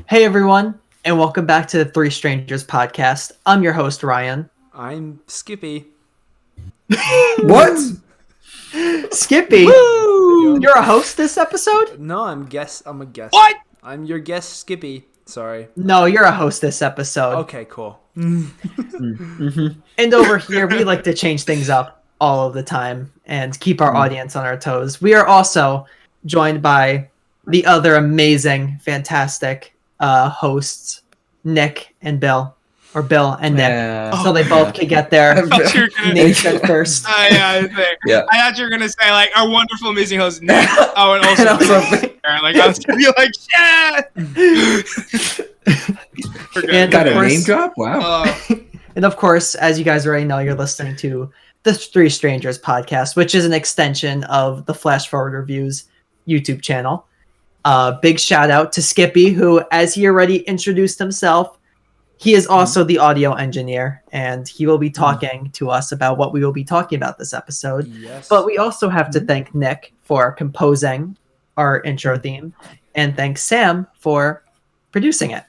Hey everyone, and welcome back to the Three Strangers podcast. I'm your host, Ryan. I'm Skippy. What? Skippy, Woo! you're a host this episode? No, I'm a guest. What? I'm your guest, Skippy. Sorry. No, you're a host this episode. Okay, cool. And over here, we like to change things up all of the time and keep our audience on our toes. We are also joined by the other amazing, fantastic hosts, Nick and Bill. Or Bill and Nick. So they both could get their names said first. I thought you were gonna say like our wonderful, amazing host Nick. Oh, and also like I was gonna be like, yeah. And Got of a course, name drop? Wow. And of course, as you guys already know, you're listening to the Three Strangers podcast, which is an extension of the Flash Forward Reviews YouTube channel. Big shout out to Skippy, who, as he already introduced himself, he is also the audio engineer, and he will be talking to us about what we will be talking about this episode. Yes. But we also have to thank Nick for composing our intro theme, and thank Sam for producing it.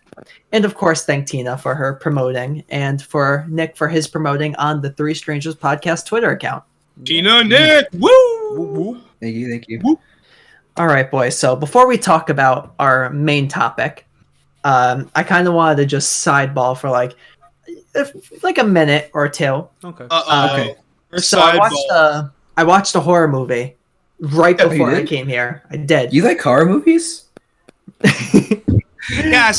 And of course, thank Tina for her promoting, and for Nick for his promoting on the Three Strangers podcast Twitter account. Tina, Nick, woo! Woo. Thank you. Woo. All right, boys. So before we talk about our main topic, I kind of wanted to just sideball for like a minute or two. Okay. Okay. So I watched a horror movie right before I came here. I did. You like horror movies? Yeah,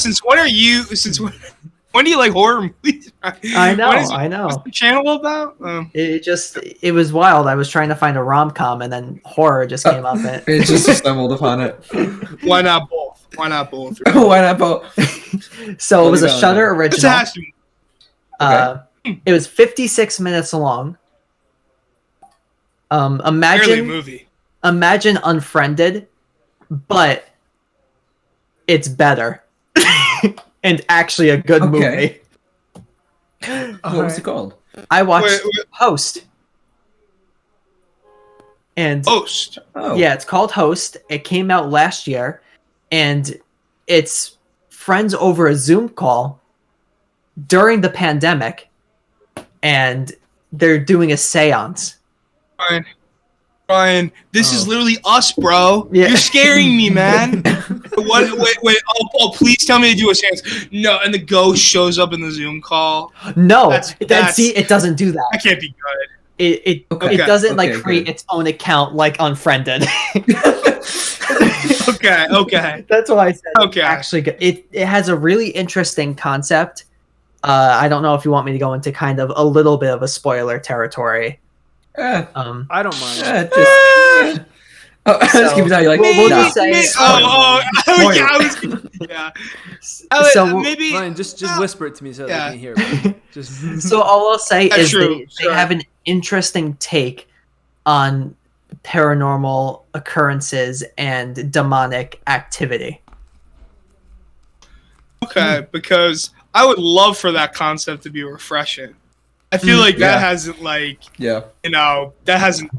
when do you like horror movies? I know. What's the channel about? It was wild. I was trying to find a rom-com and then horror just came up. It just stumbled upon it. Why not both? Why not both? So it was a Shudder original. Okay. It was 56 minutes long. Barely a Imagine movie. Unfriended, but it's better and actually a good movie. What was it called? I watched Wait. Host. And Host. Oh. yeah, it's called Host. It came out last year, and it's friends over a Zoom call during the pandemic, and they're doing a seance. Ryan, this is literally us, bro. Yeah. You're scaring me, man. Wait. Oh, please tell me to do a seance. No, and the ghost shows up in the Zoom call. No, That's- see, it doesn't do that. That can't be good. It Okay. doesn't create good. its own account like Unfriended. Okay. That's why I said Okay. it's actually good. It has a really interesting concept. I don't know if you want me to go into kind of a little bit of a spoiler territory. Eh, I don't mind. Just keep it out. You're like, We'll nah. just say- Maybe. Ryan, just whisper it to me so that I can hear it. Just So all I'll say That's is true, they sure. have an interesting take on paranormal occurrences and demonic activity. Okay, because I would love for that concept to be refreshing. I feel like that hasn't Yeah. that hasn't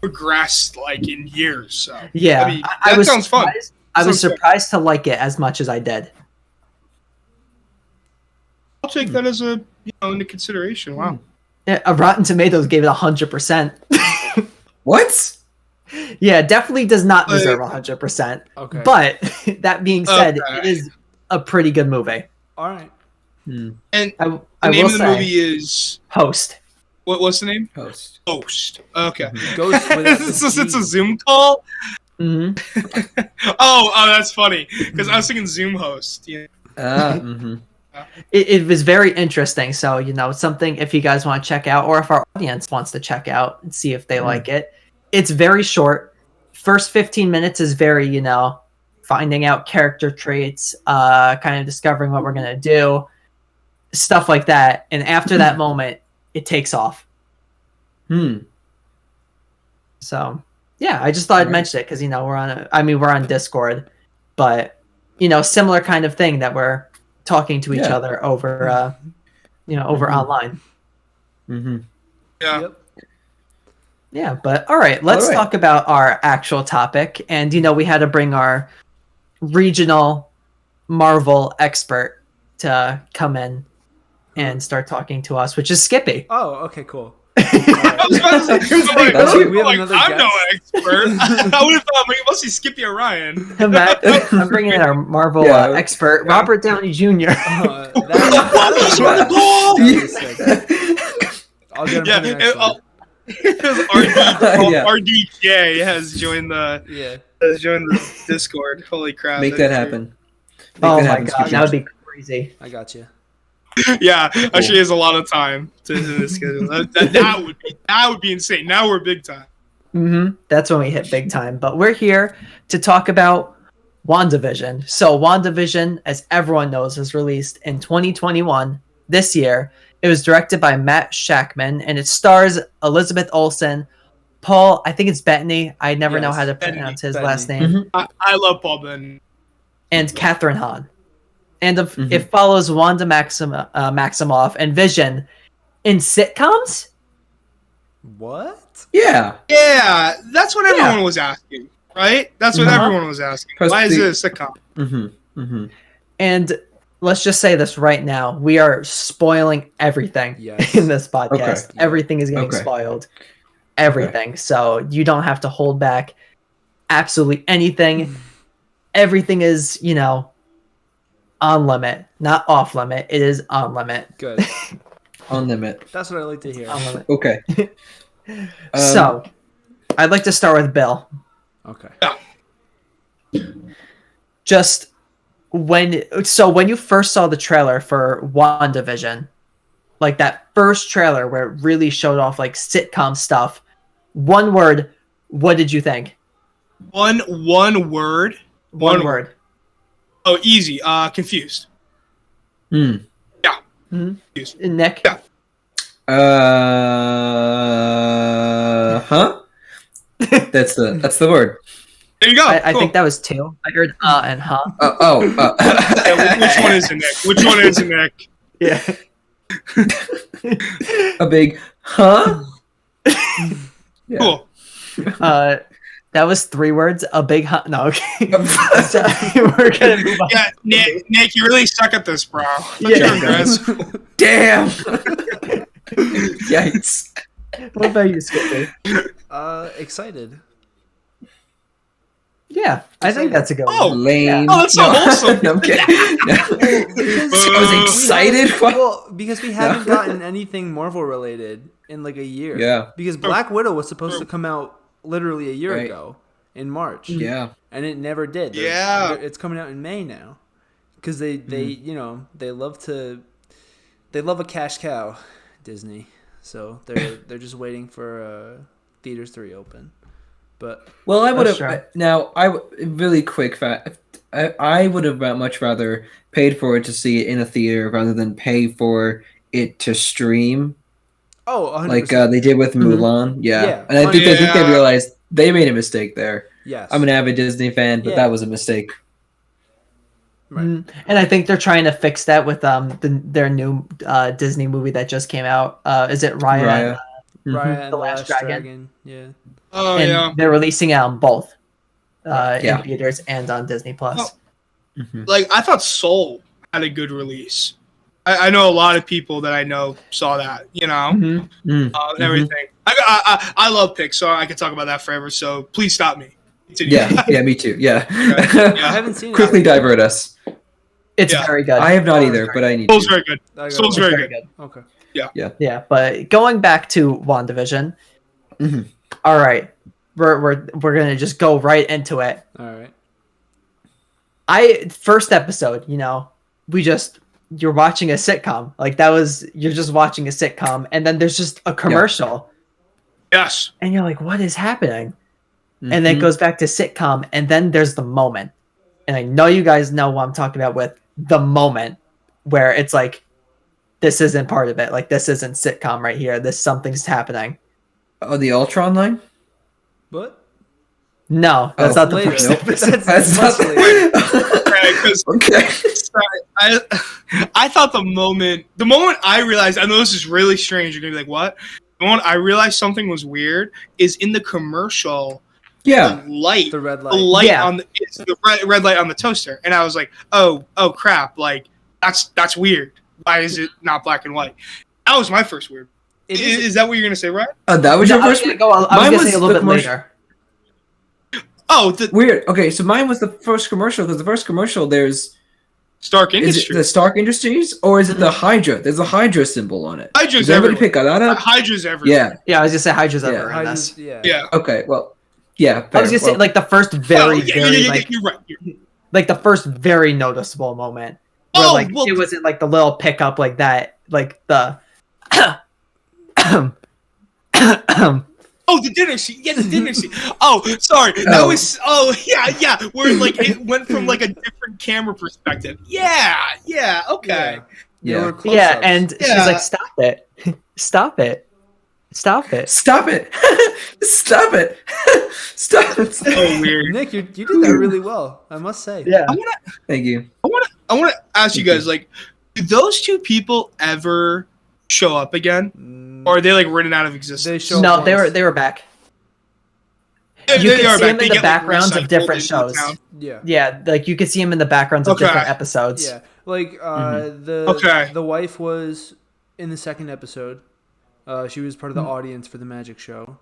progressed in years. So Yeah, I mean, I that was sounds fun. surprised- I was Sounds fun. surprised to like it as much as I did. I'll take that as into consideration. Wow. Yeah, Rotten Tomatoes gave it 100%. What? Yeah, definitely does not deserve 100%. okay. But that being said, Okay. it is a pretty good movie. all right. And I the name will of the say, movie is Host. what's the name? Host. Host. Okay. Ghost without the It's a T. Zoom call. hmm Oh, that's funny because I was thinking Zoom host. Yeah. It was very interesting. So, something if you guys want to check out, or if our audience wants to check out and see if they like it. It's very short. First 15 minutes is very, finding out character traits, kind of discovering what we're going to do, stuff like that. And after that moment, it takes off. So, yeah, I just thought I'd mention it because, we're on Discord, but, similar kind of thing that we're talking to each other over, over online. Mm-hmm. Yeah. Yep. Yeah, but all right, let's talk about our actual topic. And, we had to bring our regional Marvel expert to come in and start talking to us, which is Skippy. Oh, okay, cool. I was about to say, We have another I'm no guest. expert. I would have thought it must be Skippy Orion. I'm bringing in our Marvel expert, Robert Downey Jr. I'll get him for the next one. RDJ has joined the Discord. Holy crap! Make that happen. Oh my god, that would be crazy. I got you. Yeah, actually, has a lot of time to this schedule. That would be insane. Now we're big time. That's when we hit big time. But we're here to talk about Wandavision. So Wandavision, as everyone knows, was released in 2021 this year. It was directed by Matt Shakman, and it stars Elizabeth Olsen, Paul, I think it's Bettany. I never know how to pronounce his last name. I love Paul Bettany. And Catherine Hahn. And it follows Wanda Maximoff and Vision in sitcoms? What? Yeah. Yeah, that's what everyone was asking, right? That's what everyone was asking. Why is it a sitcom? And let's just say this right now. We are spoiling everything in this podcast. Okay. Everything is getting spoiled. Everything. So you don't have to hold back absolutely anything. Everything is, on limit, not off limit. It is on limit. Good. On limit. That's what I like to hear. On limit. Okay. So, I'd like to start with Bill. Okay. Just when you first saw the trailer for WandaVision, like that first trailer where it really showed off like sitcom stuff, one word, what did you think? One word. One word. Oh, easy. Confused. Yeah. Confused. Nick? Yeah. That's the word. There you go. I think that was two. I heard and huh. Yeah, which one is it, Nick? Which one is it, Nick? Yeah. A big huh? Yeah. Cool. That was three words. A big huh. No, okay. So, we're gonna move on. Yeah, Nick, you really suck at this, bro. Damn. Yikes. What about you, Skippy? Excited. Yeah, I think that's a good one. Lame. Oh, that's so wholesome. Okay. I was excited. Well, because we haven't gotten anything Marvel related in like a year. Yeah. Because Black Widow was supposed to come out literally a year ago in March. Yeah. And it never did. It's coming out in May now. Because they love a cash cow, Disney. So they're just waiting for theaters to reopen. But I would have really quick fact. I would have much rather paid for it to see it in a theater rather than pay for it to stream. Oh, 100%. Like they did with Mulan. Yeah. And I think they realized they made a mistake there. Yes. I'm an avid Disney fan, but that was a mistake. Right. And I think they're trying to fix that with their new Disney movie that just came out. Is it Raya? Raya and the Last Dragon. Yeah. Oh, and they're releasing it on both in theaters and on Disney Plus. Like, I thought Soul had a good release. I know a lot of people that I know saw that, and everything. I love Pixar. I could talk about that forever, so please stop me. Continue. Yeah, me too. Yeah. I haven't seen it. Quickly divert us. It's very good. I have not either, but I need Soul's to. very good. Soul's very good. Okay. Yeah, but going back to WandaVision. All right. We're going to just go right into it. All right. First episode, you're watching a sitcom. Like you're just watching a sitcom and then there's just a commercial. Yes. And you're like, what is happening? And then it goes back to sitcom and then there's the moment. And I know you guys know what I'm talking about with the moment where it's like, this isn't part of it. Like, this isn't sitcom right here. Something's happening. Oh, the Ultron line? What? No, that's not the first episode. That's not Okay. I thought the moment I realized, I know this is really strange, you're going to be like, what? The moment I realized something was weird is in the commercial. the light, the red light, on it's the red light on the toaster, and I was like, oh crap, like that's weird. Why is it not black and white? That was my first weird. Is that what you're gonna say, Ryan? That was your first. I was gonna say a little bit later. Oh, weird. Okay, so mine was the first commercial because the first commercial there's Stark Industries. Is it the Stark Industries or is it the Hydra? There's a Hydra symbol on it. Hydra's Does everybody pick that up? Hydra's everywhere. Yeah, I was gonna say Hydra's everywhere in this. Yeah. Okay, well, yeah. I was gonna say like the first very you're right. Like the first very noticeable moment where it wasn't like the little pickup like that, like the Oh, the dinner scene. Yeah, the dinner scene. Oh, sorry. That was. Oh, yeah. Where like it went from like a different camera perspective. Yeah. Okay. Yeah. And she's like, "Stop it! Stop it! Stop it! Stop it! Stop it! Stop it!" So weird. Nick, you did that really well, I must say. Yeah. Thank you. I want to ask you guys, like, do those two people ever show up again? Or are they like written out of existence? They were back. You could see them in the backgrounds of different shows. Yeah, like you could see them in the backgrounds of different episodes. Yeah, like the wife was in the second episode. She was part of the audience for the magic show,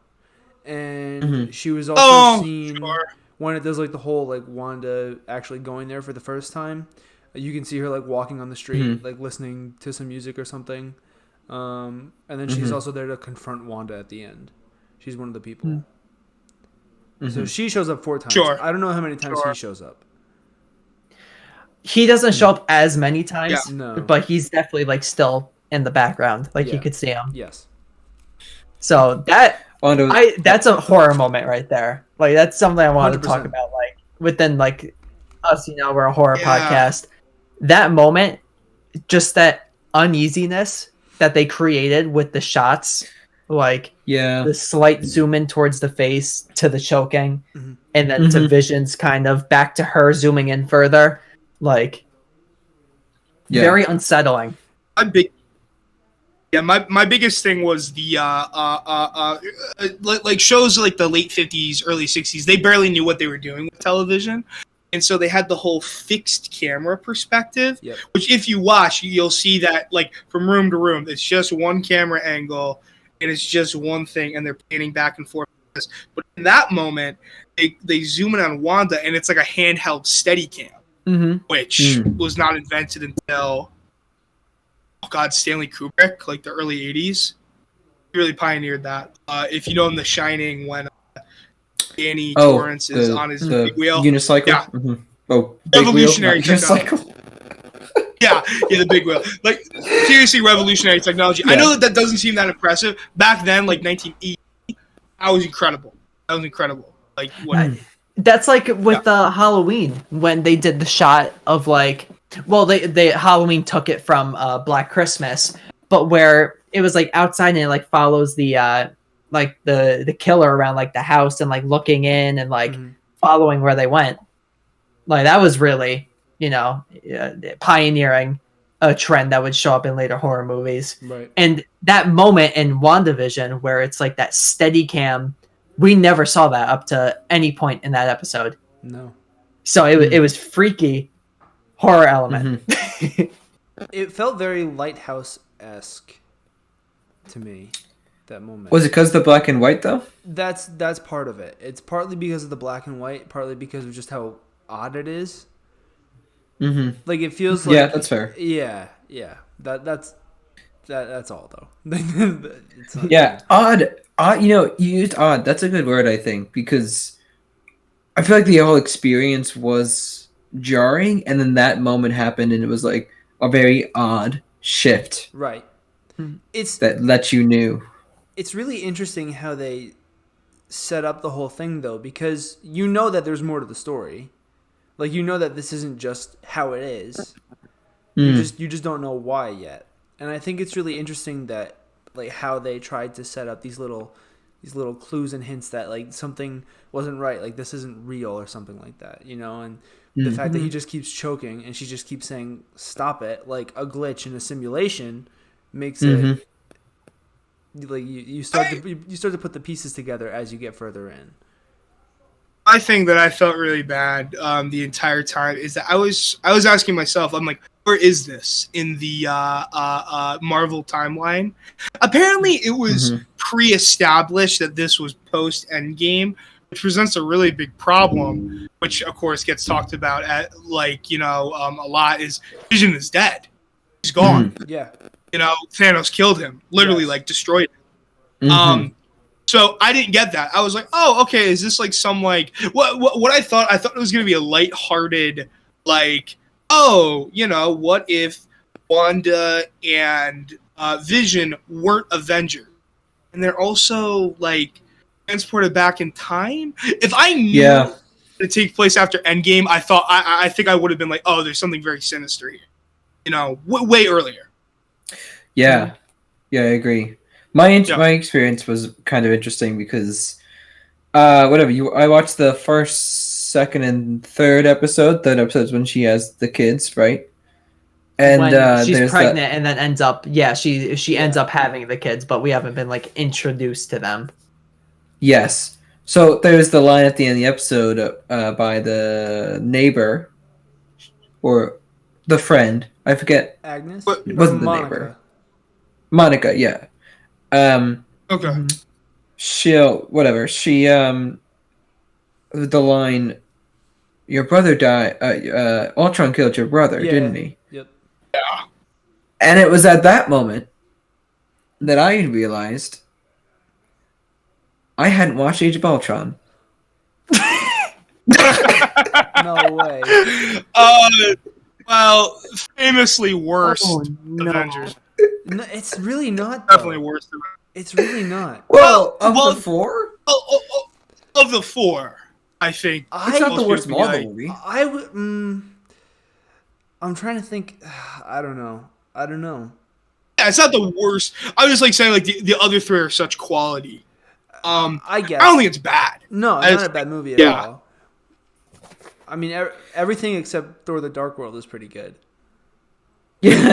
and she was also seen when it does like the whole like Wanda actually going there for the first time. You can see her like walking on the street, like listening to some music or something. And then she's also there to confront Wanda at the end. She's one of the people. So she shows up 4 times. Sure. I don't know how many times he shows up. He doesn't show up as many times, No. but he's definitely like still in the background. Like you could see him. Yes. So that's a horror moment right there. Like that's something I wanted 100%. to talk about. Like within like us, we're a horror podcast. That moment, just that uneasiness that they created with the shots, like the slight zoom in towards the face to the choking, and then to Vision's kind of back to her zooming in further, like very unsettling. My biggest thing was the like shows like the late 50s, early 60s. They barely knew what they were doing with television. And so they had the whole fixed camera perspective, which if you watch, you'll see that like from room to room, it's just one camera angle and it's just one thing and they're painting back and forth. But in that moment, they zoom in on Wanda and it's like a handheld Steadicam, which was not invented until, Stanley Kubrick, like the early 80s. He really pioneered that. If you know in The Shining when Danny Torrance is on his big wheel. Unicycle? Yeah. Oh, revolutionary technology. Yeah, the big wheel. Like, seriously revolutionary technology. I know that doesn't seem that impressive. Back then, like 1980, that was incredible. Like, what? That's like with Halloween, when they did the shot of like, well, they Halloween took it from Black Christmas, but where it was like outside and it like follows the like the killer around like the house and like looking in and like following where they went. Like that was really, pioneering a trend that would show up in later horror movies. Right. And that moment in WandaVision where it's like that steady cam, we never saw that up to any point in that episode. No. So it was freaky horror element. It felt very Lighthouse-esque to me. That moment. Was it because of the black and white though? That's part of it. It's partly because of the black and white, partly because of just how odd it is. Like it feels like that's fair. Yeah. That's all though. It's odd. You used odd. That's a good word, I think, because I feel like the whole experience was jarring, and then that moment happened, and it was like a very odd shift. Right. It's that let you knew. It's really interesting how they set up the whole thing, though, because you know that there's more to the story. Like, you know that this isn't just how it is. You just don't know why yet. And I think it's really interesting that, like, how they tried to set up these little clues and hints that, like, something wasn't right. Like, this isn't real or something like that, And the fact that he just keeps choking and she just keeps saying, stop it, like a glitch in a simulation makes it... Like you start to put the pieces together as you get further in. my thing that I felt really bad the entire time is that I was asking myself, I'm like, where is this in the Marvel timeline? Apparently, it was pre-established that this was post-Endgame, which presents a really big problem, which of course gets talked about at a lot. Is Vision is dead? He's gone. Yeah. Thanos killed him, literally destroyed him. So I didn't get that. I was like, oh, okay, is this like some like what I thought? I thought it was gonna be a lighthearted, like, oh, what if Wanda and Vision weren't Avengers, and they're also like transported back in time? If I knew it take place after Endgame, I think I would have been like, oh, there's something very sinister here, way earlier. Yeah, I agree. My experience was kind of interesting because, I watched the first, second, and third episode. Third episode is when she has the kids, right? And when she's pregnant and then ends up, she ends up having the kids, but we haven't been like introduced to them. Yes. So there's the line at the end of the episode by the neighbor or the friend. I forget. Agnes? It wasn't the neighbor. Monica, yeah. Okay. She the line, your brother died, Ultron killed your brother, didn't he? Yep. Yeah. And it was at that moment that I realized I hadn't watched Age of Ultron. No way. Well, famously worst Avengers. No, it's really not. Definitely worse than It's really not. Well, of the four? Of the four, I think. It's not the worst Marvel movie. I'm trying to think. I don't know. Yeah, it's not the worst. I was just like saying, like the other three are such quality. I guess. I don't think it's bad. No, it's not a bad movie at all. I mean, everything except Thor: The Dark World is pretty good. Yeah.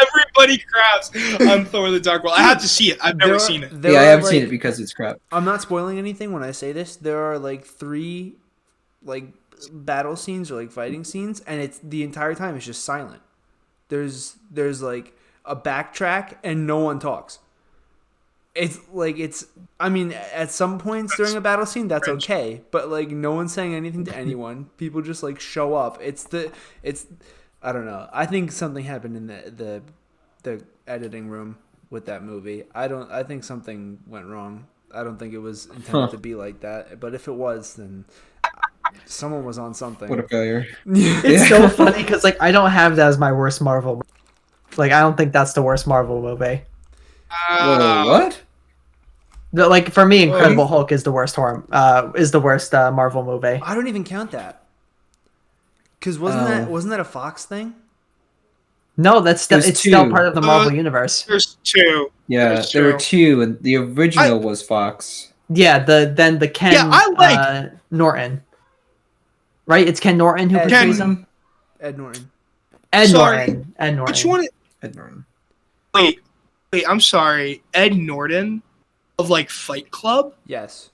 Everybody craps on Thor: The Dark World. I have to see it. I've never seen it. I haven't seen it because it's crap. I'm not spoiling anything when I say this. There are like 3 like battle scenes or like fighting scenes, and it's the entire time it's just silent. There's like a backtrack and no one talks. I mean, at some points during a battle scene that's okay, but like no one's saying anything to anyone. People just like show up. I don't know. I think something happened in the editing room with that movie. I think something went wrong. I don't think it was intended to be like that. But if it was, then someone was on something. What a failure. It's so funny because like I don't have that as my worst Marvel movie. Like I don't think that's the worst Marvel movie. Whoa, what? Like for me, Incredible Hulk is the worst Marvel movie. I don't even count that. Because wasn't that a Fox thing? No, it's still part of the Marvel universe. There's 2. Yeah, there were 2, and the original was Fox. Yeah, then the Ken Norton. Right? It's Ken Norton who portrays him? Ed Norton. Ed Norton. Which one? Ed Norton. Wait, I'm sorry. Ed Norton of like Fight Club? Yes.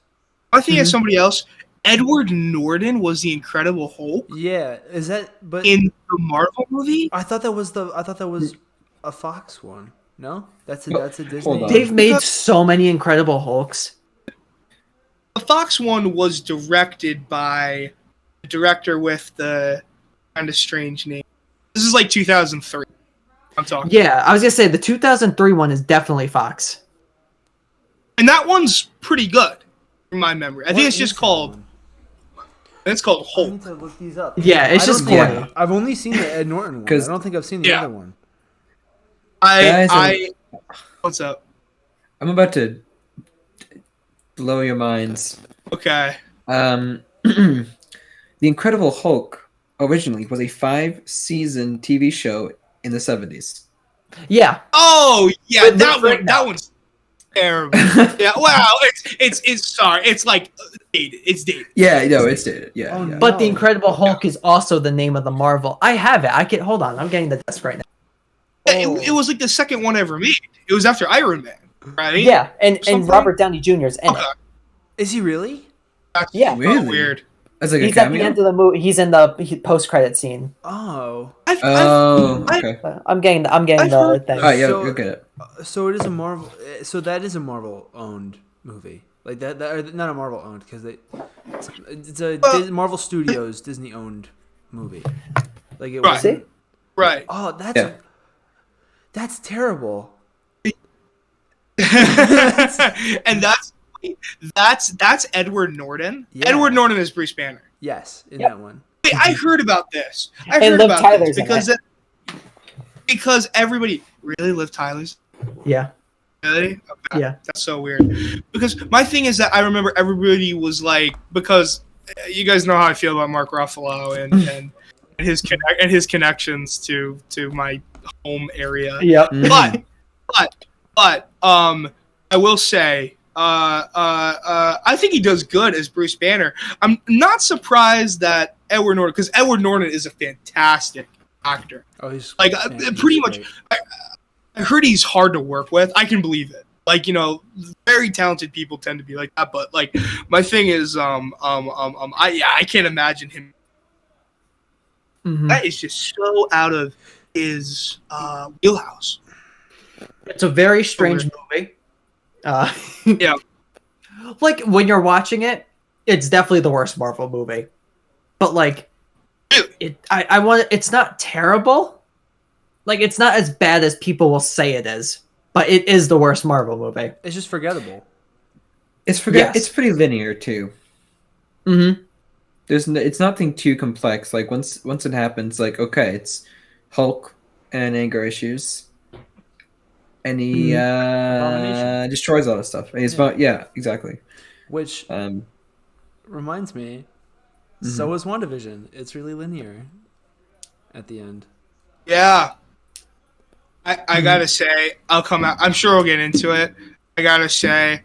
I think it's somebody else. Edward Norton was the Incredible Hulk. Yeah, is that in the Marvel movie? I thought that was a Fox one. No, that's a Disney. They've made so many Incredible Hulks. The Fox one was directed by the director with the kind of strange name. This is like 2003. I'm talking. Yeah, I was gonna say the 2003 one is definitely Fox, and that one's pretty good, from my memory. I think it's just called. It's called Hulk. I need to look these up. Yeah, it's just corny. I've only seen the Ed Norton one. I don't think I've seen the other one. What's up? I'm about to blow your minds. Okay. The Incredible Hulk originally was a 5-season TV show in the 70s. Yeah. Oh, yeah. That one's terrible. Yeah. Wow. It's sorry. It's like dated. It's dated. Yeah. No, it's dated. Yeah. Oh, but the Incredible Hulk is also the name of the Marvel. I have it. Hold on. I'm getting the desk right now. It was like the second one ever made. It was after Iron Man, right? Yeah, and Robert Downey Jr. is in it. Is he really? That's really weird. As like He's a at the cameo. end of the movie. He's in the post-credit scene. Oh. Okay. I'm getting I've the heard thing. Oh, yeah, you'll get it. So it is a Marvel. So that is a Marvel owned movie. Like that or not a Marvel owned because it's a Marvel Studios Disney owned movie. Like it Right. wasn't. Right. Oh, that's terrible. And that's Edward Norton. Yeah. Edward Norton is Bruce Banner. Yes, in that one. Wait, I heard about this. I And heard Liv about Tyler's this in because everybody really Liv Tyler's. Yeah. Really? Okay. Yeah. That's so weird. Because my thing is that I remember everybody was like, because you guys know how I feel about Mark Ruffalo and his connections to my home area. Yep. But I will say I think he does good as Bruce Banner. I'm not surprised that Edward Norton, because Edward Norton is a fantastic actor. Oh, he's like pretty much. Great. I heard he's hard to work with. I can believe it. Like, very talented people tend to be like that. But like, my thing is, I can't imagine him. Mm-hmm. That is just so out of his wheelhouse. It's a very strange movie. Yeah. Like when you're watching it, it's definitely the worst Marvel movie. But like, it's not terrible. Like, it's not as bad as people will say it is, but it is the worst Marvel movie. It's just forgettable. Yes. It's pretty linear too. Mm-hmm. It's nothing too complex. Like once it happens, like okay, it's Hulk and anger issues, and he destroys all this stuff. And he's exactly. Which reminds me, so is WandaVision. It's really linear at the end. Yeah. I gotta say, I'll come out. I'm sure we'll get into it. I gotta say,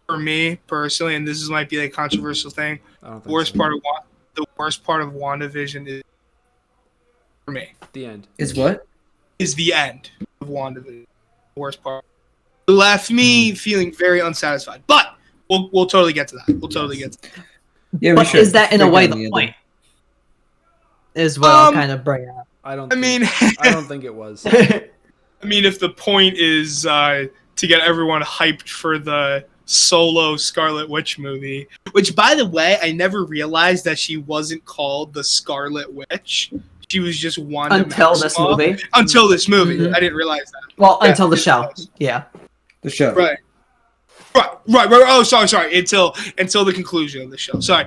for me personally, and this might be a controversial thing, the worst part of WandaVision is for me. The end. Is what? Is the end of WandaVision. The worst part. It left me feeling very unsatisfied. But we'll totally get to that. Yeah, but is that in a way the point? Is what I'll kind of bring up. I don't think it was. I mean, if the point is to get everyone hyped for the solo Scarlet Witch movie, which, by the way, I never realized that she wasn't called the Scarlet Witch. She was just Wanda until Maximoff. this movie. Until this movie, Mm-hmm. I didn't realize that. Well, until the show, yeah. The show, right. Oh, sorry. Until the conclusion of the show. Sorry.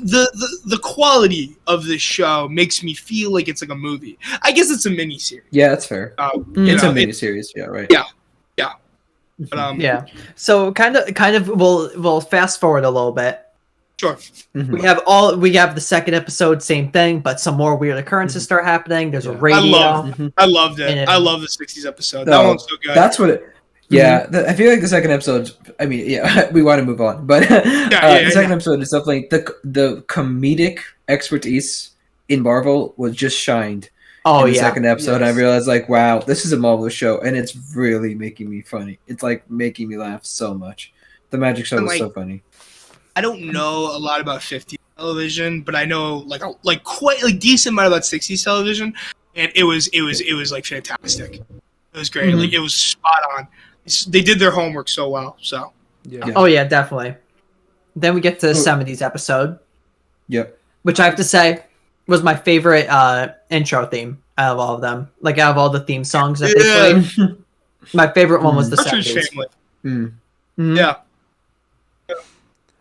The quality of the show makes me feel like it's like a movie. I guess it's a miniseries. Yeah, that's fair. It's a miniseries. Yeah, right. Yeah. But, yeah. So kind of we'll fast forward a little bit. Sure. Mm-hmm. We have the second episode, same thing, but some more weird occurrences start happening. There's a radio. I loved it. I love the 60s episode. That one's so good. That's what it. Yeah, I feel like the second episode. I mean, yeah, we want to move on, but the second episode is definitely the comedic expertise in Marvel was just shined. Oh, in the second episode, I realized like, wow, this is a Marvel show, and it's really making me funny. It's like making me laugh so much. The magic show was so funny. I don't know a lot about 50s television, but I know like quite like decent amount about 60s television, and it was like fantastic. It was great. Mm-hmm. Like it was spot on. They did their homework so well. So yeah. Oh yeah, definitely. Then we get to the 70s episode. Yep. Which I have to say was my favorite intro theme out of all of them. Like out of all the theme songs that they played, my favorite one was the 70s. Family. Mm-hmm. Yeah.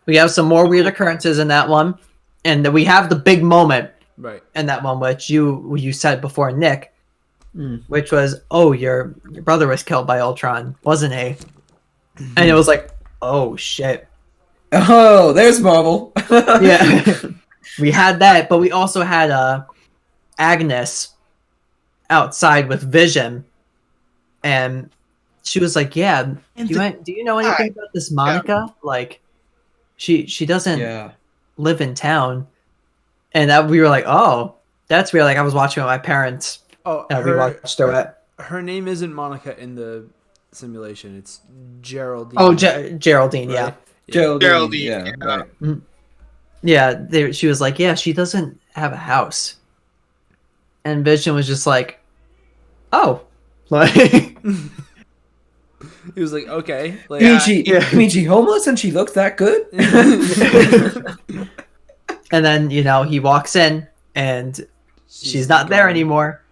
We have some more weird occurrences in that one, and we have the big moment in that one, which you said before, Nick, which was, your brother was killed by Ultron, wasn't he? And it was like, oh shit. Oh, there's Marvel. Yeah. We had that, but we also had Agnes outside with Vision, and she was like, "Yeah, do you know anything about this Monica? Yeah. Like, she doesn't live in town." And we were like, "Oh, that's weird." Like, I was watching with my parents. Oh, we watched it. Her name isn't Monica in the simulation; it's Geraldine. Oh, Geraldine, right? Geraldine. Yeah, right. Yeah, she was like, yeah, she doesn't have a house. And Vision was just like, oh. Like, He was like, okay. Like, You mean she homeless and she looks that good? and then, he walks in and she's not there anymore.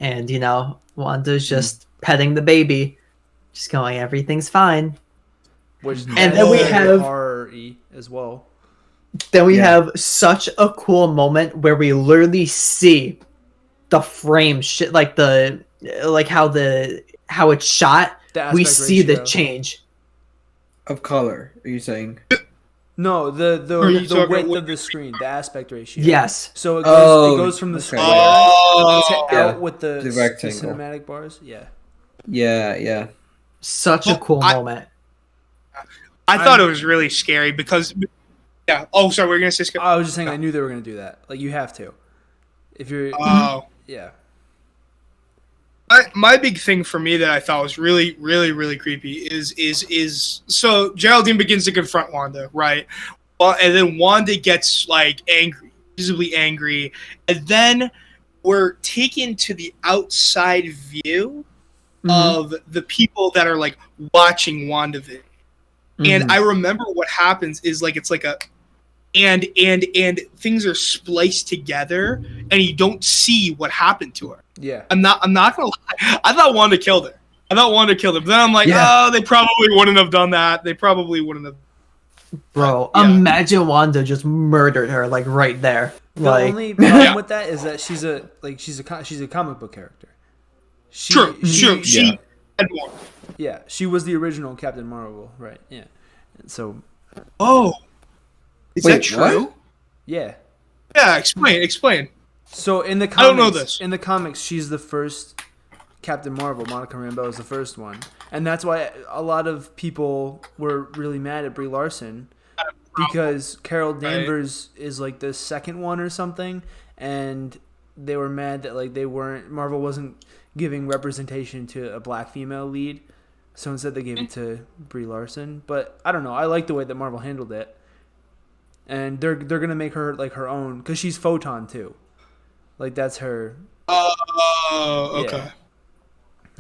And, Wanda's just petting the baby. Just going, everything's fine. And then we have horror-y as well. Then we have such a cool moment where we literally see the frame shit, like how it's shot. We see the change of color. Are you saying? No, the width of the screen, the aspect ratio. Yes. So it goes from the square to out with the rectangle, the cinematic bars. Yeah. Yeah. Such a cool moment. I thought it was really scary because. Yeah. Oh, sorry. We're gonna say. I was just saying. I knew they were gonna do that. Like you have to, if you're. Oh. Yeah. My big thing for me that I thought was really, really, really creepy is so Geraldine begins to confront Wanda, right? Well, and then Wanda gets like angry, visibly angry, and then we're taken to the outside view of the people that are like watching WandaVision. And I remember what happens is like it's like a and things are spliced together and you don't see what happened to her. Yeah. I'm not gonna lie. I thought Wanda killed her. But then I'm like, oh, they probably wouldn't have done that. They probably wouldn't have. Bro, imagine Wanda just murdered her like right there. The only problem with that is that she's a comic book character. True. She had more. Yeah, she was the original Captain Marvel, right? Yeah. And so. Oh. Is that true? What? Yeah. Yeah. Explain. So in the comics, I don't know this. In the comics, she's the first Captain Marvel. Monica Rambeau is the first one, and that's why a lot of people were really mad at Brie Larson because Carol Danvers is like the second one or something, and they were mad that like Marvel wasn't giving representation to a black female lead, so instead they gave it to Brie Larson. But I don't know. I like the way that Marvel handled it, and they're gonna make her like her own because she's Photon too. Like that's her. Oh, okay.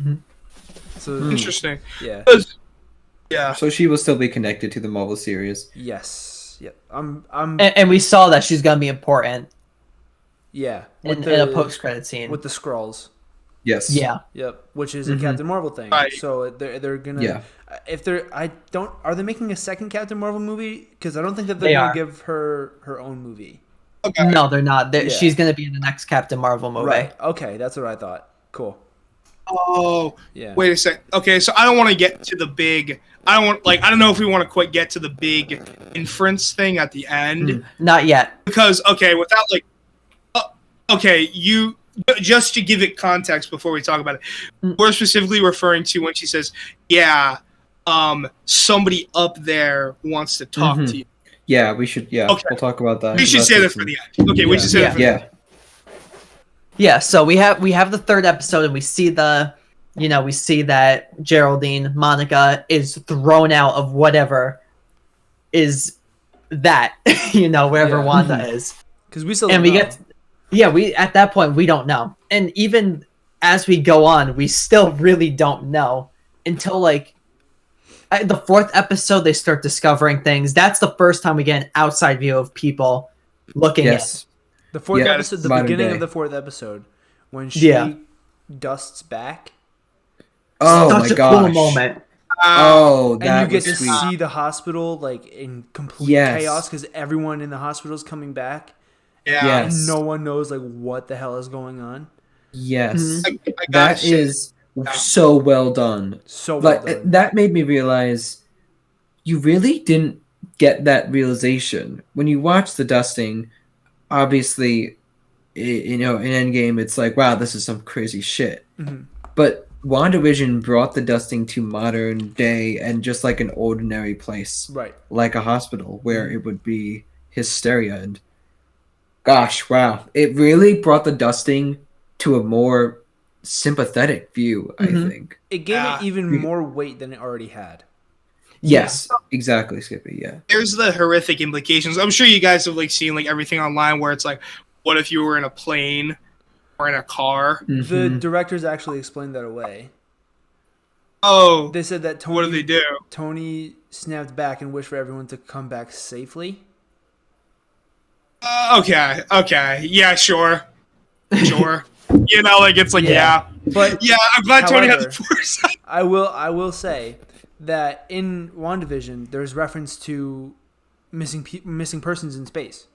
Yeah. So interesting. Yeah. Yeah. So she will still be connected to the Marvel series. Yes. Yep. And we saw that she's gonna be important. Yeah. In a post-credit scene with the Skrulls. Yes. Yeah. Yep. Which is a Captain Marvel thing. Right. So they're gonna. Yeah. Are they making a second Captain Marvel movie? Because I don't think that they're gonna give her own movie. Okay. No, they're not. She's gonna be in the next Captain Marvel movie. Right. Okay, that's what I thought. Cool. Oh. Yeah. Wait a sec. Okay, so I don't want to get to the big. I don't know if we want to quite get to the big inference thing at the end. Not yet. Because without like. You just to give it context before we talk about it, we're specifically referring to when she says, "Yeah, somebody up there wants to talk to you." Yeah, we should. Yeah, okay. We'll talk about that. We should say that for the end. Okay, we should say that for the end. Yeah. So we have the third episode, and we see we see that Geraldine, Monica, is thrown out of whatever is that, wherever Wanda is. Because we still and we know. We at that point we don't know, and even as we go on, we still really don't know until like. The fourth episode, they start discovering things. That's the first time we get an outside view of people looking at. The fourth episode, the beginning of the fourth episode, when she dusts back. Oh my gosh. Such a cool moment. Oh, that and you get to sweet. see the hospital like in complete chaos because everyone in the hospital is coming back. Yeah. And no one knows like what the hell is going on. Yes. That is so well done. So well done. That made me realize you really didn't get that realization. When you watch the dusting, obviously, in Endgame, it's like, wow, this is some crazy shit. Mm-hmm. But WandaVision brought the dusting to modern day and just like an ordinary place. Right. Like a hospital where it would be hysteria. And gosh, wow. It really brought the dusting to a more sympathetic view, I think. It gave it even more weight than it already had. Yes. Exactly, Skippy. Yeah. There's the horrific implications. I'm sure you guys have like seen like everything online where it's like, what if you were in a plane or in a car? The directors actually explained that away. Oh, They said that Tony. what do they do? Tony snapped back and wished for everyone to come back safely. Okay, yeah, sure. You know, like it's like yeah. But Yeah, I'm glad Tony had however, the foresight. I will say that in WandaVision there's reference to missing persons in space.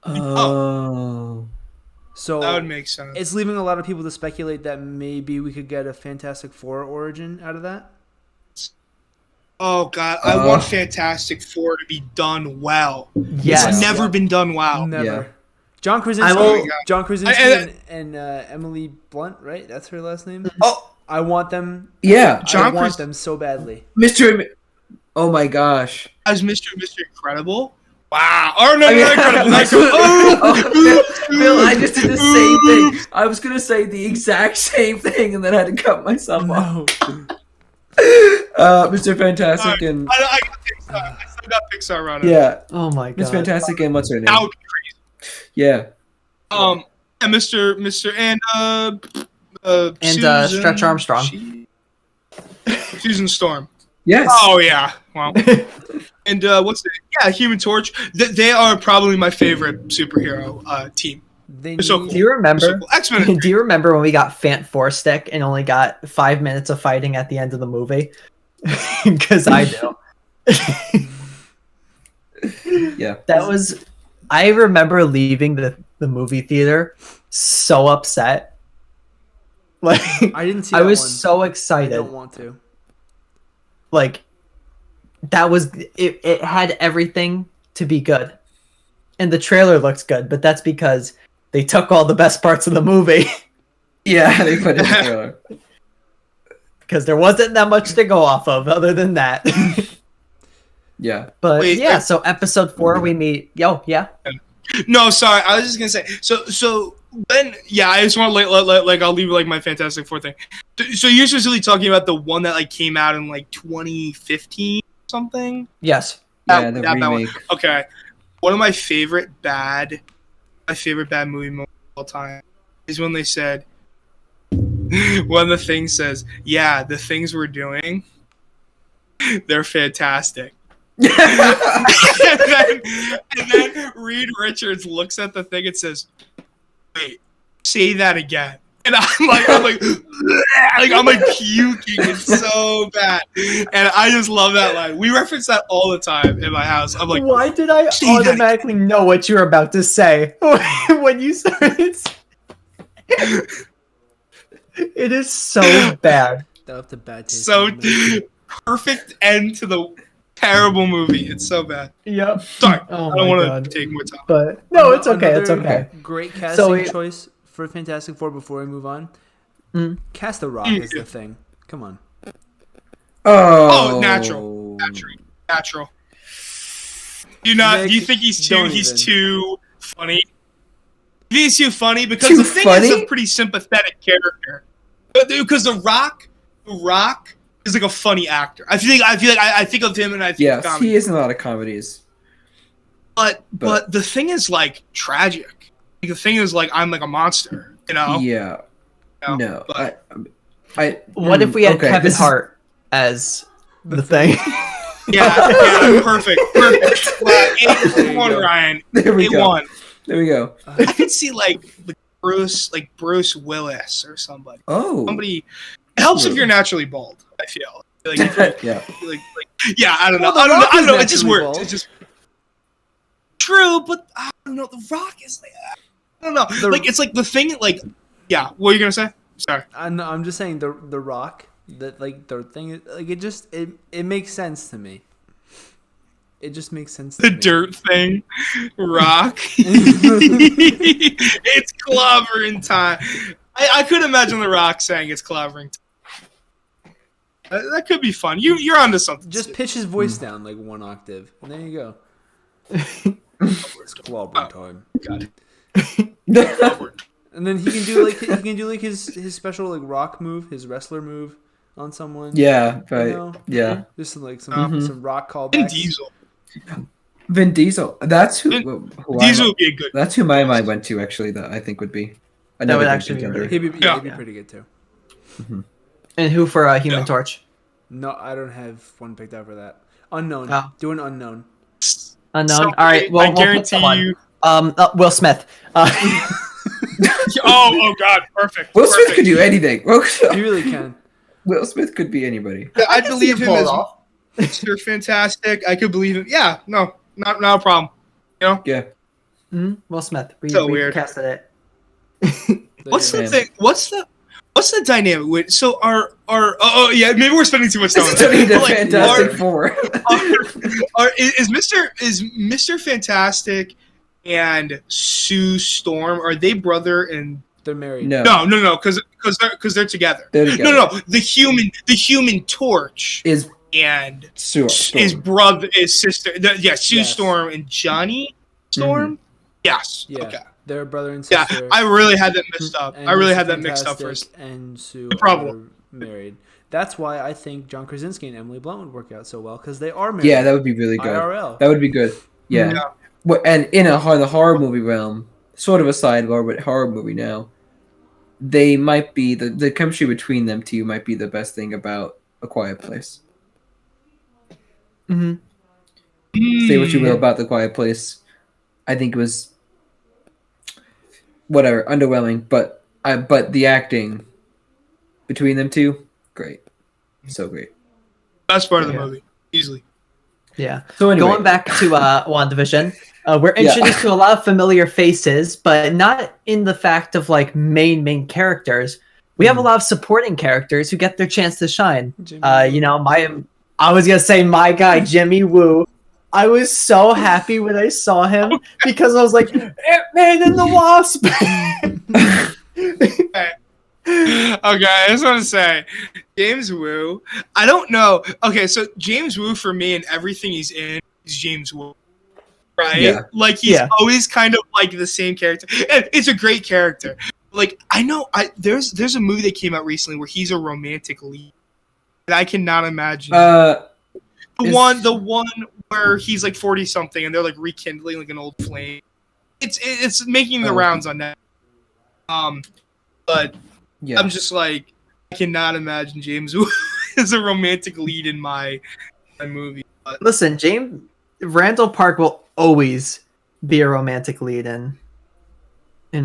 Oh. So That would make sense. It's leaving a lot of people to speculate that maybe we could get a Fantastic Four origin out of that. Oh god, I want Fantastic Four to be done well. Yes. It's never been done well. Never. Yeah. John Krasinski and Emily Blunt, right? That's her last name. Oh, I want them. Yeah. I want them so badly. Oh my gosh. as Mr. Incredible. Wow. Oh no, Bill, I just did the same thing. I was gonna say the exact same thing, and then I had to cut myself off. Mr. Fantastic and I got Pixar. I still got Pixar running. yeah. Oh my god. Mr. Fantastic and what's her name? That would be crazy. Yeah. And Mr. and And Stretch Armstrong. Susan Storm. Yes. Oh yeah. Wow. And what's the Human Torch? They are probably my favorite superhero team. They So need- Do you remember? So cool. X-Men. Do you remember when we got Fant Four Stick and only got 5 minutes of fighting at the end of the movie? Because I do. Yeah. That was. I remember leaving the movie theater so upset. Like I didn't see. I that was one. so I excited. don't want to. Like that was it. It had everything to be good, and the trailer looks good. But that's because they took all the best parts of the movie. Yeah, they put it in the trailer. Because there wasn't that much to go off of other than that. Yeah. But Wait, yeah, so episode 4 we meet. Yeah. No, sorry. I was just gonna say. So then, I just want to like I'll leave like my Fantastic Four thing. So you're specifically talking about the one that like came out in like 2015 or something? Yes. Yeah, the that one. remake. Okay. One of my favorite bad movie moments of all time is when they said, when the thing says, "Yeah, the things we're doing, they're fantastic." and then Reed Richards looks at the thing and says, "Wait, say that again." And I'm like puking. It's so bad, and I just love that line. We reference that all the time in my house. I'm like, why did I automatically know what you were about to say when you started? It is so bad. That left a bad taste. so in my mouth. perfect end to the terrible movie. It's so bad. Yep. Sorry, Oh I don't my want God. to take more time. But no, it's okay. It's Another okay. Great casting So choice for Fantastic Four. Before we move on, cast The Rock as the Thing. Come on. Oh, natural. Do you think he's too funny? You think he's too funny? Because Too the Thing funny? is a pretty sympathetic character. Because The Rock is like a funny actor. I think of him and I think of Yes, comedy. he is in a lot of comedies. But the Thing is like tragic. Like, the Thing is like I'm like a monster. You know? Yeah. You know? No. But, What if we had Kevin this is- Hart as the Thing? yeah, perfect. It won, Ryan. There we It go. won. There we go. I could see like Bruce Willis or somebody. Oh. Somebody. It helps if you're naturally bald. I feel like, Yeah. I don't know. Well, The Rock I is don't know. It just naturally works. bald. It just true, but I don't know. The Rock is like I don't know. Like it's like the thing. Like what were you gonna say? Sorry. I'm just saying the Rock. That like the thing. Like it makes sense to me. It just makes sense. The to me. dirt thing, Rock. It's clobbering time. I could imagine The Rock saying it's clobbering time. That could be fun. You're onto something. Just pitch his voice down like 1 octave, and there you go. It's clobbering time. God. And then he can do like his special like rock move, his wrestler move, on someone. Yeah, right. You know? Yeah. Just some rock callbacks. Vin Diesel. Vin Diesel. That's who. Diesel would be a good. That's who my mind went to. Actually, that I think would be another would good actually be contender. really He'd be pretty good too. Mm-hmm. And who for Human Torch? No, I don't have one picked out for that. Unknown. Oh. Do an unknown. Unknown. So, All right. Well, I guarantee you. Will Smith. Oh God, perfect. Will Smith could do anything. He really can. Will Smith could be anybody. I believe him as Mr. Fantastic. I could believe him. Yeah, no, not a problem. You know? Yeah. Mm-hmm. Will Smith. We weird. casted it. What's the thing? What's the dynamic with? So yeah, maybe we're spending too much time on that. Like, Fantastic Four. Is Mr. Fantastic and Sue Storm, are they brother and they're married? No, because they're together. They're together. No, the human torch Is and Sue his brother, his sister. Sue Storm and Johnny Storm. Mm-hmm. Yes. Yeah. Okay. They're brother and sister. Yeah, I really had that mixed up. And I really Mr. had that mixed up Fantastic first. And Sue are married. That's why I think John Krasinski and Emily Blunt would work out so well, because they are married. Yeah, that would be really good. IRL. That would be good. Yeah. Well, and in the horror movie realm, sort of a sidebar, but horror movie now, they might be the chemistry between them two might be the best thing about A Quiet Place. Mm-hmm. Say what you will about The Quiet Place, I think it was whatever, underwhelming, but the acting between them two, great, so great. Best part of the movie, easily. Yeah. So anyway, going back to WandaVision, we're introduced to a lot of familiar faces, but not in the fact of like main characters. We have a lot of supporting characters who get their chance to shine. I was gonna say my guy Jimmy Woo. I was so happy when I saw him because I was like, Ant-Man and the Wasp. Okay, I just want to say, James Woo. I don't know. Okay, so James Woo for me and everything he's in is James Woo, right? Yeah. Like he's always kind of like the same character. And it's a great character. Like I know, there's a movie that came out recently where he's a romantic lead, and I cannot imagine the one where he's like 40 something and they're like rekindling like an old flame. It's making the rounds on that. But. Yeah. I'm just like, I cannot imagine James Woo as a romantic lead in my movie. But. Listen, Randall Park will always be a romantic lead in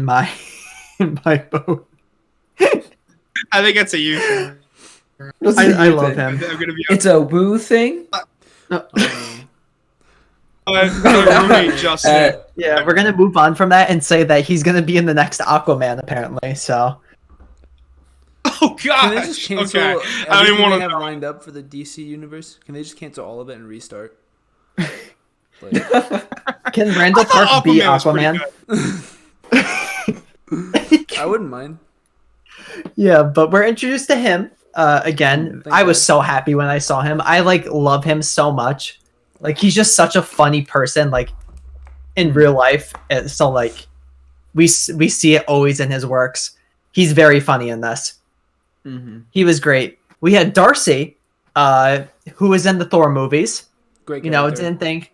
my boat. I think it's a you thing. I love him. It's a Woo thing. Yeah, we're gonna move on from that and say that he's gonna be in the next Aquaman, apparently. So. Oh God! Can they just cancel everything I don't even want to have lined up for the DC universe? Can they just cancel all of it and restart? Can Randall Park be Aquaman? I wouldn't mind. Yeah, but we're introduced to him again. I was so happy when I saw him. I love him so much. Like he's just such a funny person. Like in real life, so like we see it always in his works. He's very funny in this. Mm-hmm. He was great. We had Darcy, who was in the Thor movies. Great. Didn't think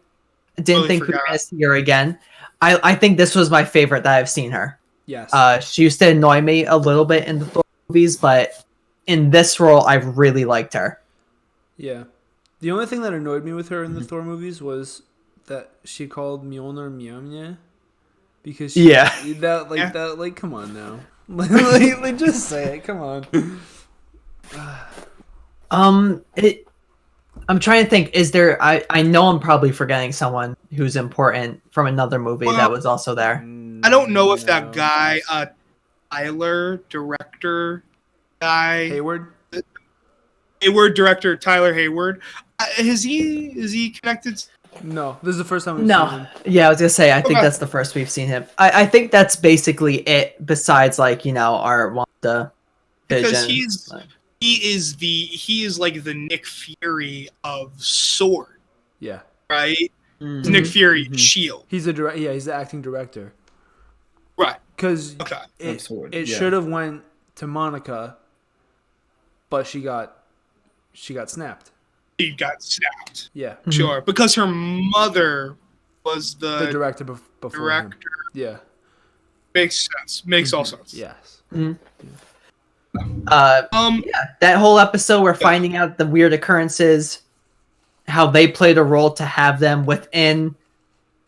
we were gonna see her again. I think this was my favorite that I've seen her. Yes. She used to annoy me a little bit in the Thor movies, but in this role, I really liked her. Yeah. The only thing that annoyed me with her in the Thor movies was that she called Mjolnir Mjolnir. Because come on now. like just say it, come on. I'm trying to think, is there I know I'm probably forgetting someone who's important from another movie that was also there. I don't know if that guy director Hayward director Tyler Hayward, is he connected? No, this is the first time we've seen him. Yeah, I was gonna say I think that's the first we've seen him. I think that's basically it. Besides, our Wanda Vision. Because he is like the Nick Fury of Sword. Yeah. Right. Mm-hmm. Nick Fury Shield. He's the acting director. Right. Because it should have went to Monica, but she got she got snapped. She got snapped. Yeah. Sure, because her mother was the director before director. him. Yeah. Makes sense. Makes all sense. Yes. That whole episode, we're finding out the weird occurrences, how they played a role to have them within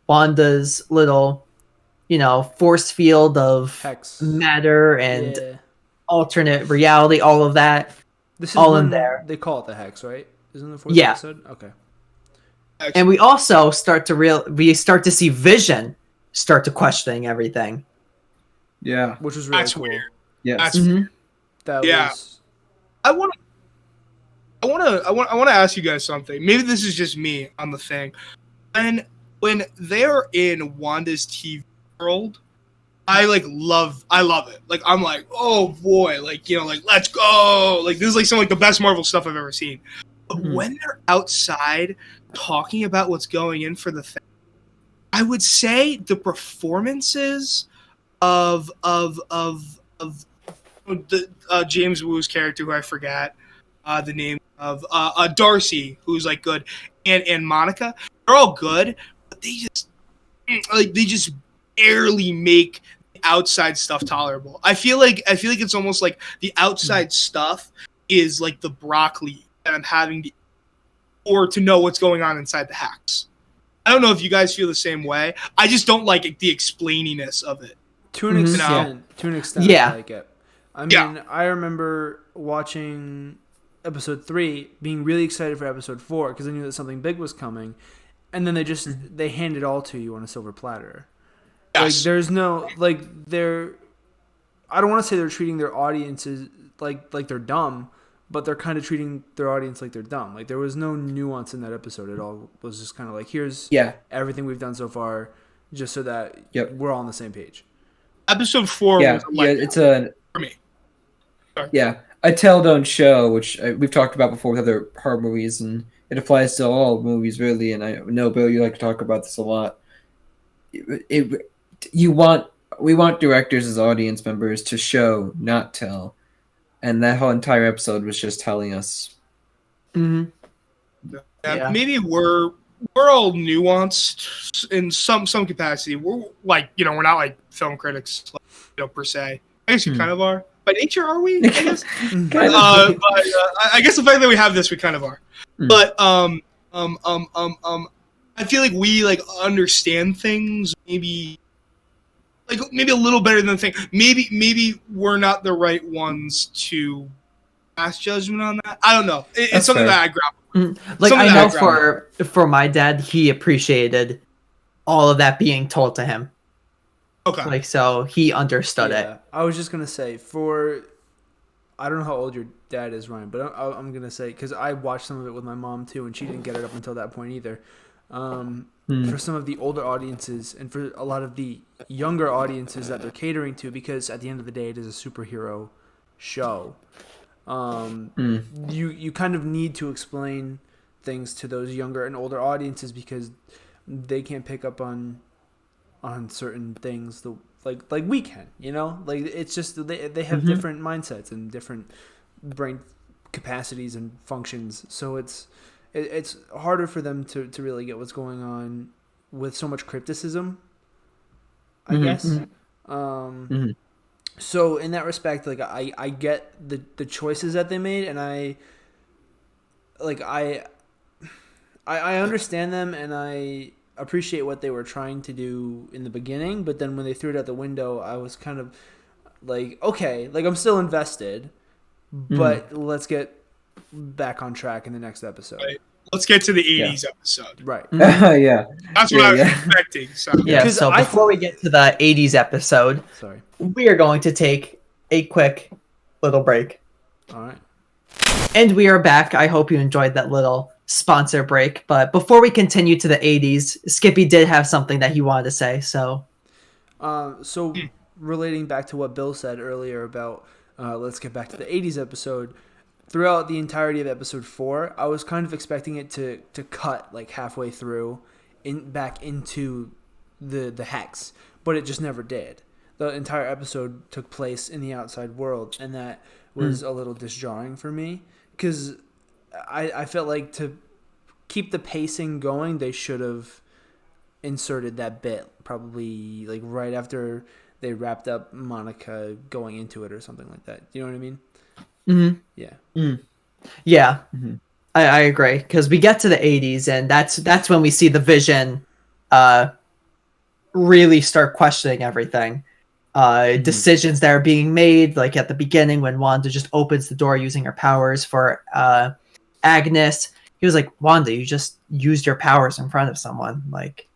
Wanda's little, force field of Hex. matter and alternate reality, all of that. This is all in there. They call it the Hex, right? Isn't it the fourth episode? Okay. And we also start to see Vision start to questioning everything. Yeah. Which was really That's cool. weird. Yeah. That's weird. That Yeah. was... I want to ask you guys something. Maybe this is just me on the thing. When they're in Wanda's TV world, I love it. Like, I'm like, oh boy, let's go. Like, this is some the best Marvel stuff I've ever seen. But when they're outside talking about what's going in for the thing, I would say the performances of the James Woo's character, who I forgot the name of, Darcy, who's good, and Monica, they're all good, but they just barely make the outside stuff tolerable. I feel like it's almost like the outside stuff is the broccoli that I'm having to know what's going on inside the hacks. I don't know if you guys feel the same way. I just don't like the explaininess of it. To an extent, yeah. I like it. I mean, I remember watching episode 3, being really excited for episode 4 because I knew that something big was coming, and then they hand it all to you on a silver platter. Yes. There's no I don't want to say they're treating their audiences like they're dumb, but they're kind of treating their audience like they're dumb. There was no nuance in that episode at all. It was just kind of here's everything we've done so far, just so that we're all on the same page. Episode 4 was it's a for me. Sorry. Yeah, a tell don't show, which we've talked about before with other horror movies, and it applies to all movies really. And I know, Bill, you like to talk about this a lot. We want directors as audience members to show, not tell, and that whole entire episode was just telling us. Maybe we're all nuanced in some capacity. We're we're not film critics, per se. I guess we kind of are. By nature, are we? I guess. But I guess the fact that we have this, we kind of are. But I feel like we understand things maybe a little better than think. Maybe we're not the right ones to pass judgment on that. I don't know. It's something that I grapple. I know for my dad, he appreciated all of that being told to him. Okay. So he understood it. I was just gonna say I don't know how old your dad is, Ryan, but I'm gonna say, because I watched some of it with my mom too, and she didn't get it up until that point either. For some of the older audiences and for a lot of the younger audiences that they're catering to, because at the end of the day, it is a superhero show. You kind of need to explain things to those younger and older audiences because they can't pick up on certain things like we can, it's just they have different mindsets and different brain capacities and functions, so it's harder for them to really get what's going on with so much crypticism, I guess. So in that respect, I get the choices that they made, and I understand them, and I appreciate what they were trying to do in the beginning, but then when they threw it out the window, I was kind of okay, I'm still invested, but let's get back on track in the next episode. Right. Let's get to the 80s episode. Right. Yeah. That's what I was expecting. So. So before we get to the 80s episode, we are going to take a quick little break. All right. And we are back. I hope you enjoyed that little sponsor break. But before we continue to the 80s, Skippy did have something that he wanted to say. So relating back to what Bill said earlier about let's get back to the 80s episode, throughout the entirety of episode 4, I was kind of expecting it to cut halfway through back into the hex, but it just never did. The entire episode took place in the outside world, and that was a little disjarring for me because I felt like to keep the pacing going, they should have inserted that bit probably like right after they wrapped up Monica going into it or something like that. You know what I mean? Mm-hmm. Yeah. Mm. Yeah. Mm-hmm. I agree, because we get to the 80s, and that's when we see the Vision really start questioning everything. Decisions that are being made, like at the beginning when Wanda just opens the door using her powers for Agnes. He was like, Wanda, you just used your powers in front of someone. Like,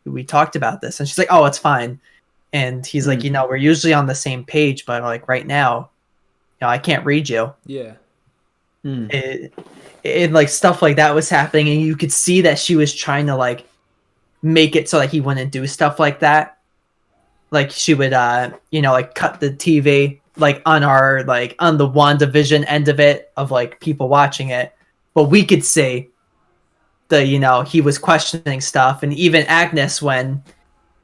we talked about this. And she's like, oh, it's fine. And he's like, we're usually on the same page, but like right now, I can't read you. Yeah. And like stuff like that was happening, and you could see that she was trying to like make it so like he wouldn't do stuff like that. Like she would like cut the TV like on the Wandavision end of it, of like people watching it, but we could see he was questioning stuff. And even Agnes, when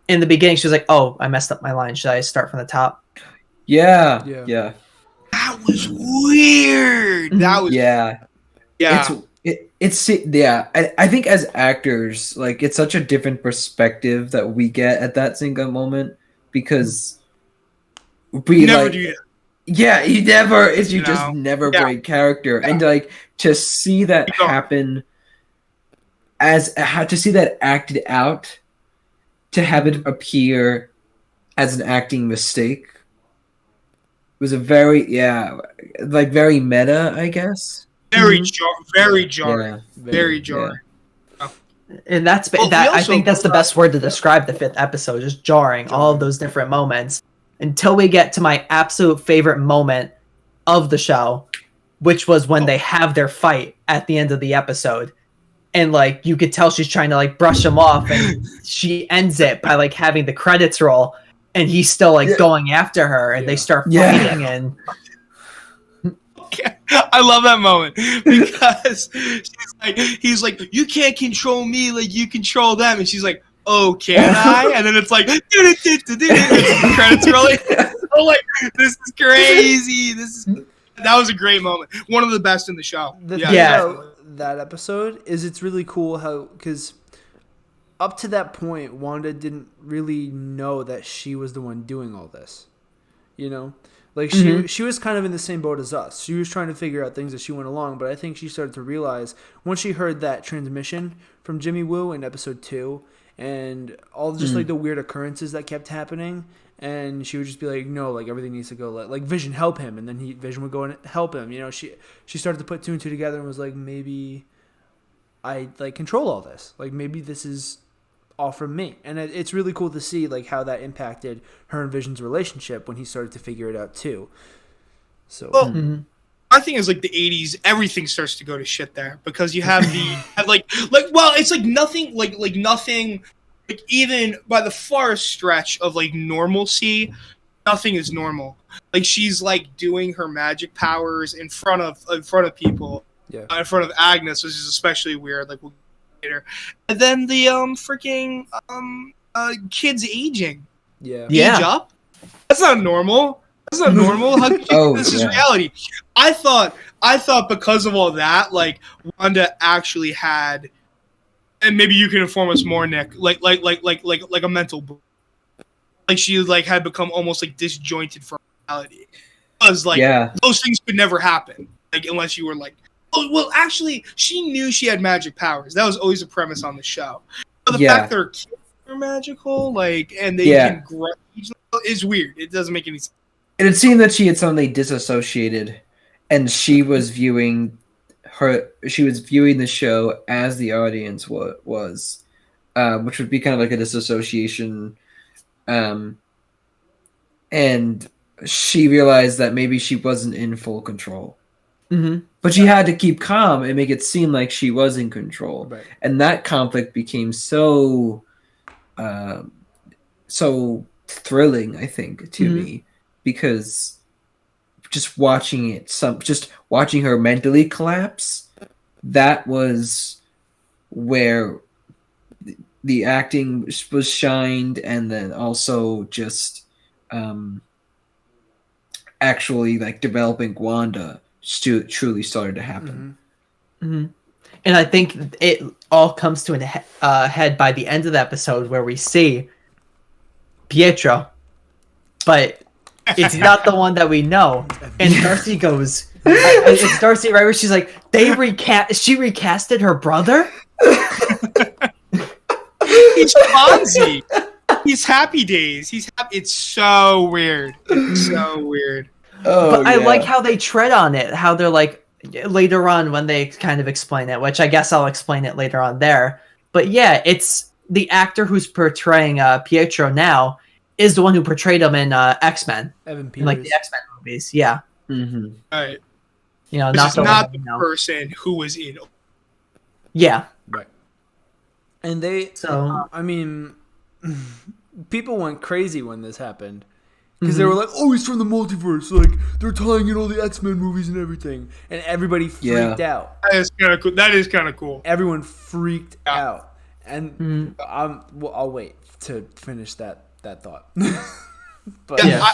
in the beginning she was like, oh, I messed up my line, should I start from the top? Yeah. That was weird. That was I think as actors, like, it's such a different perspective that we get at that single moment, because we never do that. Yeah, you never. You just never break character, and like to see that happen, to see that acted out, to have it appear as an acting mistake, was a very very meta, I guess. Very jarring. Very jarring. Yeah. And that's I think that's the best word to describe the 5th episode, just jarring. All of those different moments, until we get to my absolute favorite moment of the show, which was when they have their fight at the end of the episode. And like you could tell she's trying to like brush him off, and she ends it by like having the credits roll, and he's still like going after her, and they start fighting. And I love that moment, because he's like, you can't control me like you control them, and she's like, oh, can I? And then it's like, the credits rolling. Oh, like, this is crazy. That was a great moment. One of the best in the show. That episode it's really cool how, because up to that point, Wanda didn't really know that she was the one doing all this. Like she was kind of in the same boat as us. She was trying to figure out things as she went along, but I think she started to realize once she heard that transmission from Jimmy Woo in episode 2, and all just like the weird occurrences that kept happening, and she would just be like, no, like everything needs to go, like Vision, help him, and then Vision would go and help him. She started to put 2 and 2 together and was like, maybe I like control all this. Like maybe this is all from me. And it's really cool to see like how that impacted her and Vision's relationship when he started to figure it out too. So my thing is, like, the 80s, everything starts to go to shit there, because you have it's like nothing, like nothing, like even by the far stretch of like normalcy, nothing is normal. Like she's like doing her magic powers in front of people, in front of Agnes, which is especially weird. Like we'll get later, and then the freaking kids aging, age up. That's not normal. That's not normal. How could you this is reality? I thought because of all that, like Wanda actually had, and maybe you can inform us more, Nick. Like a mental, like she like had become almost like disjointed from reality. Because like those things could never happen, like unless you were like, oh well, actually she knew she had magic powers. That was always a premise on the show. But the fact that her kids are magical, like, and they can grow is weird. It doesn't make any sense. And it seemed that she had suddenly disassociated, and she was viewing the show as the audience was, which would be kind of like a disassociation. And she realized that maybe she wasn't in full control. But she had to keep calm and make it seem like she was in control. Right. And that conflict became so thrilling, I think, to me. Because just watching her mentally collapse, that was where the acting was shined, and then also just actually like developing Wanda truly started to happen. Mm-hmm. And I think it all comes to a head by the end of the episode where we see Pietro, but it's not the one that we know. And Darcy goes, it's Darcy, right? Where she's like, she recasted her brother? He's Fonzie. He's Happy Days. It's so weird. It's so weird. Oh, but I like how they tread on it. How they're like later on when they kind of explain it, which I guess I'll explain it later on there. But yeah, it's the actor who's portraying Pietro now is the one who portrayed him in X-Men, Evan Peters. in, like the X-Men movies. Yeah, Mm-hmm. Right. you know, This is not the one, you know. person who was in. Yeah, Right. And they, so I mean, people went crazy when this happened. Because they were like, oh, he's from the multiverse. Like, they're tying in all the X-Men movies and everything. And everybody freaked out. That is kind of cool. That is kind of cool. Everyone freaked out. And I'll wait to finish that thought. But Yeah,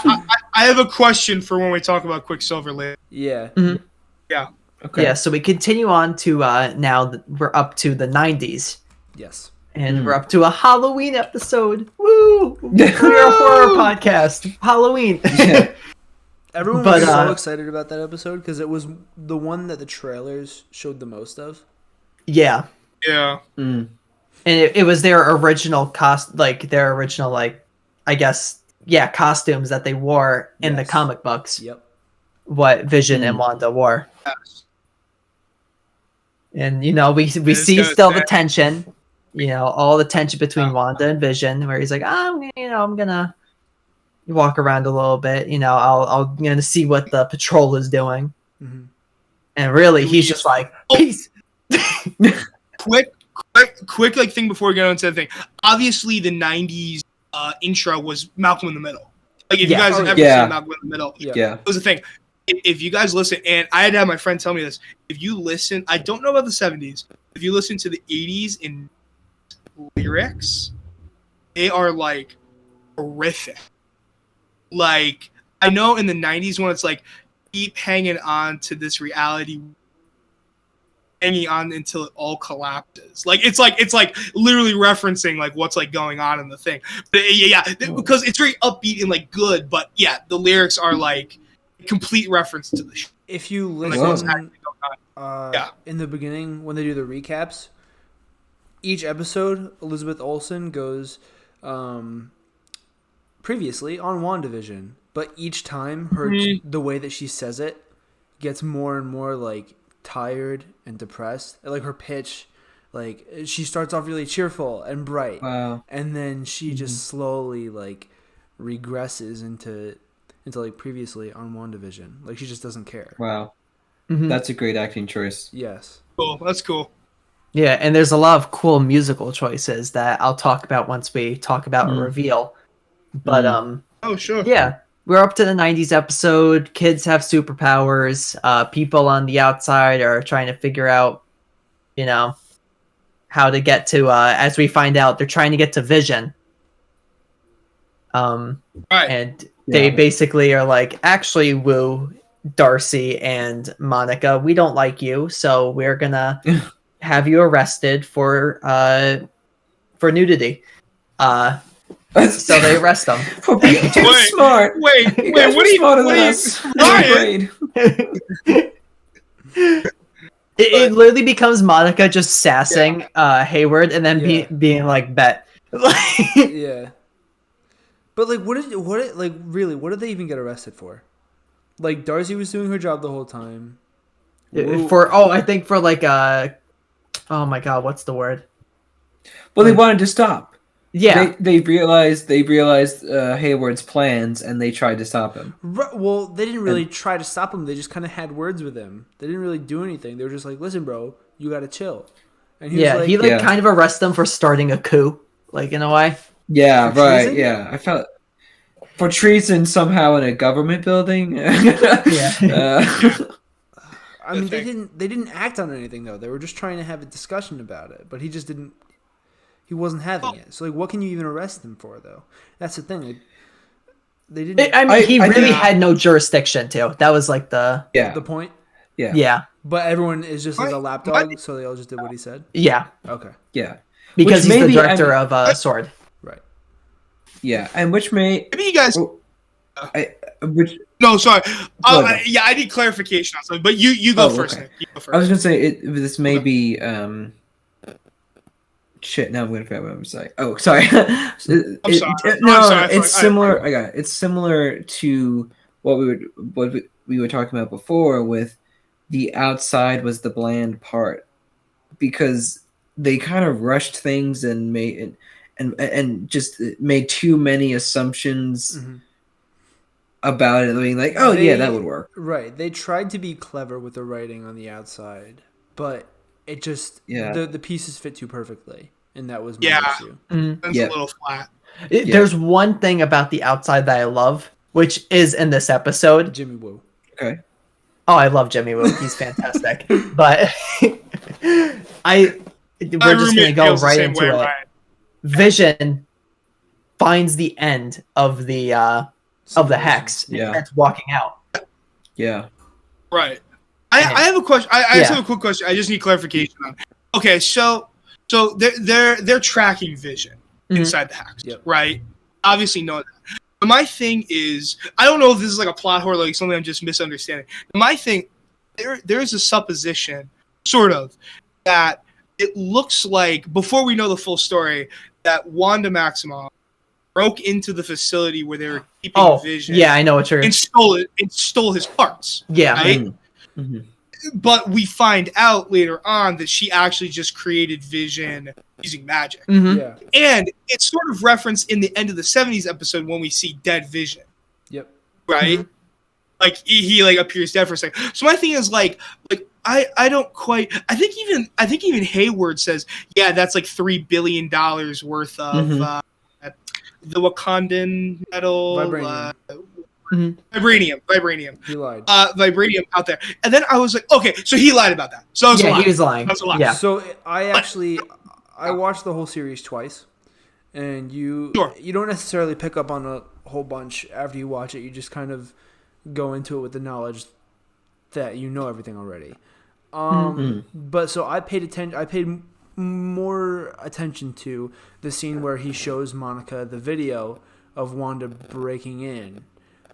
I have a question for when we talk about Quicksilver later. yeah. Mhm. Yeah. Okay. yeah, so we continue on to now we're up to the 90s. Yes. And we're up to a Halloween episode. Woo! We're a horror podcast. Halloween. Everyone was so excited about that episode because it was the one that the trailers showed the most of. Yeah. Yeah. And it was their original I guess, costumes that they wore in the comic books. Yep. What Vision and Wanda wore. Yes. And, you know, we see still the tension. You know, all the tension between Wanda and Vision, where he's like, I'm gonna walk around a little bit. You know, I'm gonna see what the patrol is doing. Mm-hmm. And really, he's just like, peace. quick like thing before we get on to the thing. Obviously, the '90s intro was Malcolm in the Middle. Like, if you guys have ever seen Malcolm in the Middle, it was a thing. If you guys listen, and I had to have my friend tell me this. If you listen, I don't know about the '70s. If you listen to the '80s in lyrics, they are like horrific. Like, I know in the 90s when it's like keep hanging on to this reality, hanging on until it all collapses. Like it's like literally referencing like what's like going on in the thing. But because it's very upbeat and like good, but yeah, the lyrics are like complete reference to the if you like, listen in the beginning when they do the recaps, each episode, Elizabeth Olsen goes previously on WandaVision, but each time the way that she says it gets more and more like tired and depressed. Like her pitch, like she starts off really cheerful and bright, and then she just slowly like regresses into like previously on WandaVision. Like she just doesn't care. Wow, that's a great acting choice. Yes, cool. That's cool. Yeah, and there's a lot of cool musical choices that I'll talk about once we talk about a reveal. But oh sure. Yeah, we're up to the 90s episode. Kids have superpowers. People on the outside are trying to figure out, you know, how to get to as we find out, they're trying to get to Vision. Right. And they basically are like, actually, Wu, Darcy, and Monica, we don't like you, so we're gonna have you arrested for nudity. So they arrest them. For being too smart. Wait, what are you It literally becomes Monica just sassing Hayward and then being like, bet. yeah. But like what did they even get arrested for? Like Darcy was doing her job the whole time. I think for like oh my god, what's the word? Well, they wanted to stop. Yeah, they realized Hayward's plans, and they tried to stop him. Well, they didn't really try to stop him. They just kind of had words with him. They didn't really do anything. They were just like, "Listen, bro, you gotta chill." And he was he kind of arrests them for starting a coup, like in a way. Yeah, for right. treason? Yeah, I felt for treason somehow in a government building. I mean, they didn't act on anything though. They were just trying to have a discussion about it, but he just didn't. He wasn't having it. So like, what can you even arrest him for though? That's the thing. Like, they didn't. I mean, he really had no jurisdiction to. That was like the point. Yeah. But everyone is just like a lapdog, so they all just did what he said? Yeah. Okay. Yeah. Because he's the director of Sword. Right. Yeah, and which may... Maybe you guys... No, sorry. I need clarification on something, but you go first, Nick. You go first. I was going to say, this may be... Shit, now I'm going to forget what I'm saying. Oh, sorry. I'm sorry. It's similar. I got it. It's similar to what we were talking about before with the outside was the bland part, because they kind of rushed things and made and just made too many assumptions about it. I mean, like, that would work. Right. They tried to be clever with the writing on the outside, but it just the pieces fit too perfectly, and that was my issue. It's a little flat. There's one thing about the outside that I love, which is in this episode. Jimmy Woo. Okay. Oh, I love Jimmy Woo. He's fantastic. But we're just gonna go right into it. Right? Vision finds the end of the hex. Yeah. And starts walking out. Yeah. Right. I have a question. I just have a quick question. I just need clarification on it. Okay, so they're tracking Vision inside the hex, right? Obviously know that. But my thing is, I don't know if this is like a plot hole or like something I'm just misunderstanding. My thing, there is a supposition, sort of, that it looks like, before we know the full story, that Wanda Maximoff broke into the facility where they were keeping Vision. Yeah, I know what you're... And stole his parts. Yeah. Right? Mm-hmm. But we find out later on that she actually just created Vision using magic. Mm-hmm. Yeah. And it's sort of referenced in the end of the 70s episode when we see dead Vision. Yep. Right? Mm-hmm. Like he like appears dead for a second. So my thing is like I don't quite. I think even Hayward says, yeah, that's like $3 billion worth of the Wakandan metal. Vibranium. He lied. Vibranium out there. And then I was like, okay, so he lied about that. So he was lying. That was a lie. Yeah. So I watched the whole series twice, and you don't necessarily pick up on a whole bunch after you watch it. You just kind of go into it with the knowledge that you know everything already. But so I paid more attention to the scene where he shows Monica the video of Wanda breaking in.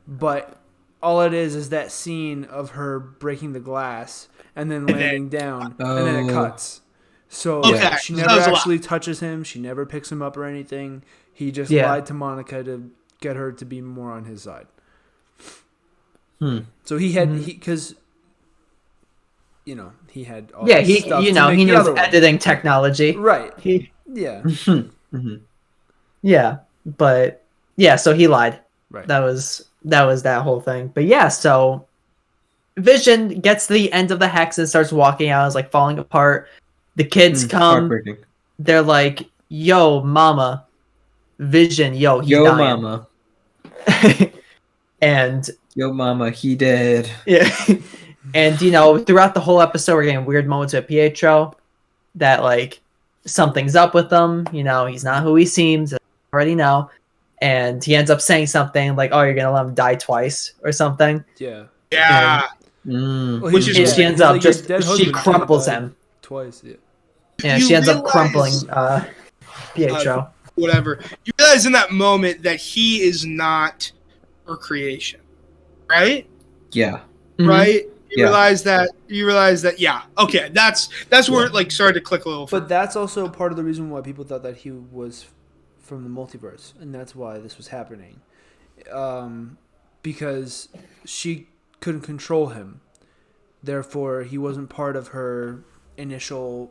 But all it is that scene of her breaking the glass and then landing down, and then it cuts. So she never actually touches him. She never picks him up or anything. He just lied to Monica to get her to be more on his side. So he had because he had all this stuff he knows editing technology, right? But so he lied. Right. That was that whole thing. But so Vision gets to the end of the hex and starts walking out. It's like falling apart. The kids come. They're like, "Yo, mama, Vision, he's dying." Mama. And yo, mama, he dead. Yeah. And throughout the whole episode, we're getting weird moments with Pietro that like something's up with him. He's not who he seems. I already know. And he ends up saying something like, "Oh, you're gonna let him die twice" or something. Yeah. Yeah. Which is she ends up she crumples him twice. Yeah. Yeah. She ends up crumpling Pietro. Whatever. You realize in that moment that he is not her creation, right? Yeah. Right. You realize that. Yeah. Okay. That's where it like started to click a little. But that's also part of the reason why people thought that he was from the multiverse, and that's why this was happening, because she couldn't control him, therefore he wasn't part of her initial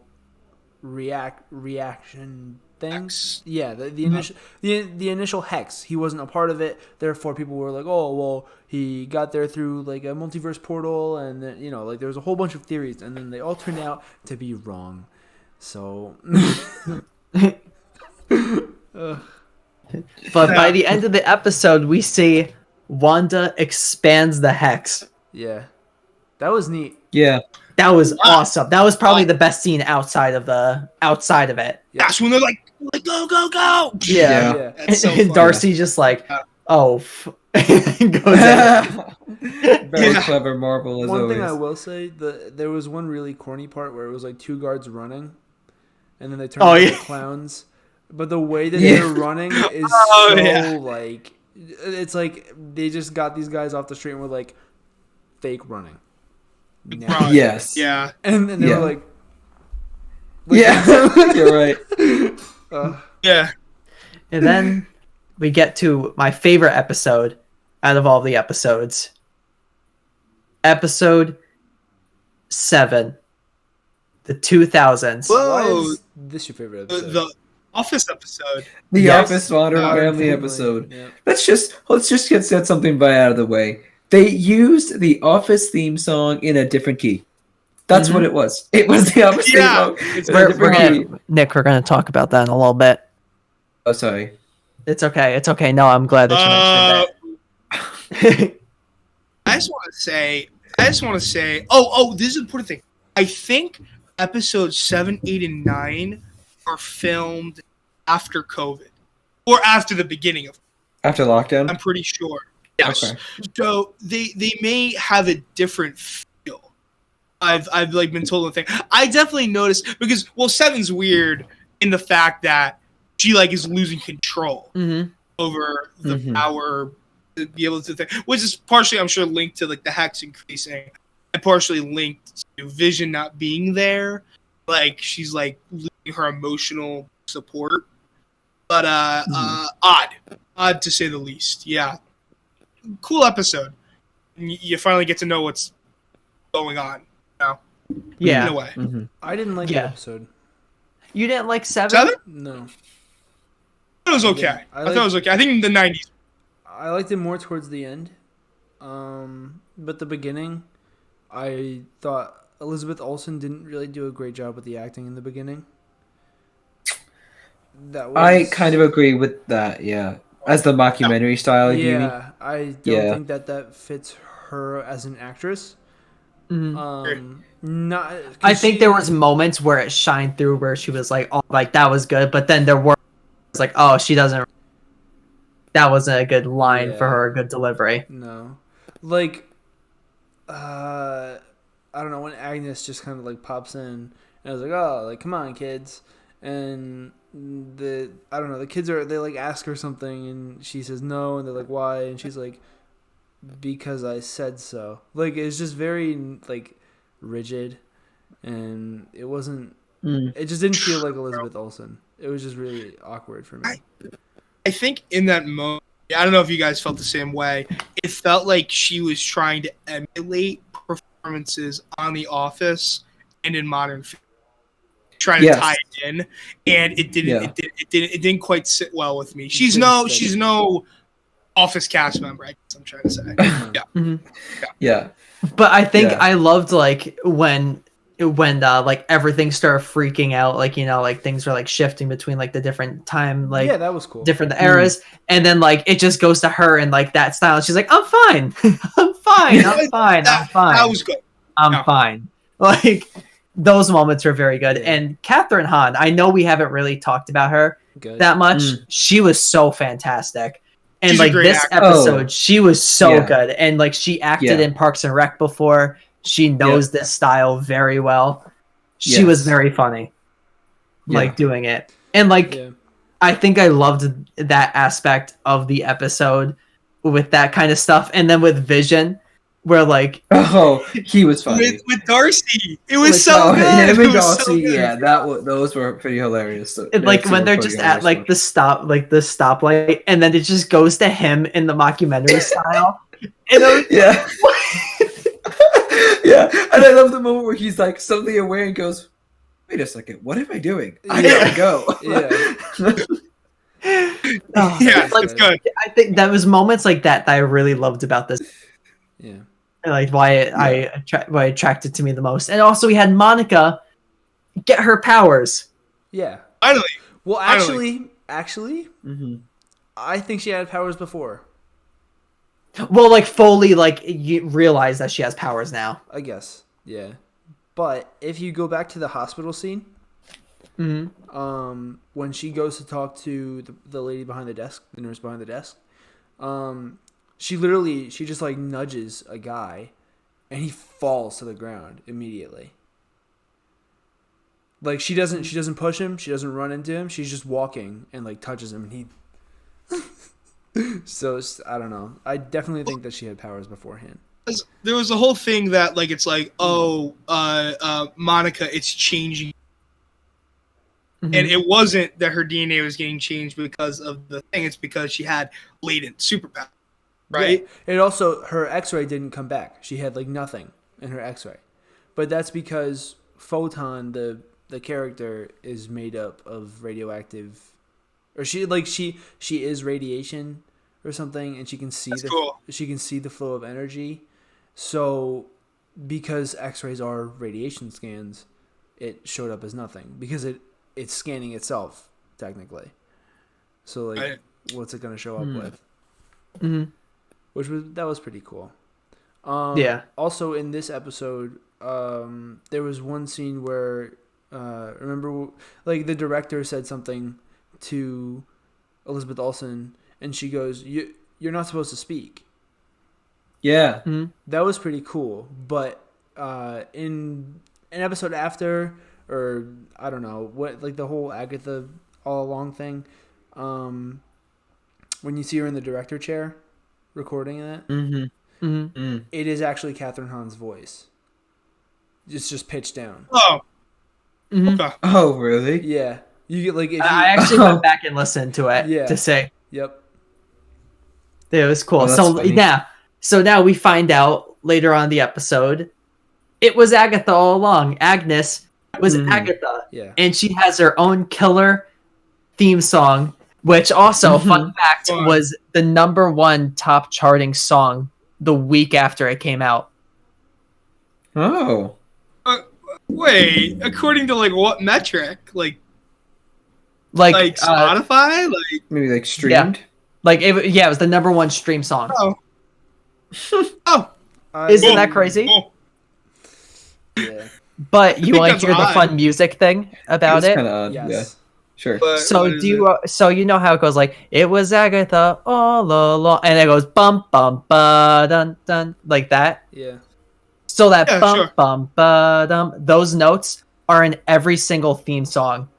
reaction things. The initial hex, he wasn't a part of it, therefore people were like, oh well, he got there through like a multiverse portal, and then like there was a whole bunch of theories, and then they all turned out to be wrong. So but by the end of the episode, we see Wanda expands the hex. Yeah, that was neat. Yeah, that was awesome. That was probably the best scene outside of it. That's when they're like go. Yeah. So and Darcy just like, oh, Goes in. Very clever Marvel as One always. thing I will say, there was one really corny part where it was like 2 guards running, and then they turned into clowns. But the way that they're running is like, it's like they just got these guys off the street and were like fake running. Right. Yes. Yeah. And then they were like yeah, you're right. Yeah. And then we get to my favorite episode out of all the episodes. Episode 7. The 2000s. Whoa. Why is this your favorite episode? The Office episode. The Office Modern Family episode. Yeah. Let's just get something out of the way. They used the Office theme song in a different key. That's what it was. It was the Office theme song. Nick, we're going to talk about that in a little bit. Oh, sorry. It's okay. It's okay. No, I'm glad that you mentioned it. I just want to say. Oh, this is an important thing. I think episodes 7, 8, and 9 are filmed after COVID, or after the beginning of. After lockdown. I'm pretty sure. Yes. Okay. So they may have a different feel. I've like been told the thing. I definitely noticed because 7's weird in the fact that she like is losing control over the power to be able to think, which is partially I'm sure linked to like the hex increasing, and partially linked to Vision not being there. Like she's like losing her emotional support. But odd to say the least. Yeah. Cool episode. You finally get to know what's going on now. Yeah. In a way. I didn't like the episode. You didn't like 7? 7? No. It was okay. I thought it was okay. I think in the 90s. I liked it more towards the end. But the beginning, I thought Elizabeth Olsen didn't really do a great job with the acting in the beginning. I kind of agree with that, yeah. As the mockumentary style, yeah, I don't think that fits her as an actress. I think there was moments where it shined through where she was like, oh, like that was good, but then there were like, oh, she doesn't. That wasn't a good line for her, a good delivery. No, like, I don't know, when Agnes just kind of like pops in, and I was like, oh, like come on, kids, and the kids they like ask her something, and she says no, and they're like, why, and she's like, because I said so. Like it's just very like rigid, and it wasn't. It just didn't feel like Elizabeth Olsen. It was just really awkward for me. I think in that moment, I don't know if you guys felt the same way. It felt like she was trying to emulate performances on The Office and in Modern Family, trying to tie it in, and it didn't. Yeah. It didn't quite sit well with me. She's no Office cast member, I guess I'm trying to say. Yeah. But I think I loved like when like everything started freaking out, like like things were like shifting between like the different time, like that was cool, different eras, and then like it just goes to her and like that style. She's like, I'm fine, I'm fine. That was good. I'm fine. Like those moments were very good. And Catherine Hahn, I know we haven't really talked about her that much. She was so fantastic. And she's like this episode, she was so good. And like she acted in Parks and Rec before. She knows this style very well. She was very funny, like doing it. And like, I think I loved that aspect of the episode with that kind of stuff. And then with Vision, where like, he was funny with Darcy. It was so good. Him and Darcy, those were pretty hilarious. So, like when they're just at like the stoplight, and then it just goes to him in the mockumentary style. And yeah, and I love the moment where he's like suddenly aware and goes, "Wait a second, what am I doing? I gotta go." It's good. I think that was moments like that I really loved about this. Yeah, and like why attracted to me the most. And also we had Monica get her powers. Yeah, finally. Well, actually, I think she had powers before. Well, like fully, like you realize that she has powers now. I guess, yeah. But if you go back to the hospital scene, when she goes to talk to the lady behind the desk, the nurse behind the desk, She just like nudges a guy, and he falls to the ground immediately. Like she doesn't push him, she doesn't run into him. She's just walking and like touches him, and he. So I don't know. I definitely think that she had powers beforehand. There was a whole thing that like it's like Monica, it's changing. Mm-hmm. And it wasn't that her DNA was getting changed because of the thing. It's because she had latent superpower, right? Yeah. It also, her X-ray didn't come back. She had like nothing in her X-ray, but that's because Photon, the character, is made up of radioactive, or she is radiation or something, and she can see she can see the flow of energy. So, because X-rays are radiation scans, it showed up as nothing because it's scanning itself technically. So like, what's it gonna show up with? Mm-hmm. That was pretty cool. Yeah. Also, in this episode, there was one scene where remember, like the director said something to Elizabeth Olsen, and she goes, "You're not supposed to speak." Yeah. Mm-hmm. That was pretty cool. But in an episode after, or I don't know what, like the whole Agatha all along thing, when you see her in the director chair recording it, it is actually Catherine Hahn's voice. It's just pitched down. Oh. Mm-hmm. Okay. Oh, really? Yeah. You get like. I actually went back and listened to it to say. Yep. It was cool. Oh, so now we find out later on in the episode, it was Agatha all along. Agnes was Agatha. Yeah. And she has her own killer theme song, which also, fun fact, was the #1 top charting song the week after it came out. Oh. Wait, according to like what metric? Like Spotify? Like maybe like streamed? Yeah. Like it was the #1 stream song. Oh. Isn't that crazy? Yeah. But you want to hear the fun music thing about it? Kind of odd. Yes. Yeah. Sure. But So you know how it goes, like it was Agatha all along, and it goes bum bum ba dun dun like that. Yeah. So that bum bum ba dum, those notes are in every single theme song.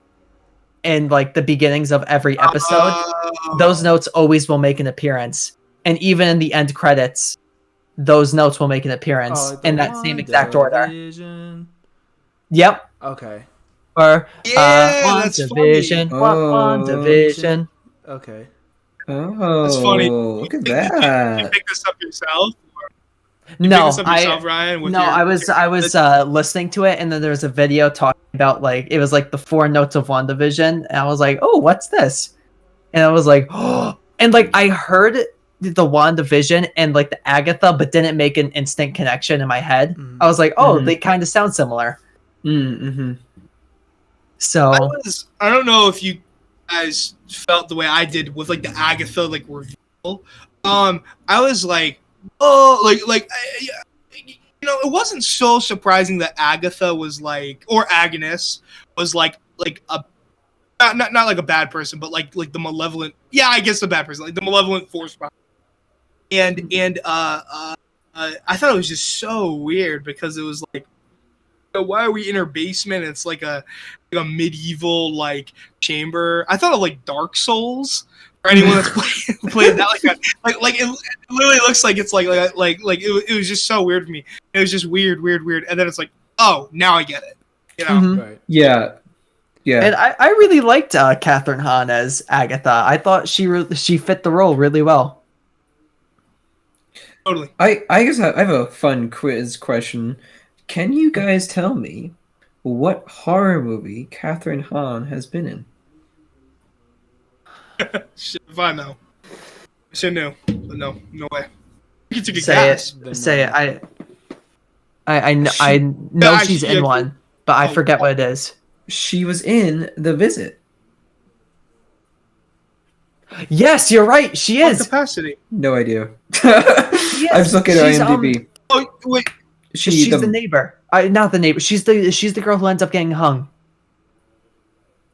In like the beginnings of every episode, those notes always will make an appearance, and even in the end credits, those notes will make an appearance in that same exact order. Yep. Okay. Or Wandavision. Wandavision. Okay. Oh, that's funny. Look at Did that. you pick this up yourself? No, Ryan, I was listening to it, and then there was a video talking about like it was like the 4 notes of WandaVision, and I was like, oh, what's this? And I was like, oh, and like I heard the WandaVision and like the Agatha, but didn't make an instant connection in my head. I was like, oh, they kind of sound similar. So I don't know if you guys felt the way I did with like the Agatha like reveal. I was like, oh, like you know, it wasn't so surprising that Agatha was like, or Agnes was like a not like a bad person, but like the malevolent. Yeah, I guess the bad person, like the malevolent force. And I thought it was just so weird because it was like, why are we in her basement? It's like a medieval like chamber. I thought of like Dark Souls. For anyone that's played that, like it literally looks like it's like it was just so weird to me. It was just weird, and then it's like, oh, now I get it. You know? Right. Yeah. And I really liked Catherine Hahn as Agatha. I thought she fit the role really well. Totally. I guess I have a fun quiz question. Can you guys tell me what horror movie Catherine Hahn has been in? Shit, if I know. I should know, but no way. You took a Say guess. it. I know she's in one, but I forget what it is. She was in The Visit. Yes, you're right. She is. Capacity. No idea. I was looking at IMDb. Oh wait. She's the neighbor. Not the neighbor. She's the girl who ends up getting hung.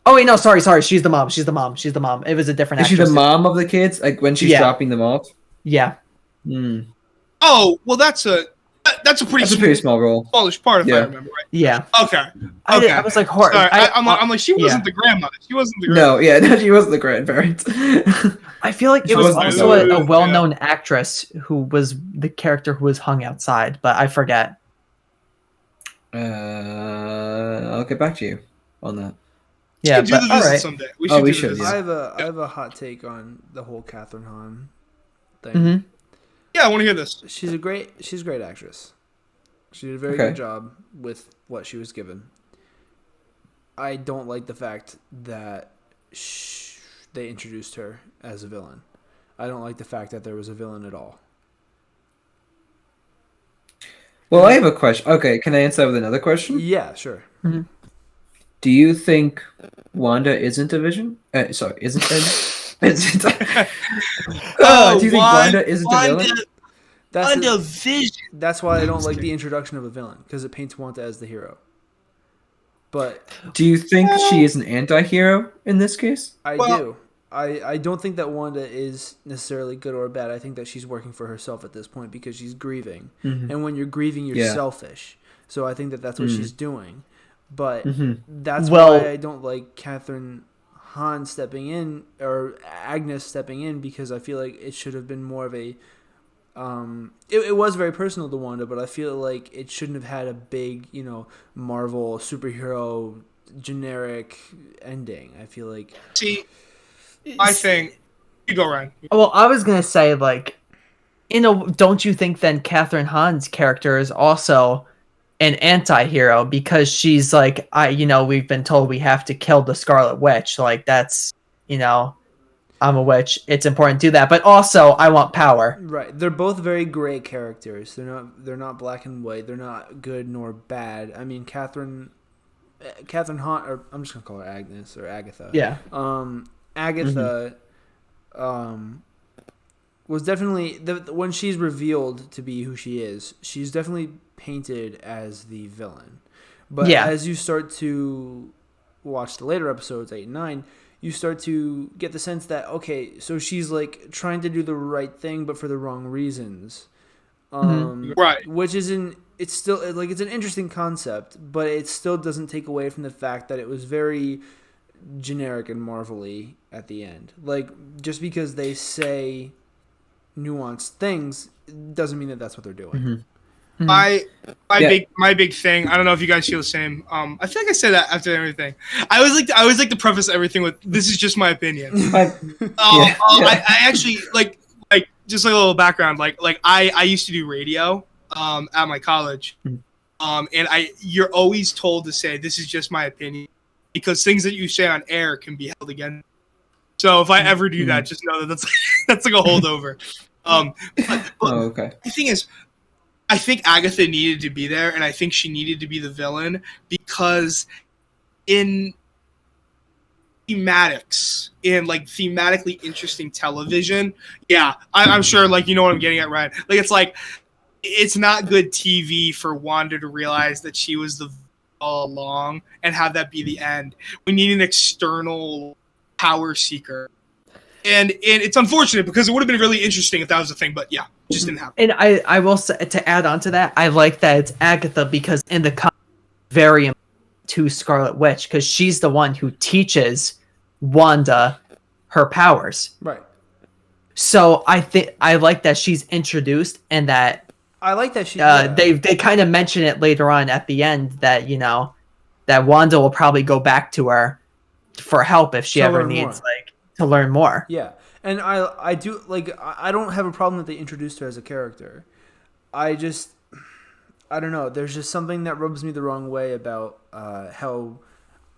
Oh wait, no, sorry. She's the mom. It was a different Is actress. she the mom of the kids? Like when she's dropping them off? Yeah. Oh, well, that's a pretty small role. Smallish part, if I remember right. Yeah. Okay. I was like, horror. Sorry, I'm like, she wasn't the grandmother. She wasn't the grandmother. No, she wasn't the grandparent. I feel like it was also a well-known actress who was the character who was hung outside, but I forget. I'll get back to you on that. Yeah, we should do the visit someday. We should. I have a hot take on the whole Catherine Hahn thing. Mm-hmm. Yeah, I want to hear this. She's a great actress. She did a very good job with what she was given. I don't like the fact that they introduced her as a villain. I don't like the fact that there was a villain at all. Well, I have a question. Okay, can I answer that with another question? Yeah, sure. Mm-hmm. Do you think Wanda isn't a vision? Isn't do you think Wanda isn't a villain? Wandavision. That's why I don't like the introduction of a villain, because it paints Wanda as the hero. But do you think she is an anti-hero in this case? I do. I don't think that Wanda is necessarily good or bad. I think that she's working for herself at this point because she's grieving. Mm-hmm. And when you're grieving, you're selfish. So I think that that's what she's doing. But that's why I don't like Catherine Hahn stepping in, or Agnes stepping in, because I feel like it should have been more of a... It was very personal to Wanda, but I feel like it shouldn't have had a big, Marvel superhero generic ending. I feel like... See, I think... You go, Ryan. Well, I was going to say, like, don't you think then Catherine Hahn's character is also an anti-hero, because she's like, we've been told we have to kill the Scarlet Witch. Like, that's, I'm a witch. It's important to do that, but also I want power. Right. They're both very gray characters. They're not black and white. They're not good nor bad. I mean, Catherine Hahn, or I'm just gonna call her Agnes or Agatha. Yeah. Agatha, was definitely when she's revealed to be who she is, she's definitely painted as the villain. But as you start to watch the later episodes 8 and 9, you start to get the sense that, okay, so she's like trying to do the right thing, but for the wrong reasons. Right. Which it's still like, it's an interesting concept, but it still doesn't take away from the fact that it was very generic and Marvel-y at the end. Like, just because they say nuanced things doesn't mean that that's what they're doing. My big thing. I don't know if you guys feel the same. I feel like I said that after everything. I always like to preface everything with, "This is just my opinion." I actually like just like a little background. Like I used to do radio at my college, and you're always told to say, "This is just my opinion," because things that you say on air can be held against. So if I ever do that, just know that that's like a holdover. Okay. The thing is, I think Agatha needed to be there, and I think she needed to be the villain, because in thematics, in like thematically interesting television, I'm sure like you know what I'm getting at, Ryan. Like it's not good TV for Wanda to realize that she was the all along and have that be the end. We need an external power seeker. And it's unfortunate, because it would have been really interesting if that was a thing, but just didn't happen. And I will say, to add on to that, I like that it's Agatha, because in the comic, very important to Scarlet Witch, because she's the one who teaches Wanda her powers. Right. So I like that she's introduced, and that I like that she. They kind of mention it later on at the end that that Wanda will probably go back to her for help if she ever needs to learn more. Yeah, and I do like, I don't have a problem that they introduced her as a character. I don't know. There's just something that rubs me the wrong way about how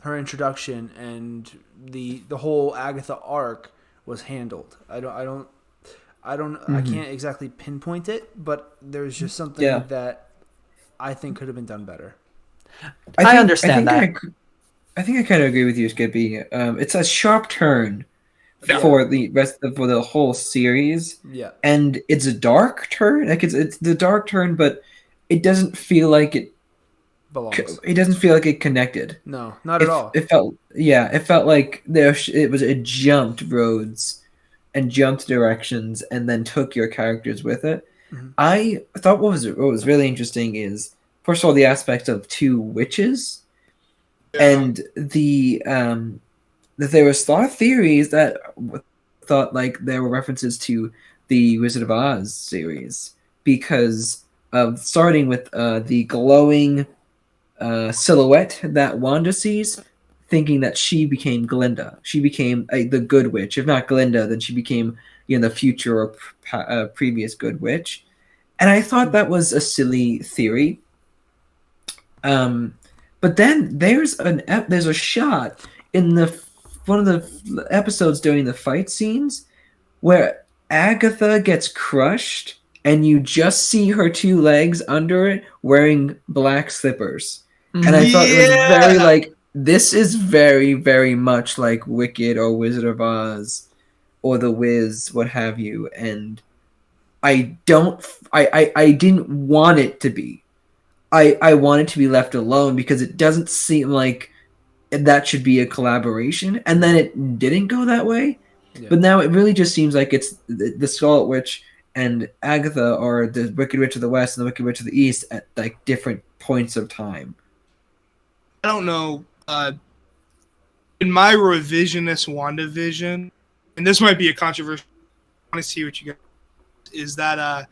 her introduction and the whole Agatha arc was handled. I can't exactly pinpoint it, but there's just something that I think could have been done better. I understand that. I think I kind of agree with you, Skippy. It's a sharp turn for the whole series. Yeah, and it's a dark turn. Like it's the dark turn, but it doesn't feel like it belongs. It doesn't feel like it connected. No, not at all. It felt like it jumped roads and jumped directions and then took your characters with it. Mm-hmm. I thought what was really interesting is, first of all, the aspect of two witches, and that there was a lot of theories that thought like there were references to the Wizard of Oz series because of starting with the glowing silhouette that Wanda sees, thinking that she became Glinda. She became the good witch. If not Glinda, then she became the future or previous good witch. And I thought that was a silly theory. But then there's a shot in one of the episodes during the fight scenes where Agatha gets crushed and you just see her two legs under it wearing black slippers. And I thought it was very like, this is very, very much like Wicked or Wizard of Oz or The Wiz, what have you. And I didn't want it to be. I want it to be left alone because it doesn't seem like that should be a collaboration. And then it didn't go that way. Yeah. But now it really just seems like it's the Scarlet Witch and Agatha are the Wicked Witch of the West and the Wicked Witch of the East at like different points of time. I don't know. In my revisionist WandaVision, and this might be a controversial, I want to see what you guys, is that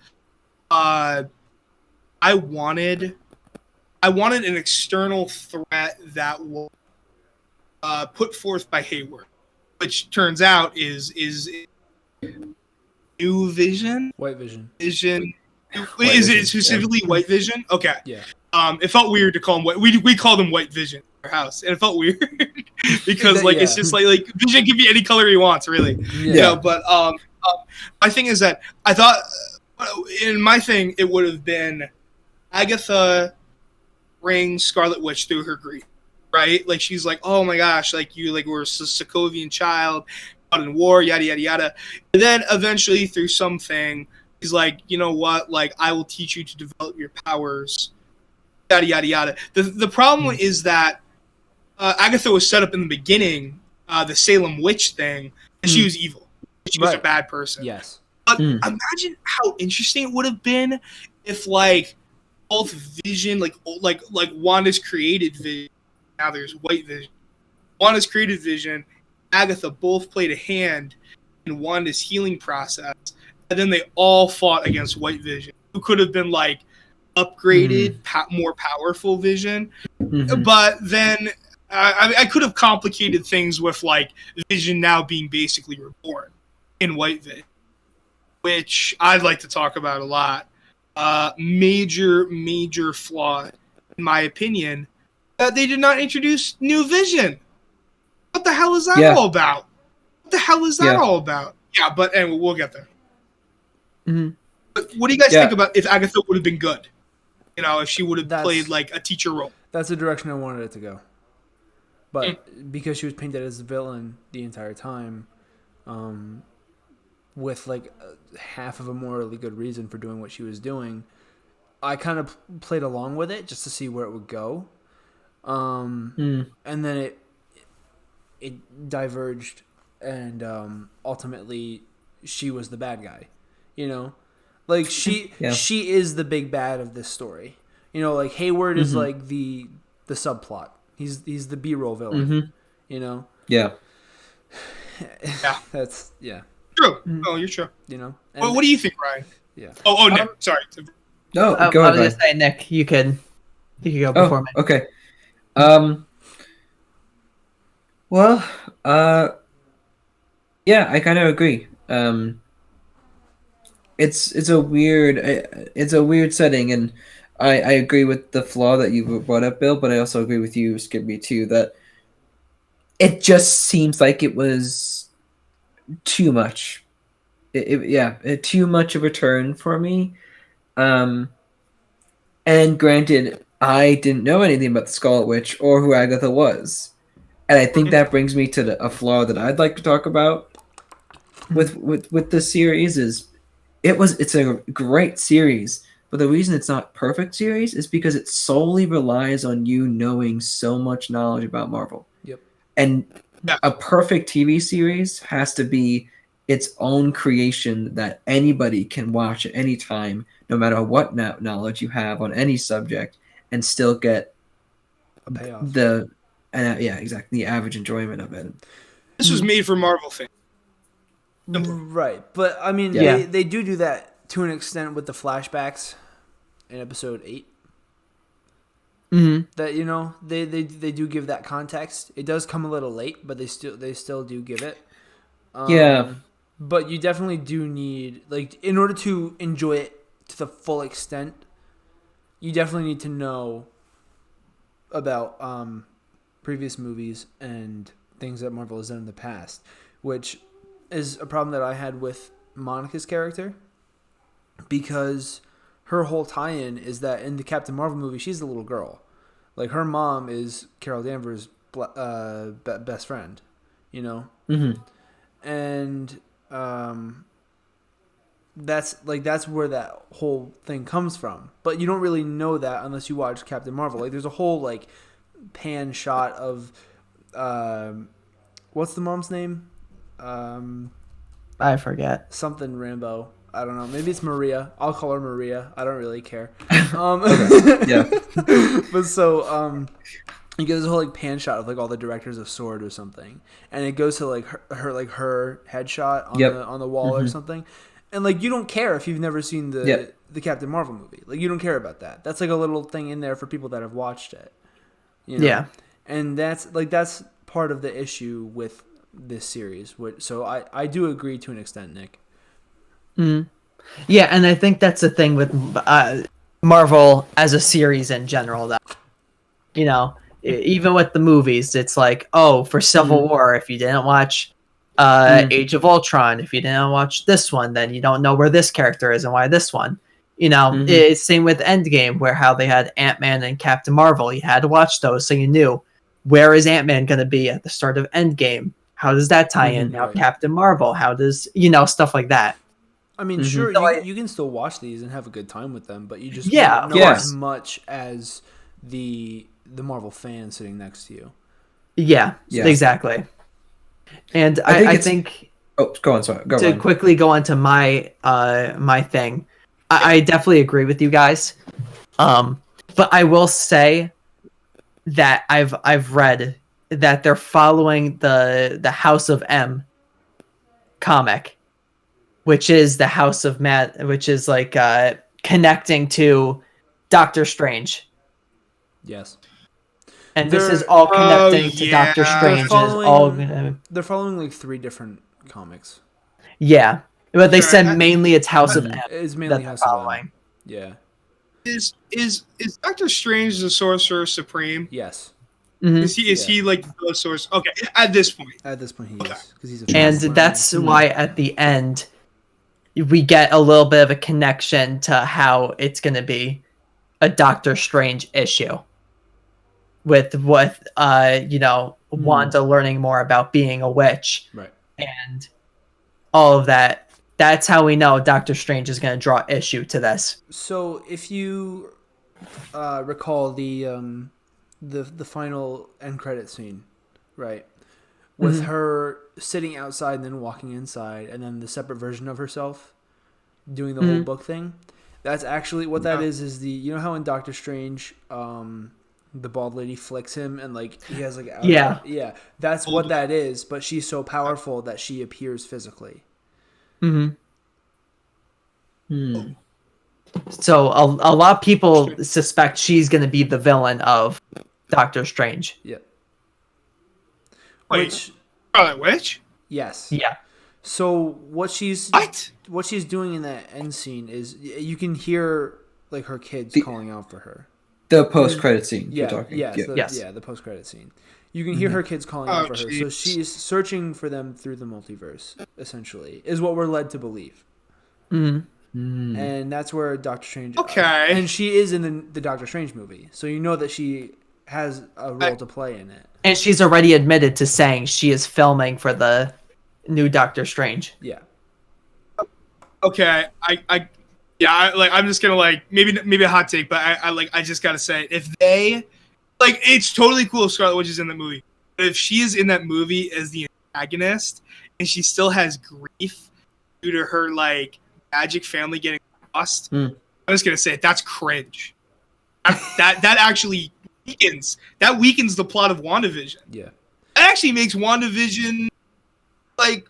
I wanted an external threat that was put forth by Hayward, which turns out is New Vision? White Vision. Vision. White is Vision, it specifically White Vision? Okay. Yeah. It felt weird to call him White. We called him White Vision in our house, and it felt weird because it's just like Vision can be any color he wants, really. Yeah. But my thing is that I thought in my thing it would have been Agatha brings Scarlet Witch through her grief, right? Like she's like, oh my gosh, like you like were a Sokovian child, out in war, yada yada yada. And then eventually through something, he's like, you know what? Like I will teach you to develop your powers, yada yada yada. The problem is that Agatha was set up in the beginning, the Salem witch thing, and she was evil. She was a bad person. Yes. But imagine how interesting it would have been if like both Vision, like Wanda's created Vision, now there's White Vision. Wanda's created Vision, Agatha both played a hand in Wanda's healing process, and then they all fought against White Vision, who could have been like upgraded, more powerful Vision. But then I could have complicated things with like Vision now being basically reborn in White Vision, which I'd like to talk about a lot. Major flaw, in my opinion, that they did not introduce New Vision. What the hell is that all about? What the hell is that all about? Yeah, but anyway, we'll get there. But what do you guys think about if Agatha would have been good? You know, if she would have played like a teacher role. That's the direction I wanted it to go. But because she was painted as a villain the entire time, with like half of a morally good reason for doing what she was doing, I kind of played along with it just to see where it would go. And then it diverged, and ultimately she was the bad guy. You know, like she is the big bad of this story. You know, like Hayward is like the subplot. He's the B-roll villain. You know. Yeah. That's True. Oh, you're true. You know. Well, what do you think, Ryan? Yeah. Oh, Nick. Sorry. No, I go ahead. was gonna say, Nick, you can go before me. Okay. Well, yeah, I kind of agree. It's a weird setting, and I agree with the flaw that you brought up, Bill. But I also agree with you, Skippy, too, that it just seems like it was too much. Too much of a turn for me. And granted, I didn't know anything about the Scarlet Witch or who Agatha was. And I think that brings me to a flaw that I'd like to talk about with the series is it's a great series, but the reason it's not perfect series is because it solely relies on you knowing so much knowledge about Marvel. Yep. And a perfect TV series has to be its own creation that anybody can watch at any time, no matter what knowledge you have on any subject, and still get a payoff. The average enjoyment of it. This was made for Marvel fans. Right, but I mean, they do that to an extent with the flashbacks in episode 8. Mm-hmm. That they do give that context. It does come a little late, but they still do give it. But you definitely do need, like, in order to enjoy it to the full extent, you definitely need to know about previous movies and things that Marvel has done in the past, which is a problem that I had with Monica's character, because her whole tie-in is that in the Captain Marvel movie, she's the little girl. Like, her mom is Carol Danvers' best friend, Mm-hmm. And that's where that whole thing comes from. But you don't really know that unless you watch Captain Marvel. Like, there's a whole, like, pan shot of what's the mom's name? I forget. Something Rambo. I don't know. Maybe it's Maria. I'll call her Maria. I don't really care. Yeah. But so you get this whole, like, pan shot of, like, all the directors of S.W.O.R.D. or something, and it goes to, like, her headshot on the wall or something, and, like, you don't care if you've never seen the Captain Marvel movie. Like, you don't care about that. That's, like, a little thing in there for people that have watched it. Yeah. And that's part of the issue with this series. So I do agree to an extent, Nick. Mm. Yeah, and I think that's the thing with Marvel as a series in general. That even with the movies, it's like, for Civil War, if you didn't watch Age of Ultron, if you didn't watch this one, then you don't know where this character is and why this one. It's same with Endgame, where how they had Ant-Man and Captain Marvel. You had to watch those so you knew, where is Ant-Man going to be at the start of Endgame? How does that tie in? Now Captain Marvel, how does, stuff like that. I mean, sure, you can still watch these and have a good time with them, but you just don't know as much as the Marvel fan sitting next to you. Yeah. Exactly. And I think oh, go on. Sorry, go to on. quickly go on to my my thing. I definitely agree with you guys. But I will say that I've read that they're following the House of M comic, which is the House of Matt, which is like connecting to Doctor Strange. Yes. And this is all connecting to Doctor Strange. They're following like 3 different comics. Yeah. But they said mainly it's House of M. It's mainly House of M. Yeah. Is Doctor Strange the Sorcerer Supreme? Yes. Mm-hmm. Is he like the source? Okay, at this point he is, because he's and that's why at the end we get a little bit of a connection to how it's going to be a Doctor Strange issue with Wanda learning more about being a witch, right? And all of that. That's how we know Doctor Strange is going to draw issue to this. So if you recall the final end credit scene, right, with her sitting outside and then walking inside, and then the separate version of herself doing the whole book thing, that's actually what that is the how in Doctor Strange the bald lady flicks him and like he has like that's what that is, but she's so powerful that she appears physically. So a lot of people suspect she's going to be the villain of Doctor Strange. Yeah. Which? Yes. Yeah. So what she's doing in that end scene is you can hear like her kids calling out for her. The post-credit scene. Yeah. You're talking. The post-credit scene. You can hear her kids calling out for her. So she's searching for them through the multiverse. Essentially, is what we're led to believe. And that's where Doctor Strange. Okay. And she is in the Doctor Strange movie, so you know that she has a role to play in it. And she's already admitted to saying she is filming for the new Doctor Strange. Yeah. Okay. I'm just gonna maybe a hot take, but I just gotta say, if they it's totally cool if Scarlet Witch is in that movie, but if she is in that movie as the protagonist, and she still has grief due to her like magic family getting lost. I'm just gonna say it, that's cringe. That actually weakens the plot of WandaVision. Yeah, that actually makes WandaVision like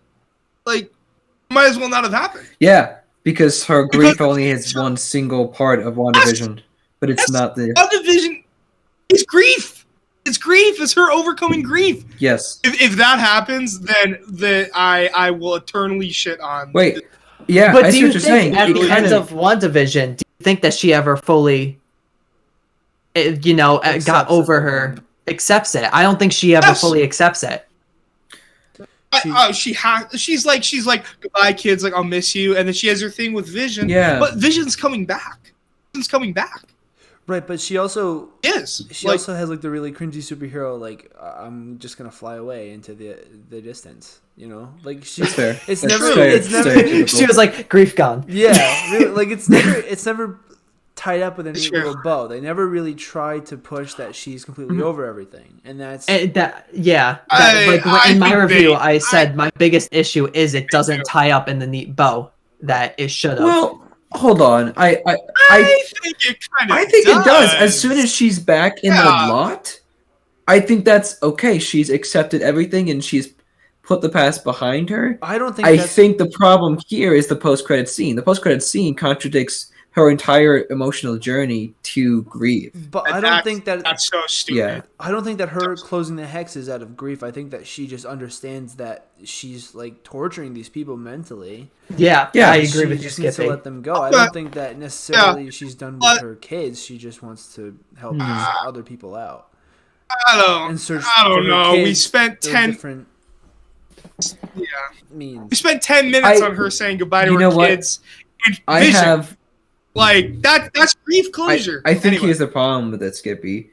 might as well not have happened. Yeah, because her grief only is one single part of WandaVision, but it's not the WandaVision. It's grief. It's grief. It's her overcoming grief. Yes. If that happens, then I will eternally shit on. Wait. Yeah, but I do see you what you're think saying. at the end of WandaVision, do you think that she ever fully, got over her, accepts it? I don't think she ever fully accepts it. She's like goodbye kids, like I'll miss you, and then she has her thing with Vision. Yeah, but Vision's coming back. Right, but she also also has like the really cringy superhero, like I'm just gonna fly away into the distance, like That's fair. It's That's never fair. it's never She was like grief gone. Yeah, really, like it's never tied up with a neat little bow. They never really try to push that she's completely over everything, and that's in my review, I said my biggest issue is it doesn't tie up in the neat bow that it should have. Well, hold on. I think it kind I think it does. As soon as she's back in the lot, I think that's okay. She's accepted everything and she's put the past behind her. I don't think. I think the problem here is the post-credit scene. The post-credit scene contradicts her entire emotional journey to grief. But I don't think that's so stupid. Yeah. I don't think that her closing the hex is out of grief. I think that she just understands that she's like torturing these people mentally. Yeah, I agree with you, just needs to Skippy. let them go. I don't think that necessarily she's done with her kids. She just wants to help other people out. I don't know. We spent 10 different means. We spent 10 minutes on her saying goodbye to her kids. And Vision. That's grief closure. I think here's the problem with it, Skippy.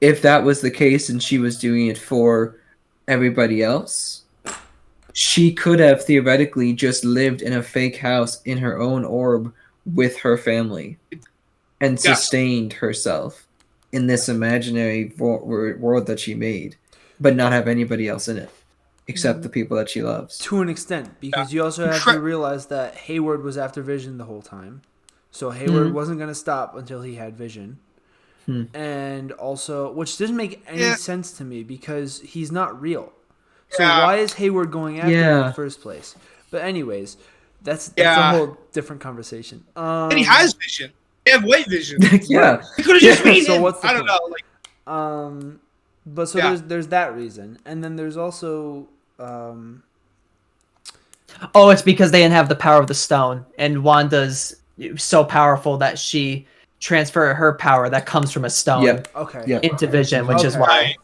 If that was the case and she was doing it for everybody else, she could have theoretically just lived in a fake house in her own orb with her family and sustained herself in this imaginary world that she made, but not have anybody else in it except the people that she loves. To an extent, because you also have to realize that Hayward was after Vision the whole time. So Hayward wasn't going to stop until he had Vision. And also, which doesn't make any sense to me because he's not real. So why is Hayward going after him in the first place? But anyways, that's a whole different conversation. And he has Vision. They have white Vision. Yeah. He could have just made So him. what's the I don't point? know. But so there's that reason. And then there's also... it's because they didn't have the power of the stone. And Wanda's so powerful that she transferred her power that comes from a stone into Vision, which is why.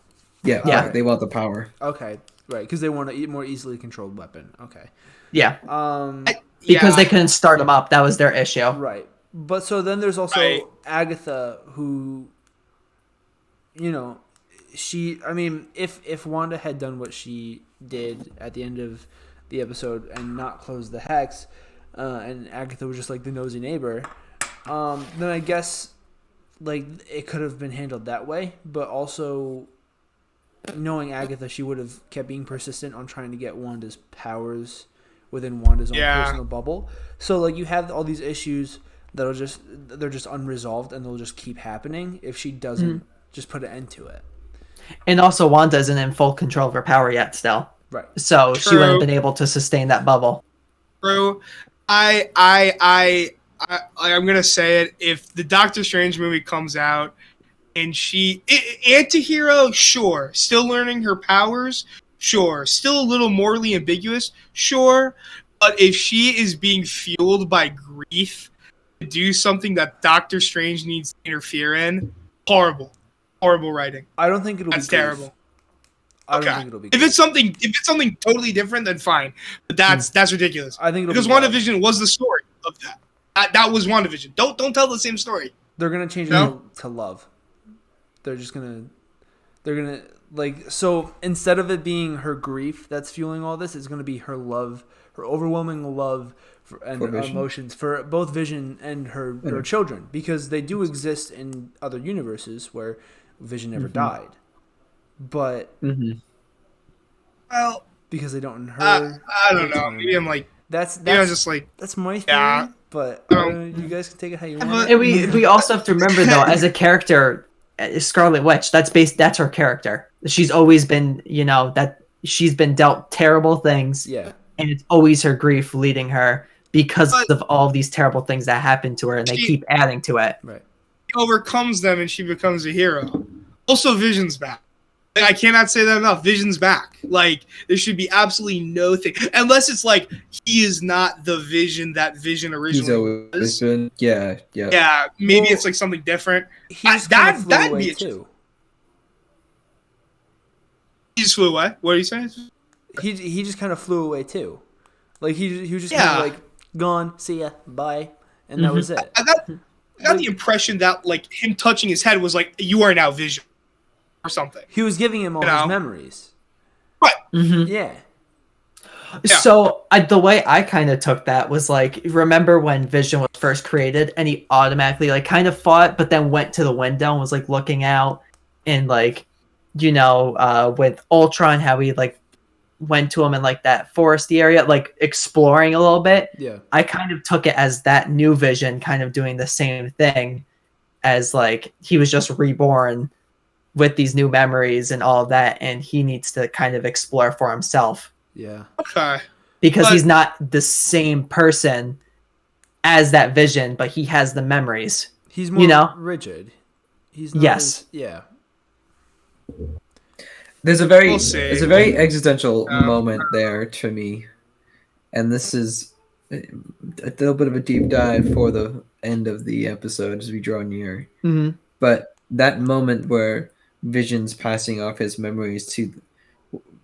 Yeah, they want the power. Okay, right, because they want a more easily controlled weapon. Okay. Yeah. Because they couldn't start them up. That was their issue. Right. But so then there's also Agatha who, if Wanda had done what she did at the end of the episode and not closed the hex, and Agatha was just like the nosy neighbor, then I guess like it could have been handled that way. But also, knowing Agatha, she would have kept being persistent on trying to get Wanda's powers within Wanda's own personal bubble. So like you have all these issues they're just unresolved and they'll just keep happening if she doesn't just put an end to it. And also, Wanda isn't in full control of her power yet still. Right. So she wouldn't have been able to sustain that bubble. True. I'm gonna say it. If the Doctor Strange movie comes out and antihero, sure, still learning her powers, sure, still a little morally ambiguous, sure, but if she is being fueled by grief to do something that Doctor Strange needs to interfere in, horrible writing. I don't think it'll be terrible. I don't think it'll be. If it's something totally different, then fine. But that's ridiculous. I think because WandaVision was the story of that. That was WandaVision. Don't tell the same story. They're gonna change it to love. They're gonna like, so instead of it being her grief that's fueling all this, it's gonna be her love, her overwhelming love and emotions for both Vision and her children, because they do exist in other universes where Vision never died. But well, because they don't hurt. I don't know. Maybe I'm like that's just like that's my theory. But you guys can take it how you want. And we also have to remember though, as a character, Scarlet Witch, that's her character. She's always been, that she's been dealt terrible things. Yeah. And it's always her grief leading her because of all of these terrible things that happen to her, and they keep adding to it. Right. She overcomes them and she becomes a hero. Also, Vision's back. I cannot say that enough. Vision's back. Like, there should be absolutely no thing. Unless it's like, he is not the Vision that Vision originally was. Yeah. Yeah, maybe it's like something different. That'd be too. He just flew away? What are you saying? He just kind of flew away too. Like, he was just kind of like, gone, see ya, bye. And that was it. I got the impression that, like, him touching his head was like, you are now Vision. Or something. He was giving him all his memories. Right. Mm-hmm. Yeah. So the way I kind of took that was like, remember when Vision was first created and he automatically like kind of fought, but then went to the window and was like looking out and like, with Ultron, how he like went to him in like that foresty area, like exploring a little bit. Yeah. I kind of took it as that new Vision kind of doing the same thing as like he was just reborn with these new memories and all of that, and he needs to kind of explore for himself. Yeah. Okay. Because he's not the same person as that Vision, but he has the memories. He's more rigid. He's not yeah. There's a very existential moment there to me, and this is a little bit of a deep dive for the end of the episode as we draw near. Mm-hmm. But that moment where Vision's passing off his memories to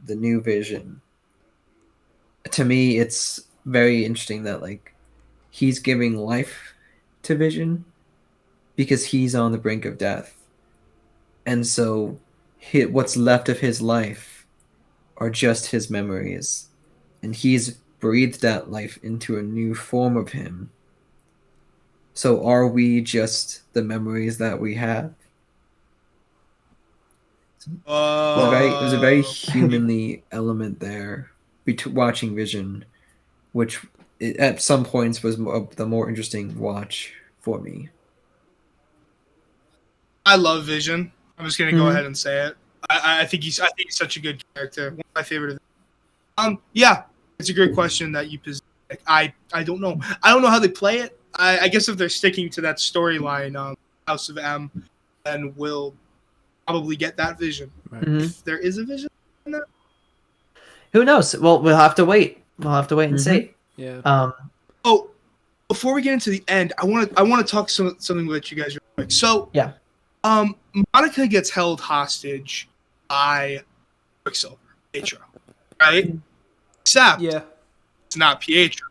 the new Vision, to me it's very interesting that like he's giving life to Vision because he's on the brink of death, and so what's left of his life are just his memories, and he's breathed that life into a new form of him. So are we just the memories that we have? There's a very humanly element there watching Vision, which at some points was the more interesting watch for me. I love Vision. I'm just gonna go ahead and say it. I think he's such a good character. One of my favorite. Yeah, it's a great question that you position. Like, I don't know. I don't know how they play it. I guess if they're sticking to that storyline, House of M, then we'll probably get that Vision. Right. Mm-hmm. If there is a Vision in that. Who knows? Well, we'll have to wait. And see. Yeah. Oh, before we get into the end, I want to talk something with you guys real quick. So yeah. Monica gets held hostage by Quicksilver, Pietro, right? Except it's not Pietro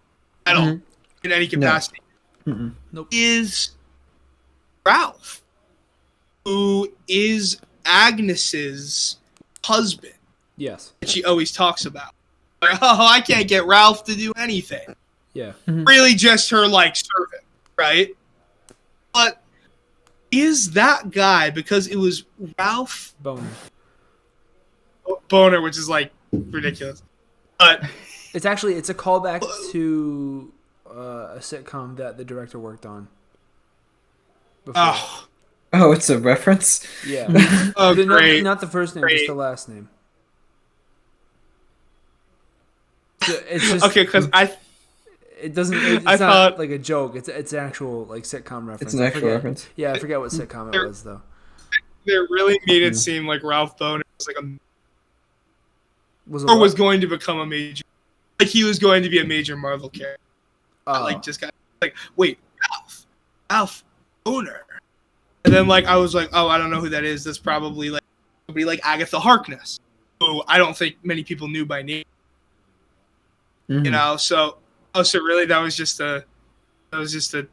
at all in any capacity. No. Nope. Is Ralph, who is Agnes's husband. Yes. That she always talks about. Like, I can't get Ralph to do anything. Yeah. Mm-hmm. Really just her, like, servant, right? But is that guy, because it was Ralph Boner, which is, like, ridiculous. But it's a callback to a sitcom that the director worked on before. Oh, it's a reference? Yeah. Great. Not the first name, just the last name. It's just okay, because it's not like a joke. It's an actual like sitcom reference. It's an actual reference. Yeah, I forget what sitcom it was though. They really made it seem like Ralph Boner was was going to become a major, like he was going to be a major Marvel character. Like just got like, wait, Ralph Boner, and then like I was like, oh, I don't know who that is. That's probably like Agatha Harkness, who I don't think many people knew by name. Mm-hmm. You know, so really that was just a it was a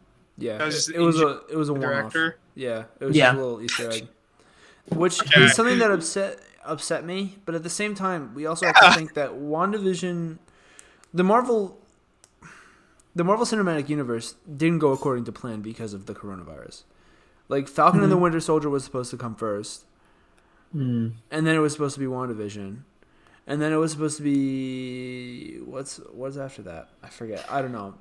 director. Yeah, it was just a little Easter egg, which is something that upset me. But at the same time, we also have to think that WandaVision, the Marvel Cinematic Universe didn't go according to plan because of the coronavirus. Like Falcon and the Winter Soldier was supposed to come first, and then it was supposed to be WandaVision. And then it was supposed to be what's after that? I forget. I don't know.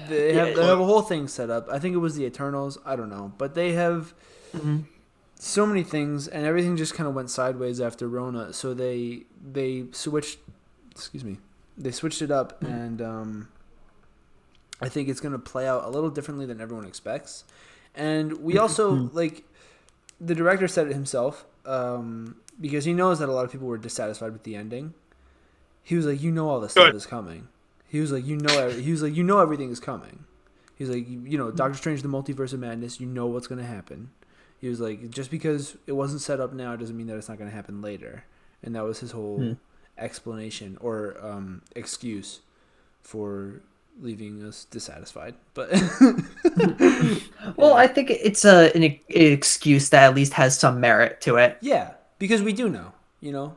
They have a whole thing set up. I think it was the Eternals. I don't know, but they have so many things, and everything just kind of went sideways after Rona. So they switched. Excuse me. They switched it up, and I think it's going to play out a little differently than everyone expects. And we also like the director said it himself. Because he knows that a lot of people were dissatisfied with the ending. He was like, all this stuff is coming. He was like, everything is coming. He's like, Doctor Strange, the Multiverse of Madness, what's going to happen. He was like, just because it wasn't set up now doesn't mean that it's not going to happen later. And that was his whole explanation or excuse for leaving us dissatisfied. But well, I think it's an excuse that at least has some merit to it. Yeah. Because we do know,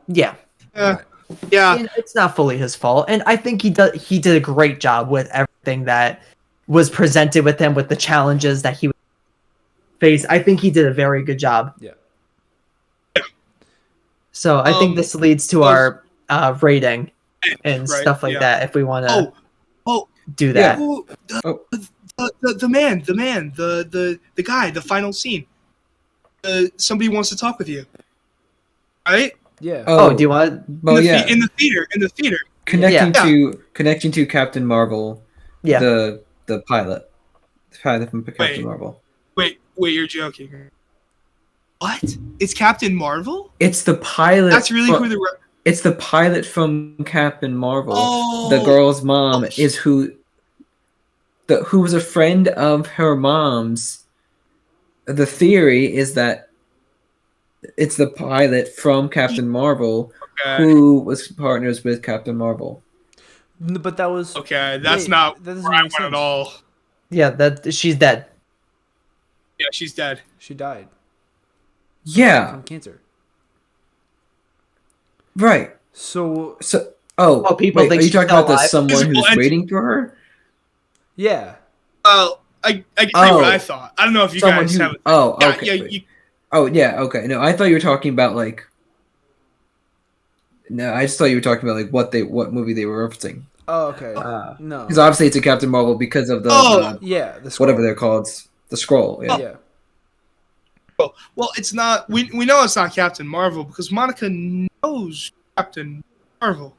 Yeah. Yeah. And it's not fully his fault. And I think he did a great job with everything that was presented with him, with the challenges that he faced. I think he did a very good job. Yeah. So I think this leads to our rating and stuff like that, if we want to do that. The man, the guy, the final scene. Somebody wants to talk with you. Right? Yeah. Do you want? In the theater. Connecting to Captain Marvel. Yeah. The pilot from Captain Marvel. Wait, you're joking. What? It's Captain Marvel? It's the pilot. That's really who it's the pilot from Captain Marvel. Oh. The girl's mom is who was a friend of her mom's. The theory is that it's the pilot from Captain Marvel who was partners with Captain Marvel. But that was... Okay, that's not where I went at all. Yeah, she's dead. Yeah, she's dead. She died. Yeah. From cancer. Right. So people think are you talking about the alive? someone who's waiting for her? Yeah. I can tell you what I thought. I don't know if you guys have... okay. Okay. No, I thought you were talking about No, I just thought you were talking about what movie they were referencing. Oh, okay. No. Because obviously it's a Captain Marvel because of the the whatever they're called, the scroll. Yeah. Well, it's not. We know it's not Captain Marvel because Monica knows Captain Marvel.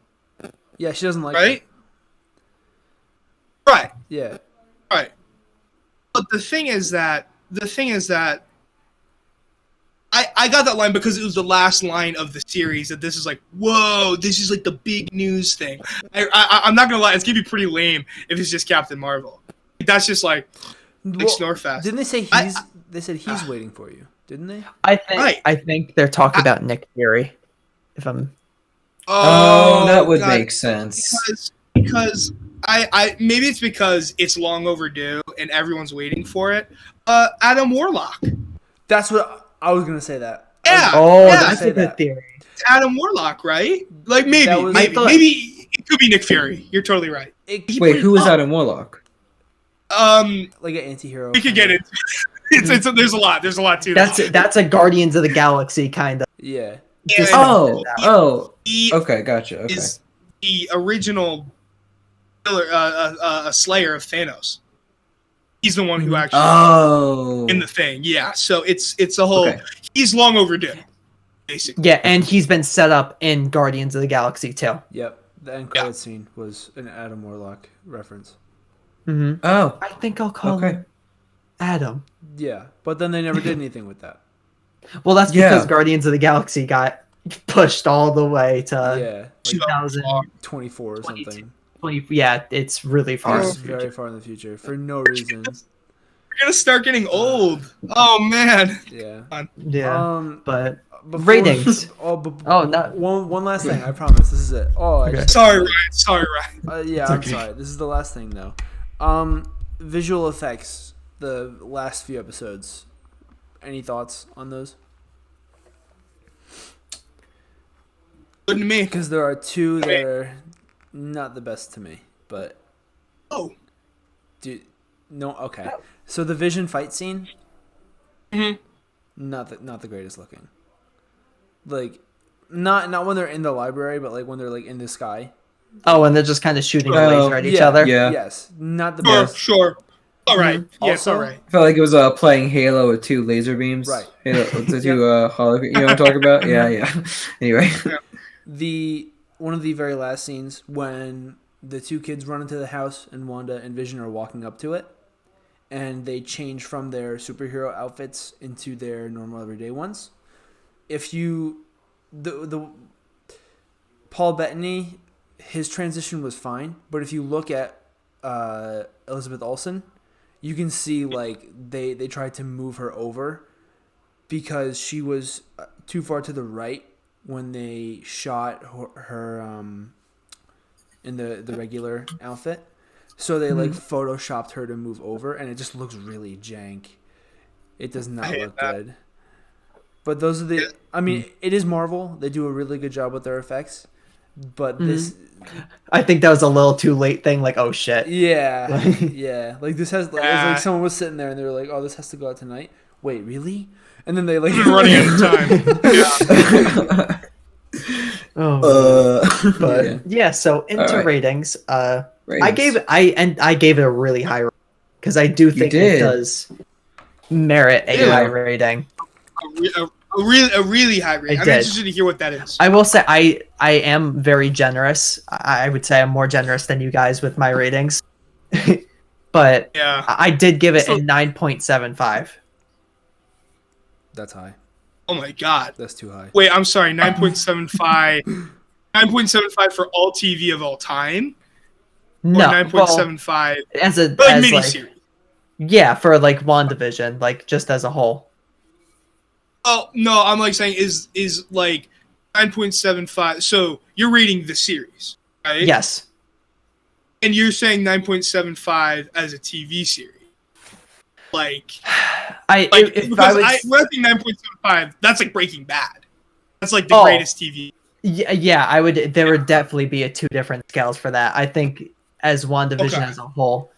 Yeah, she doesn't like right. Her. Right. Yeah. Right. But the thing is that I got that line because it was the last line of the series. That this is like, whoa, this is like the big news thing. I'm not gonna lie, it's gonna be pretty lame if it's just Captain Marvel. That's just like Snorefest. Didn't they say they said he's waiting for you? Didn't they? I think they're talking about Nick Fury. If I'm. That would make sense. Because I maybe it's because it's long overdue and everyone's waiting for it. Adam Warlock. That's what I was gonna say. That. Yeah. That's a good theory. It's Adam Warlock, right? Like maybe it could be Nick Fury. You're totally right. Wait, who is Adam Warlock? Like an anti-hero. We could get it. It's there's a lot. There's a lot too. That's a Guardians of the Galaxy kind of. Yeah. Okay, gotcha. Okay. Is the original killer, a slayer of Thanos. He's the one who actually in the thing. Yeah, so it's a whole. Okay. He's long overdue, basically. Yeah, and he's been set up in Guardians of the Galaxy too. Yep, the end credit scene was an Adam Warlock reference. Mm-hmm. Oh, I think I'll call him Adam. Yeah, but then they never did anything with that. Well, that's because Guardians of the Galaxy got pushed all the way to 2024 or something. Yeah, it's really far. It's very far in the future for no reason. We're gonna start getting old. Oh man. Yeah. But ratings. Not one last thing. I promise. This is it. Sorry, Ryan. Yeah, I'm sorry. This is the last thing though. Visual effects. The last few episodes. Any thoughts on those? Good to me. Because there are two that are not the best to me, but okay. So the Vision fight scene, not the greatest looking. Like Not when they're in the library, but like when they're like in the sky. Oh, and they're just kind of shooting a laser at each other. Yeah. Yes. Not the best. Sure. All right. Yeah, Also, all right. I felt like it was playing Halo with 2 laser beams. Right. Halo with the 2 hologram. You know what I'm talking about? Yeah. Anyway. One of the very last scenes when the 2 kids run into the house and Wanda and Vision are walking up to it, and they change from their superhero outfits into their normal everyday ones. If you the Paul Bettany, his transition was fine, but if you look at Elizabeth Olsen, you can see like they tried to move her over because she was too far to the right when they shot her in the regular outfit. So they like photoshopped her to move over, and it just looks really jank. It does not look good. But those are the. I mean, it is Marvel. They do a really good job with their effects. But this, I think that was a little too late thing. Like, oh shit. Yeah, yeah. Like this has. Like, it's like someone was sitting there and they were like, "Oh, this has to go out tonight." Wait, really? And then they like running out of time. Yeah. But yeah. So into ratings. I gave it a really high rating because I do think it does merit a high rating. A really high rating. I'm interested to hear what that is. I will say I am very generous. I would say I'm more generous than you guys with my ratings. But I did give it a 9.75. That's high. Oh my god. That's too high. Wait, I'm sorry. 9.75. 9.75 for all TV of all time? No, 9.75 as a miniseries. Yeah, for like WandaVision, like just as a whole. Oh no, I'm like saying is like 9.75. So you're rating the series, right? Yes. And you're saying 9.75 as a TV series. Like when I think 9.75, that's like Breaking Bad. That's like the greatest TV. Yeah, I would. There would definitely be 2 different scales for that. I think as WandaVision as a whole,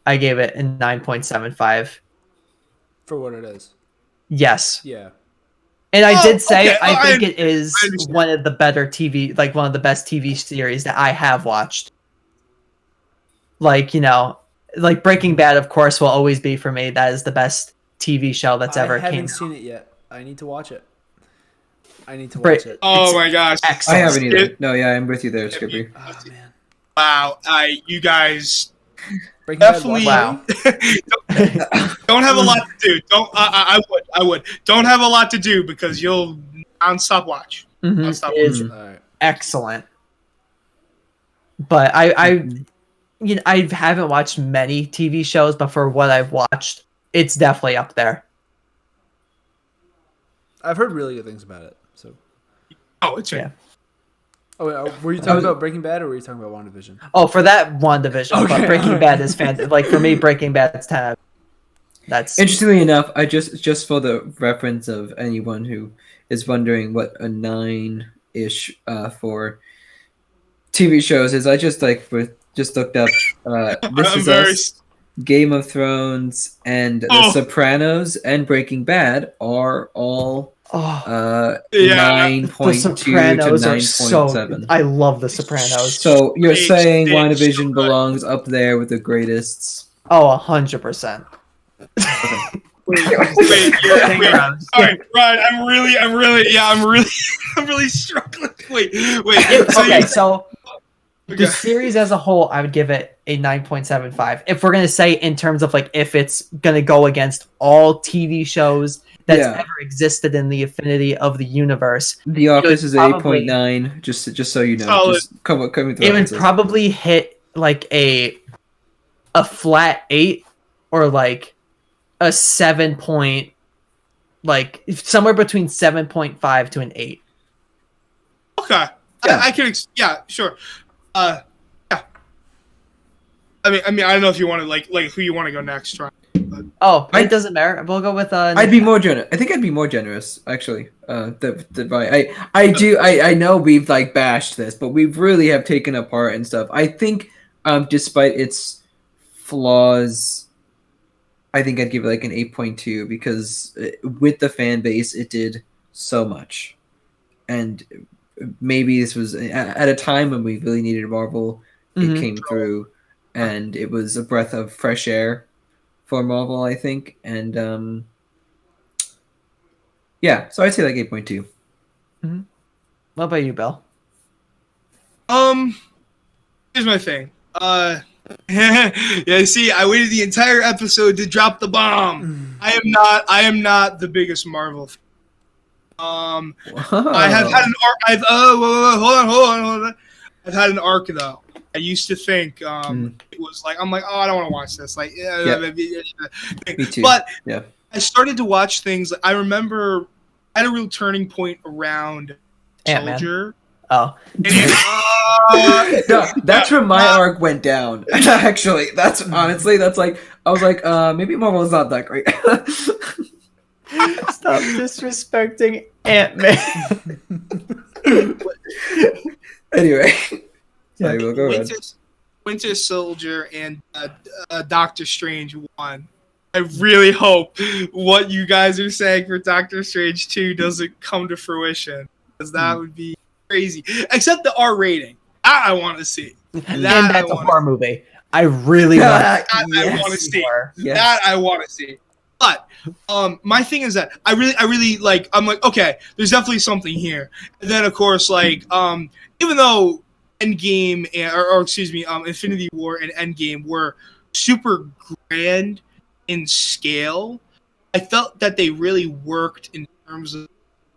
I gave it a 9.75. For what it is. Yes. Yeah. And I did say I think it is one of the better TV, like one of the best TV series that I have watched. Like, you know, like Breaking Bad, of course, will always be for me. That is the best TV show that's ever came out. I haven't seen it yet. I need to watch it. Oh my gosh. Excellent. I haven't either. No, yeah, I'm with you there, Skippy. Oh, man. Wow. You guys Breaking definitely Bad, don't have a lot to do. I would. Don't have a lot to do because you'll non-stop watch. It is excellent. But I haven't watched many TV shows, but for what I've watched, it's definitely up there. I've heard really good things about it. So. Oh, it's right. Yeah. Oh, wait, were you talking about Breaking Bad or were you talking about WandaVision? Oh, for that WandaVision, but Breaking Bad is fantastic. Like for me, Breaking Bad is 10. That's interestingly enough. I just for the reference of anyone who is wondering what a 9-ish for TV shows is, I just looked up. This Is Us, Game of Thrones, and The Sopranos, and Breaking Bad are all 9.2 to 9.7. I love The Sopranos. So you're saying WandaVision belongs up there with the greatest? Oh, 100%. Wait. Sorry, Ryan. I'm really struggling. Wait. Okay, so the series as a whole, I would give it a 9.75. If we're gonna say in terms of like if it's gonna go against all TV shows that's ever existed in the affinity of the universe, The Office is 8.9. Just so you know, solid. just come with it would probably hit like a flat 8 or like a 7 point, like somewhere between 7.5 to an 8. Okay, I can. Yeah, sure. Yeah. I mean, I don't know if you want to like who you want to go next, Ryan. It doesn't matter. We'll go with. I'd be more generous. I think I'd be more generous, actually. I know we've like bashed this, but we really have taken apart and stuff. I think, despite its flaws, I think I'd give it like an 8.2 because with the fan base, it did so much, and maybe this was at a time when we really needed Marvel. Mhm. It came through, and it was a breath of fresh air for Marvel, I think. And yeah, so I'd say like 8.2. What about you, Bill? Here's my thing. Yeah, see, I waited the entire episode to drop the bomb. I am not the biggest Marvel fan. I have had an arc. Hold on. I've had an arc though. I used to think it was like I'm like, oh, I don't want to watch this. Like, Me too. But yeah, I started to watch things. I remember I had a real turning point around Ant-Man. Soldier. Oh, no, that's where my arc went down. Actually, that's honestly, that's like I was like, maybe Marvel is not that great. stop disrespecting Ant-Man. Anyway, sorry, we'll go ahead. Winter Soldier and Doctor Strange 1. I really hope what you guys are saying for Doctor Strange 2 doesn't come to fruition, because that would be crazy. Except the R rating. That I want to see. And that's a horror movie. I really want to see. That I want to see. But my thing is that I really like. I'm like, okay, there's definitely something here. And then of course, like, even though Endgame or excuse me, Infinity War and Endgame were super grand in scale, I felt that they really worked in terms of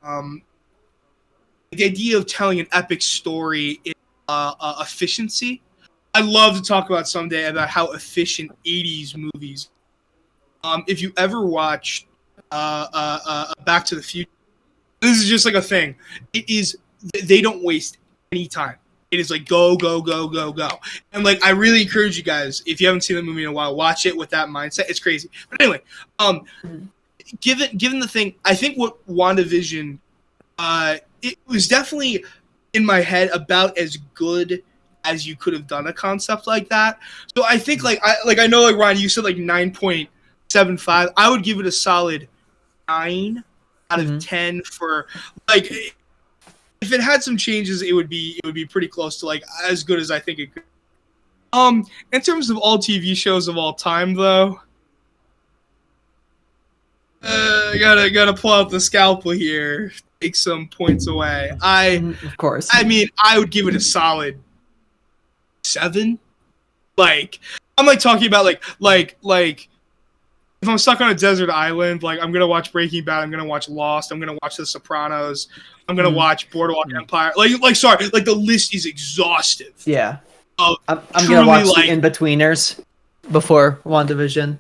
the idea of telling an epic story in efficiency. I'd love to talk about someday about how efficient 80s movies. If you ever watched Back to the Future, this is just like a thing. It is, they don't waste any time. It is like go. And like, I really encourage you guys, if you haven't seen the movie in a while, watch it with that mindset. It's crazy. But anyway, given the thing, I think what WandaVision, it was definitely in my head about as good as you could have done a concept like that. So I think I know like Ryan, you said like 9.75. I would give it a solid 9 out of 10 for like. If it had some changes, it would be pretty close to like as good as I think it could. In terms of all TV shows of all time, though, gotta pull out the scalpel here, take some points away. of course. I mean, I would give it a solid 7. Like, I'm like talking about like if I'm stuck on a desert island, like I'm gonna watch Breaking Bad, I'm gonna watch Lost, I'm gonna watch The Sopranos, I'm gonna watch Boardwalk Empire. Like sorry, like the list is exhaustive. Yeah, I'm gonna watch like, the In-Betweeners before WandaVision.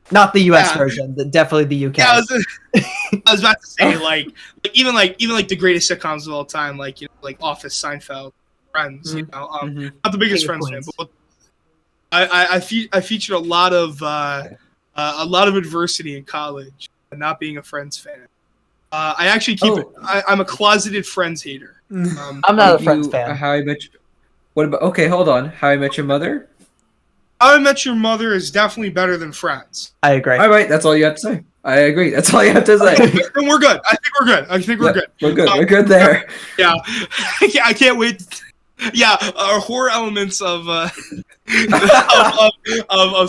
Not the US version, definitely the UK. Yeah, I was about to say like even the greatest sitcoms of all time, like like Office, Seinfeld, Friends. You know, not the biggest Friends fan, but I featured a lot of adversity in college, not being a Friends fan. I actually I'm a closeted Friends hater. I'm not a Friends fan. How I Met You. What about? Okay, hold on. How I Met Your Mother. How I Met Your Mother is definitely better than Friends. I agree. All right, that's all you have to say. I agree. That's all you have to say. Then we're good. I think we're good. We're good. We're good there. Yeah, I can't wait. Yeah, horror elements of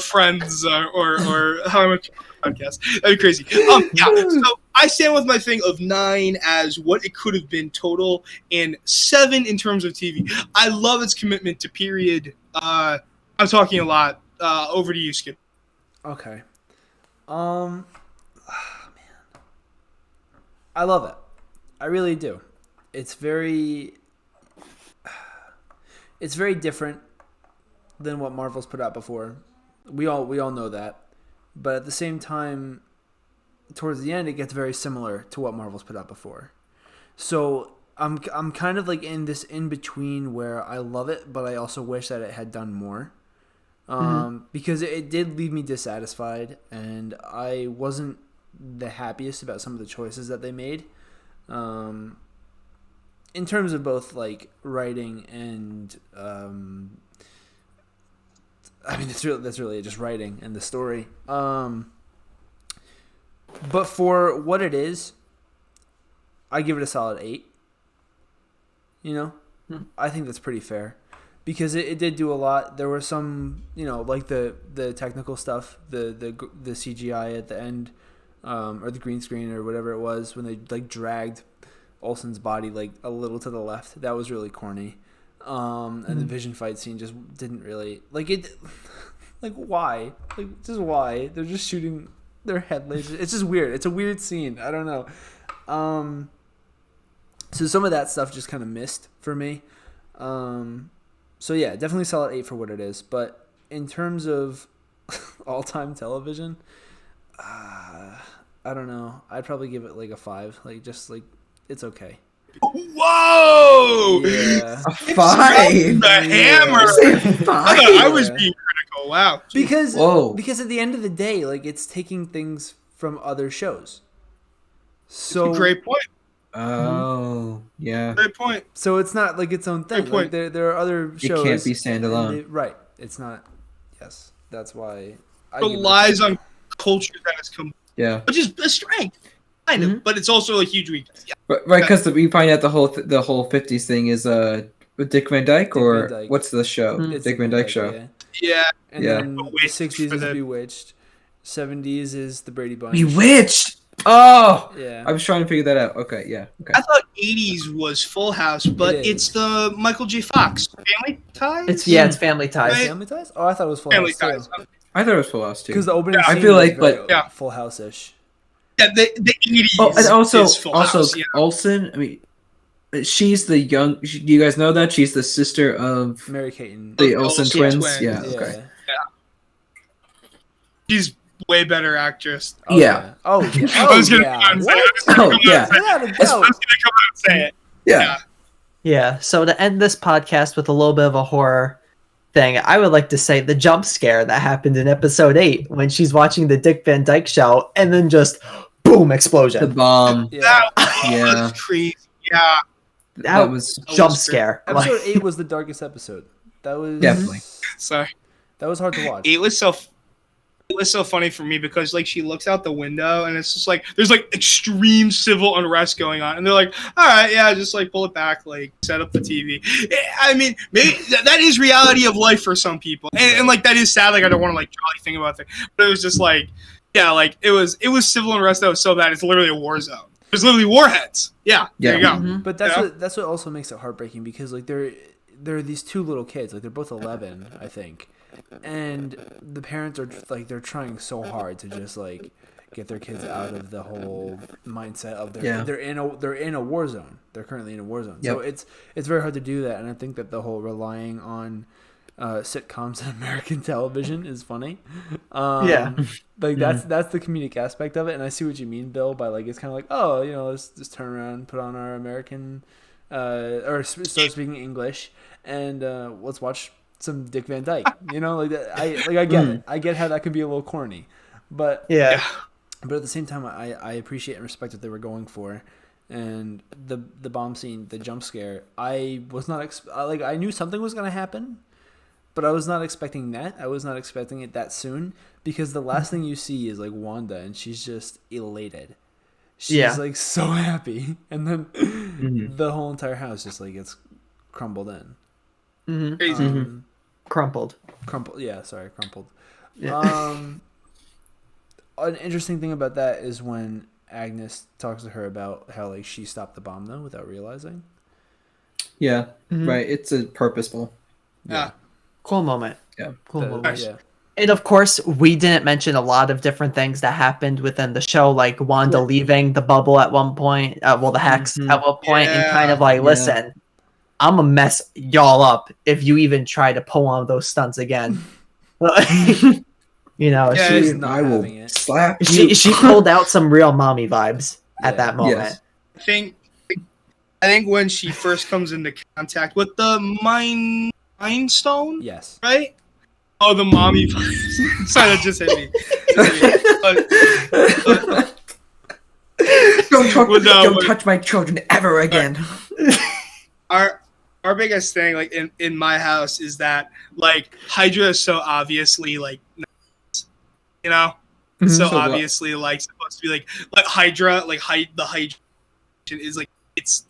Friends or How I Met Your Podcast. That'd be crazy. Yeah. So I stand with my thing of 9 as what it could have been total, and 7 in terms of TV. I love its commitment to period. I'm talking a lot. Over to you, Skip. Okay. Man. I love it. I really do. It's very different than what Marvel's put out before. We all know that. But at the same time, towards the end, it gets very similar to what Marvel's put out before. So I'm kind of like in this in between where I love it, but I also wish that it had done more. Because it did leave me dissatisfied, and I wasn't the happiest about some of the choices that they made. In terms of both like writing and I mean that's really just writing and the story. But for what it is, I give it a solid 8. You know, I think that's pretty fair because it did do a lot. There were some, like the technical stuff, the CGI at the end, or the green screen or whatever it was when they like dragged Olsen's body like a little to the left. That was really corny. And the Vision fight scene just didn't really like it. Like why? Like just why? They're just shooting their head lasers. It's just weird. It's a weird scene. I don't know. So some of that stuff just kind of missed for me. So yeah, definitely solid 8 for what it is. But in terms of all-time television, I don't know. I'd probably give it like a 5. Like just like it's okay. Whoa! Yeah. A 5. The hammer. I was being critical. Wow. Because at the end of the day, like it's taking things from other shows. So great point. Oh, yeah. Great point. So it's not like its own thing. Like there are other shows. It can't be standalone. Right. It's not. Yes. That's why. It relies on culture that has come. Yeah. Which is a strength. Kind of, but it's also a huge weakness. Yeah. Right, because we find out the whole 50s thing is with Dick Van Dyke, or Van Dyke. What's the show? Dick Van Dyke Show. Yeah. And then the 60s is Bewitched. 70s is the Brady Bunch. Bewitched! Oh! Yeah. I was trying to figure that out. Okay, yeah. Okay. I thought 80s was Full House, but it's the Michael J. Fox. Family Ties? It's Family Ties. Right? Family Ties? Oh, I thought it was Full Family House Ties. too. I thought it was Full House too. Because the opening I scene feel was like, very Full House-ish. Yeah, the 80s. Oh, and also is Full House, Olsen. I mean, she's the young. Do you guys know that she's the sister of Mary-Kate and the Olsen twins? Yeah. Okay. Yeah. She's way better actress. Oh, yeah. Oh, yeah. I was yeah. gonna say it. Oh, yeah. I was gonna come out and say it. Yeah. Yeah. So to end this podcast with a little bit of a horror thing, I would like to say the jump scare that happened in episode 8 when she's watching the Dick Van Dyke Show, and then just boom, explosion. The bomb. That was crazy. Yeah. That was jump scare. Episode 8 was the darkest episode. That was Definitely. Sorry. That was hard to watch. It was so funny for me because like she looks out the window and it's just like there's like extreme civil unrest going on, and they're like, all right, yeah, just like pull it back, like set up the TV. I mean, maybe that is reality of life for some people, and like that is sad. Like I don't want to like jolly think about it, but it was just like, yeah, like it was civil unrest that was so bad it's literally a war zone. There's literally warheads. Yeah, there you go. Mm-hmm. But that's what also makes it heartbreaking because like there are these two little kids, like they're both 11, I think. And the parents are like they're trying so hard to just like get their kids out of the whole mindset of they're in a war zone. They're currently in a war zone. Yep. So it's very hard to do that, and I think that the whole relying on sitcoms and American television is funny. Like that's the comedic aspect of it, and I see what you mean, Bill, by like it's kind of like, oh, let's just turn around, put on our American or start speaking English, and let's watch some Dick Van Dyke, like that. I get it. I get how that could be a little corny, but yeah. But at the same time, I appreciate and respect what they were going for, and the bomb scene, the jump scare. I was not I knew something was gonna happen, but I was not expecting that. I was not expecting it that soon because the last thing you see is like Wanda, and she's just elated. She's like so happy, and then the whole entire house just like gets crumbled in. Mm-hmm. Crumpled. Yeah, sorry, crumpled. Yeah. An interesting thing about that is when Agnes talks to her about how like she stopped the bomb though without realizing. Yeah, right. It's a purposeful. Yeah. Cool moment. Yeah. Cool moment. Yeah. And of course, we didn't mention a lot of different things that happened within the show, like Wanda leaving the bubble at one point, the hex at one point, and kind of like, listen, I'm gonna mess y'all up if you even try to pull on those stunts again. I will slap you. She pulled out some real mommy vibes at that moment. Yes. I think when she first comes into contact with the mind stone, yes, right? Oh, the mommy vibes. Sorry, that just hit me. Don't touch my children ever again. Our biggest thing, like in my house, is that like Hydra is so obviously like, so obviously like supposed to be like Hydra, like the Hydra is like it's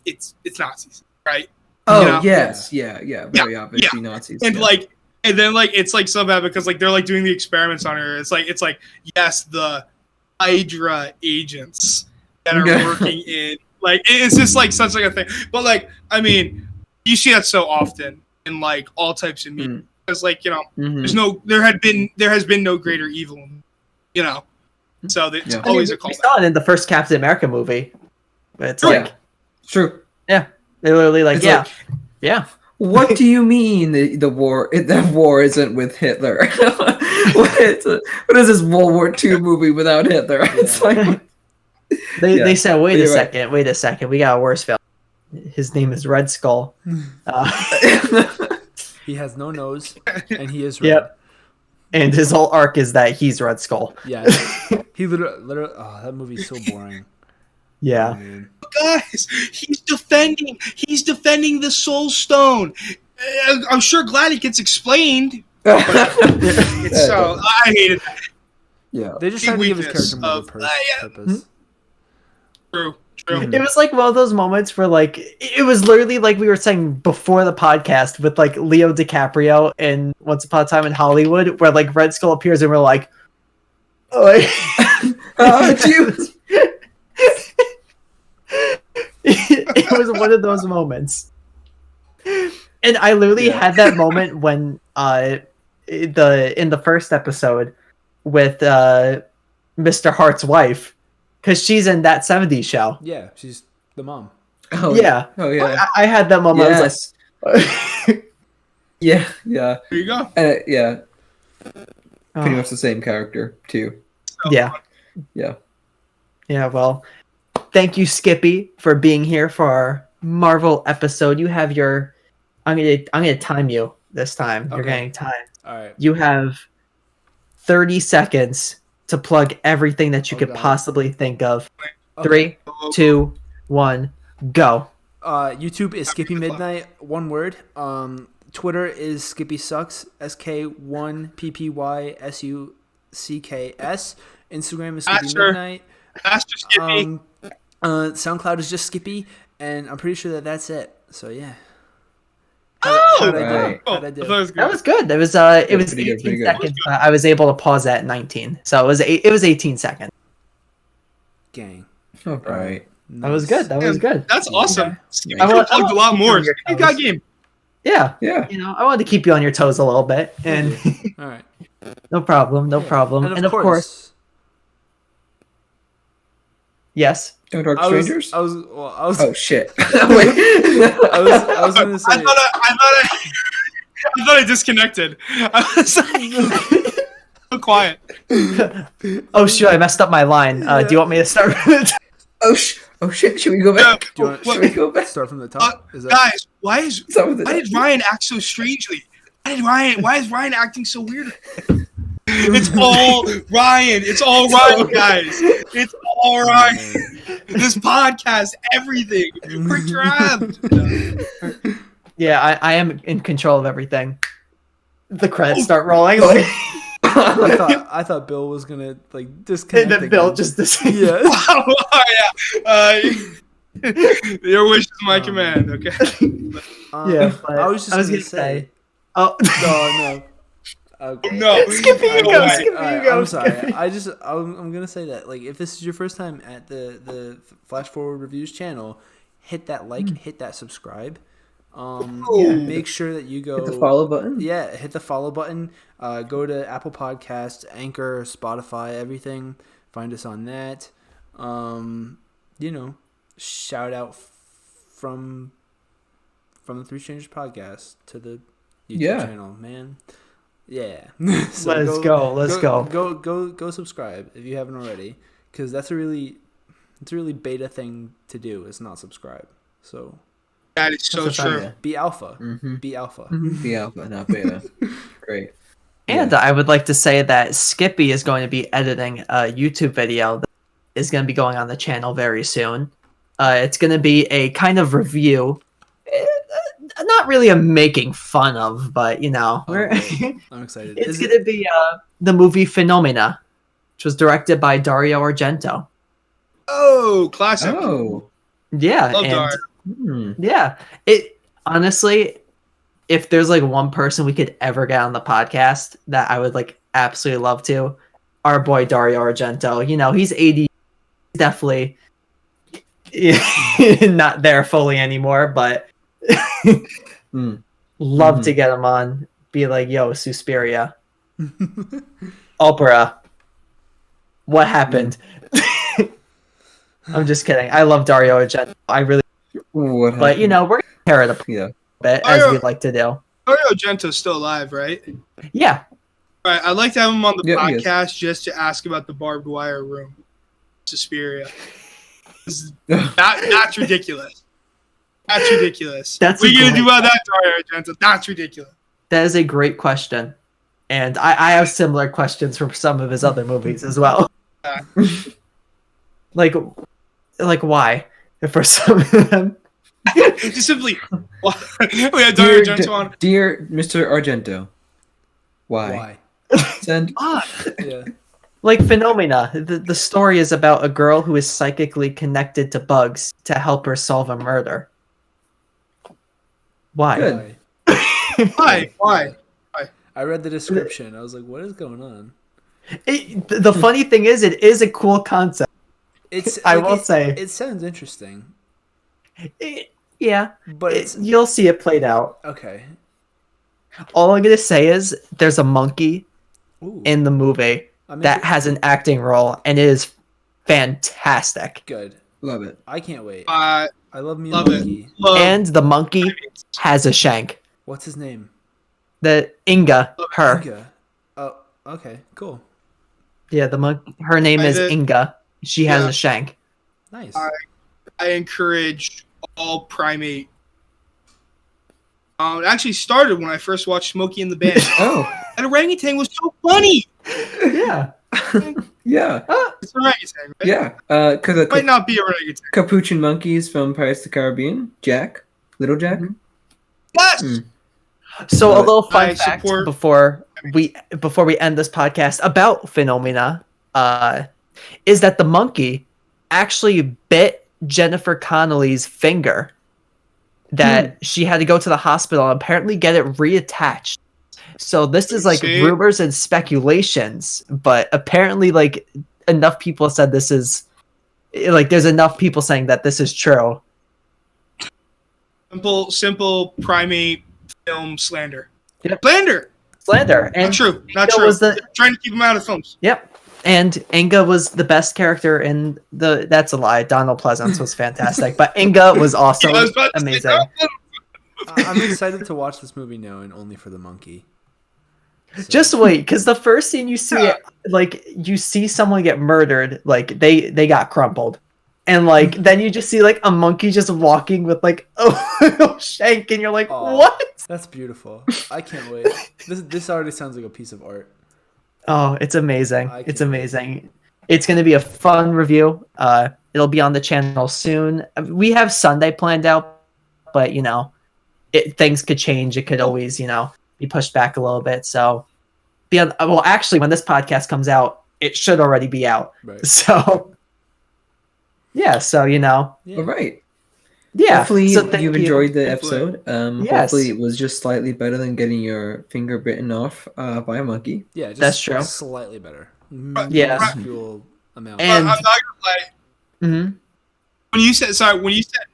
Nazis, right? Oh, you know? yes. Yeah. Very obviously Nazis. And yeah. and then it's so bad because they're doing the experiments on her. It's like yes, the Hydra agents that are working in it's just such a thing. But I mean, you see that so often in all types of media because there has been no greater evil, So it's always a callback. We saw it in the first Captain America movie. But it's true. Yeah, they're literally yeah. What do you mean the war isn't with Hitler? What is this World War II movie without Hitler? Yeah. It's they said, wait a second, we got a worse film. His name is Red Skull. He has no nose, and he is red. Yep. And his whole arc is that he's Red Skull. Yeah, he literally. Oh, that movie's so boring. Yeah. Oh, guys, he's defending the Soul Stone. I'm sure glad it gets explained. It's so I hated that. Yeah, they just tried to give his character more purpose. True. It was one of those moments where it was literally we were saying before the podcast with Leo DiCaprio in Once Upon a Time in Hollywood, where Red Skull appears and we're like, dude. It was one of those moments. And I literally had that moment when in the first episode with Mr. Hart's wife, because she's in That 70s Show. Yeah, she's the mom. Oh yeah. I had that moment. Yes. I was yeah. There you go. Yeah. Pretty much the same character too. Yeah. Well, thank you, Skippy, for being here for our Marvel episode. You have your. I'm gonna time you this time. Okay. You're getting timed. All right. You have 30 seconds to plug everything that you could possibly think of. Okay. 3, 2, 1, go. YouTube is Skippy Midnight, one word. Twitter is Skippy Sucks, SK1PPYSUCKS. Instagram is Skippy Midnight. Master Skippy. SoundCloud is just Skippy, and I'm pretty sure that's it. So yeah. That was good. It was 18 seconds. I was able to pause at 19, so it was 18 seconds. Gang. All right. Nice. That was good. That's awesome. Yeah. I plugged a lot more. You got game. Yeah. I wanted to keep you on your toes a little bit, and all right. No problem. And of course. Yes. Don't talk to strangers. I was. Oh shit! I was gonna say. I thought I disconnected. I was so quiet. Oh shoot! I messed up my line. Do you want me to start? Oh shit! Should we go back? Should we go back? Start from the top. Guys, why did Ryan act so strangely? Why is Ryan acting so weird? It's all Ryan. It's all Ryan, guys. It's all Ryan. This podcast, everything. We're trapped. Yeah, I am in control of everything. The credits start rolling. I thought Bill was gonna disconnect. And then Bill just yeah. Your wish is my command. Okay. Yeah, but I was gonna say. Oh no. Okay. No, Skippy, you go. Skippy, you go. I'm sorry. I'm gonna say that if this is your first time at the Flash Forward Reviews channel, hit that hit that subscribe. Make sure that you go hit the follow button. Yeah, hit the follow button. Go to Apple Podcasts, Anchor, Spotify, everything. Find us on that. Shout out from the Three Strangers podcast to the YouTube channel, man. Yeah. So let's go. Go subscribe if you haven't already, because it's a really beta thing to do. Is not subscribe. So that is so true. Be alpha. Mm-hmm. Be alpha. Be alpha, not beta. Great. And I would like to say that Skippy is going to be editing a YouTube video that is going to be going on the channel very soon. It's going to be a kind of review. Not really a making fun of, but I'm excited. It's going to be the movie Phenomena, which was directed by Dario Argento. Oh, classic. Oh, yeah. Love and Dar. yeah, it Honestly, if there's like one person we could ever get on the podcast that I would like absolutely love to, our boy Dario Argento. You know, he's 80, definitely not there fully anymore, but love to get him on. Be like, yo, Suspiria, opera. What happened? I'm just kidding. I love Dario Argento. I really, but you know, we're gonna tear it apart a bit as we like to do. Dario Argento's still alive, right? Yeah. All right, I'd like to have him on the podcast just to ask about the barbed wire room, Suspiria. That's ridiculous. That's ridiculous. What are you gonna do about that, Dario Argento? That's ridiculous. That is a great question, and I have similar questions from some of his other movies as well. like why? For some of them, just simply. We have Dario Argento on. Dear Mr. Argento, why? Send. Yeah. Like Phenomena, the story is about a girl who is psychically connected to bugs to help her solve a murder. Why? Good. Why? I read the description. I was like, what is going on? The funny thing is, it is a cool concept. I will say. It sounds interesting. Yeah. But you'll see it played out. Okay. All I'm going to say is there's a monkey in the movie that has an acting role, and it is fantastic. Good. Love it. I can't wait. I love me love a monkey. And the monkey has a shank. What's his name? The Inga, her. Inga. Oh, okay, cool. Yeah, the monkey. Her name is Inga. She has a shank. Nice. I encourage all primate. It actually started when I first watched Smokey and the Bandit. That orangutan was so funny. Yeah. Yeah. It's an orangutan, right? Yeah. Because it might not be orangutan. Capuchin monkeys from Pirates of the Caribbean. Jack. Little Jack. Yes. So a little fun fact before we end this podcast about Phenomena is that the monkey actually bit Jennifer Connelly's finger. That she had to go to the hospital and apparently get it reattached. So this is like rumors and speculations, but apparently like enough people said this is like there's enough people saying that this is true. Simple primate film slander. Yep. Slander. And not true. Trying to keep him out of films. Yep. And Inga was the best character in that's a lie. Donald Pleasance was fantastic, but Inga was also amazing. I'm excited to watch this movie now and only for the monkey. So. Just wait, because the first scene you see, like you see someone get murdered, like they got crumpled, and like then you just see like a monkey just walking with like a little shank, and you're like, what? That's beautiful. I can't wait. This already sounds like a piece of art. Oh, it's amazing. It's amazing. It's going to be a fun review. It'll be on the channel soon. We have Sunday planned out, but, you know, things could change. It could always, you know, be pushed back a little bit. So, actually, when this podcast comes out, it should already be out. Right. So, yeah. So, you know. Yeah. All right. Yeah. Hopefully you've enjoyed the episode. Yes. Hopefully it was just slightly better than getting your finger bitten off by a monkey. Yeah, just that's true. Slightly better. Yeah. Amount. And I'm not gonna lie. Mm-hmm. When you said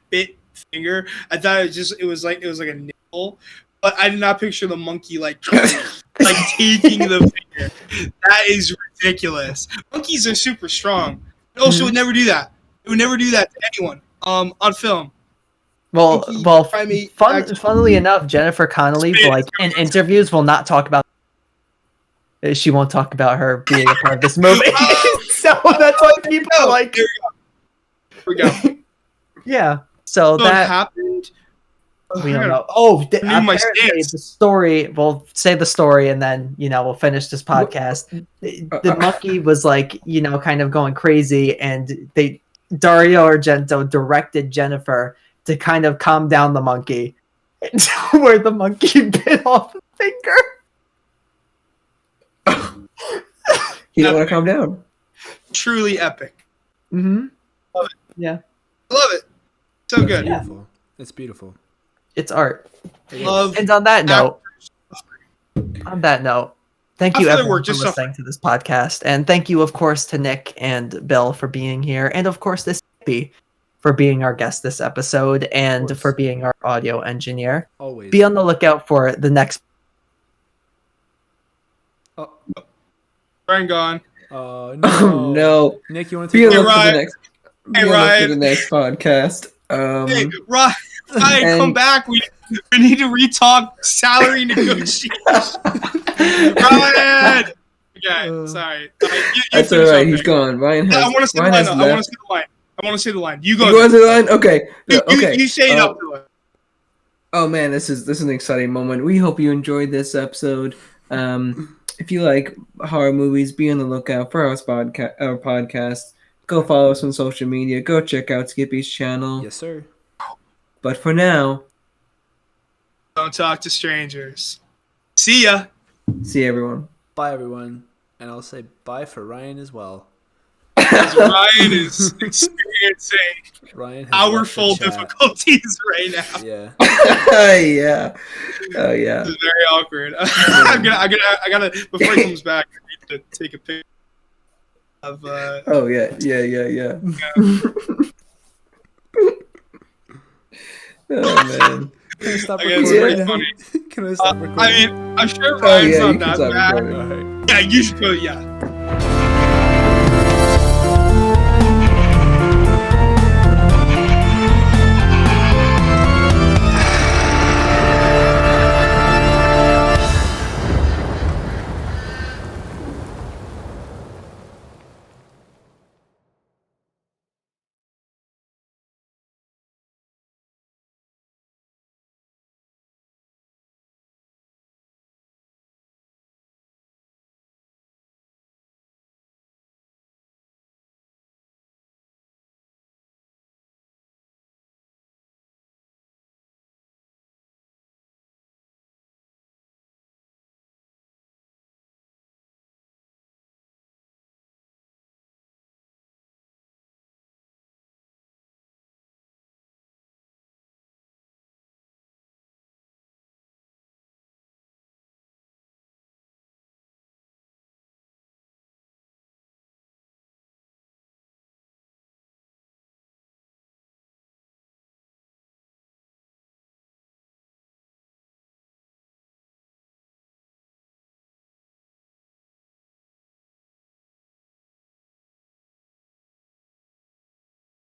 bit finger, I thought it was like a nipple, but I did not picture the monkey like taking the finger. That is ridiculous. Monkeys are super strong. Also, would never do that. It would never do that to anyone. On film. Well, funnily enough, Jennifer Connelly, like in interviews, will not talk about. She won't talk about her being a part of this movie. So that's why people are like. Here we go. Yeah. So that happened. We don't know. Oh, the story. We'll say the story, and then we'll finish this podcast. The monkey was like kind of going crazy, and Dario Argento directed Jennifer to kind of calm down the monkey, where the monkey bit off a finger. You don't want to calm down. Truly epic. Mm-hmm. Love it. Yeah. Love it. So good. Beautiful. It's beautiful. It's art. Love. And on that note, thank you After everyone work, for just listening to this podcast. And thank you, of course, to Nick and Bill for being here. And of course, to Skippy for being our guest this episode and for being our audio engineer. Always. Be on the lookout for the next. Ryan gone. No. Oh no. Nick, you want to Be take on it? look for the next. Be Hey, on look for Ryan. the next podcast. Hey, Ryan, come back. We need to re-talk salary negotiations. Ryan! Okay, sorry. You That's finish alright. up He's there. gone. Ryan has. I want to say the Ryan line. has I want to left. say the line. I want to say the line. You go. You want to the line? Okay. Okay. You say it up to it. Oh man, this is an exciting moment. We hope you enjoyed this episode. If you like horror movies, be on the lookout for our podcast. Go follow us on social media. Go check out Skippy's channel. Yes, sir. But for now, Don't talk to strangers. See ya. see everyone. Bye, everyone. And I'll say bye for Ryan as well. Ryan is experiencing Ryan has powerful left the chat. difficulties right now. Yeah. Yeah. Oh yeah. This is very awkward. I gotta. Before he comes back, I need to take a picture of. Oh yeah. Yeah. Oh man. Can I stop I guess it's recording very now? funny. Can I stop recording? I mean, I'm sure Oh Ryan's yeah. You not can that stop bad. recording. All right. Yeah, you should go. Yeah.